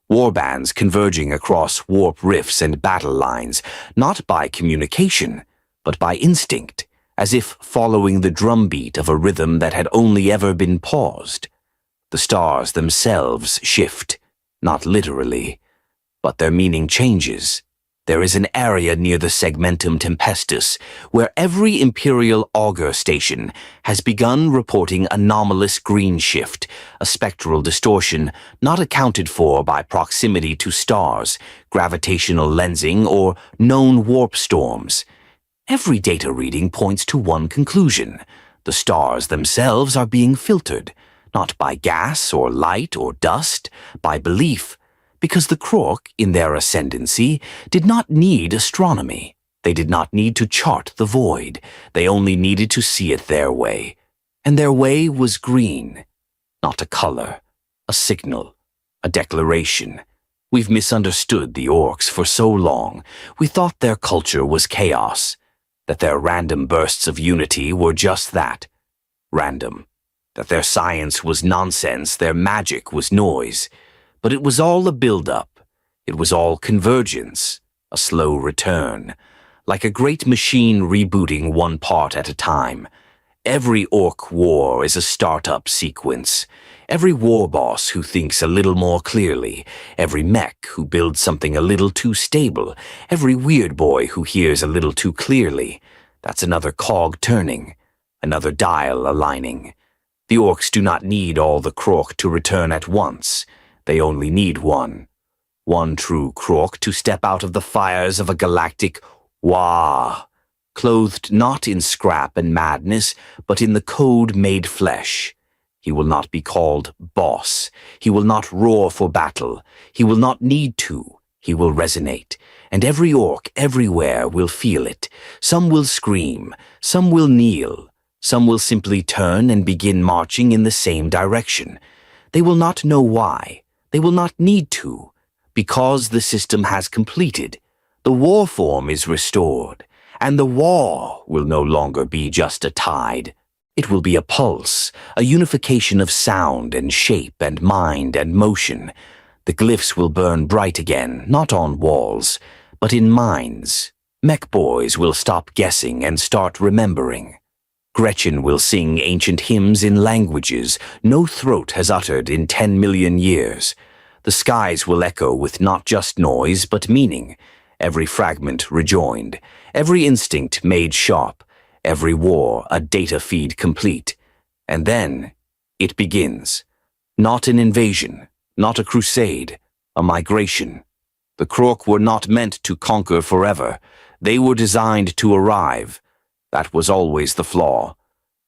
warbands converging across warp rifts and battle lines, not by communication, but by instinct, as if following the drumbeat of a rhythm that had only ever been paused. The stars themselves shift, not literally, but their meaning changes. There is an area near the Segmentum Tempestus where every Imperial auger station has begun reporting anomalous green shift, a spectral distortion not accounted for by proximity to stars, gravitational lensing, or known warp storms. Every data reading points to one conclusion. The stars themselves are being filtered, not by gas or light or dust, by belief. Because the Krork, in their ascendancy, did not need astronomy. They did not need to chart the void. They only needed to see it their way. And their way was green. Not a color, a signal, a declaration. We've misunderstood the Orks for so long. We thought their culture was chaos, that their random bursts of unity were just that, random. That their science was nonsense, their magic was noise. But it was all a build-up. It was all convergence, a slow return, like a great machine rebooting one part at a time. Every orc war is a start-up sequence. Every war boss who thinks a little more clearly, every mech who builds something a little too stable, every weird boy who hears a little too clearly. That's another cog turning, another dial aligning. The orcs do not need all the Krork to return at once. They only need one true Krork to step out of the fires of a galactic Wah! Clothed not in scrap and madness, but in the code made flesh. He will not be called boss. He will not roar for battle. He will not need to. He will resonate. And every orc everywhere will feel it. Some will scream. Some will kneel. Some will simply turn and begin marching in the same direction. They will not know why. They will not need to. Because the system has completed. The war form is restored. And the war will no longer be just a tide. It will be a pulse, a unification of sound and shape and mind and motion. The glyphs will burn bright again, not on walls, but in minds. Mech boys will stop guessing and start remembering. Gretchen will sing ancient hymns in languages no throat has uttered in 10 million years. The skies will echo with not just noise but meaning. Every fragment rejoined, every instinct made sharp, every war a data feed complete. And then it begins. Not an invasion, not a crusade, a migration. The Krork were not meant to conquer forever. They were designed to arrive. That was always the flaw.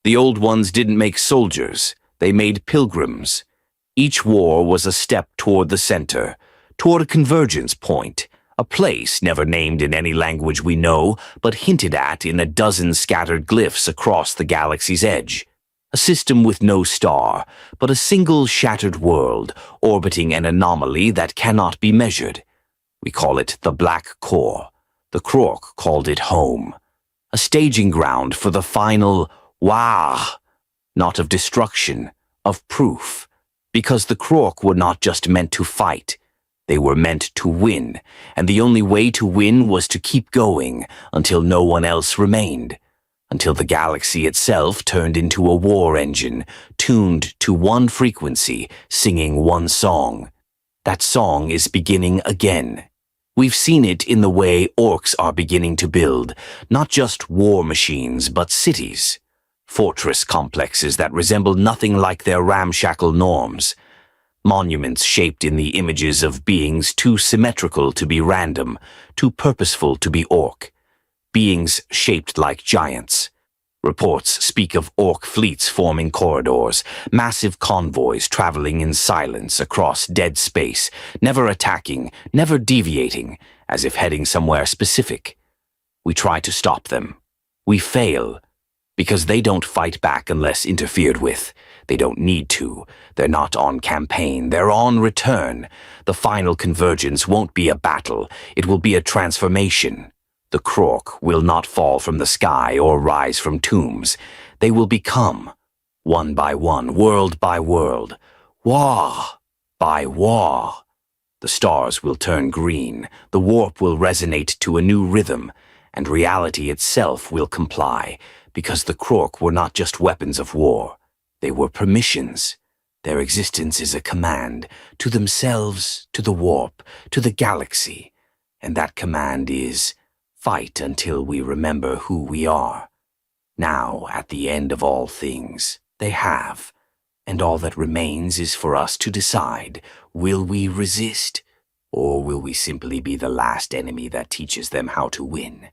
The old ones didn't make soldiers, they made pilgrims. Each war was a step toward the center, toward a convergence point. A place never named in any language we know, but hinted at in a dozen scattered glyphs across the galaxy's edge. A system with no star, but a single shattered world, orbiting an anomaly that cannot be measured. We call it the Black Core. The Krork called it home. A staging ground for the final wah, not of destruction, of proof. Because the Krork were not just meant to fight. They were meant to win, and the only way to win was to keep going until no one else remained, until the galaxy itself turned into a war engine, tuned to one frequency, singing one song. That song is beginning again. We've seen it in the way orcs are beginning to build, not just war machines, but cities. Fortress complexes that resemble nothing like their ramshackle norms. Monuments shaped in the images of beings too symmetrical to be random, too purposeful to be orc. Beings shaped like giants. Reports speak of orc fleets forming corridors, massive convoys traveling in silence across dead space, never attacking, never deviating, as if heading somewhere specific. We try to stop them. We fail, because they don't fight back unless interfered with. They don't need to. They're not on campaign. They're on return. The final convergence won't be a battle. It will be a transformation. The Krork will not fall from the sky or rise from tombs. They will become, one by one, world by world, wah by wah. The stars will turn green. The warp will resonate to a new rhythm, and reality itself will comply, because the Krork were not just weapons of war. They were permissions. Their existence is a command to themselves, to the warp, to the galaxy. And that command is, fight until we remember who we are. Now, at the end of all things, they have. And all that remains is for us to decide, will we resist, or will we simply be the last enemy that teaches them how to win?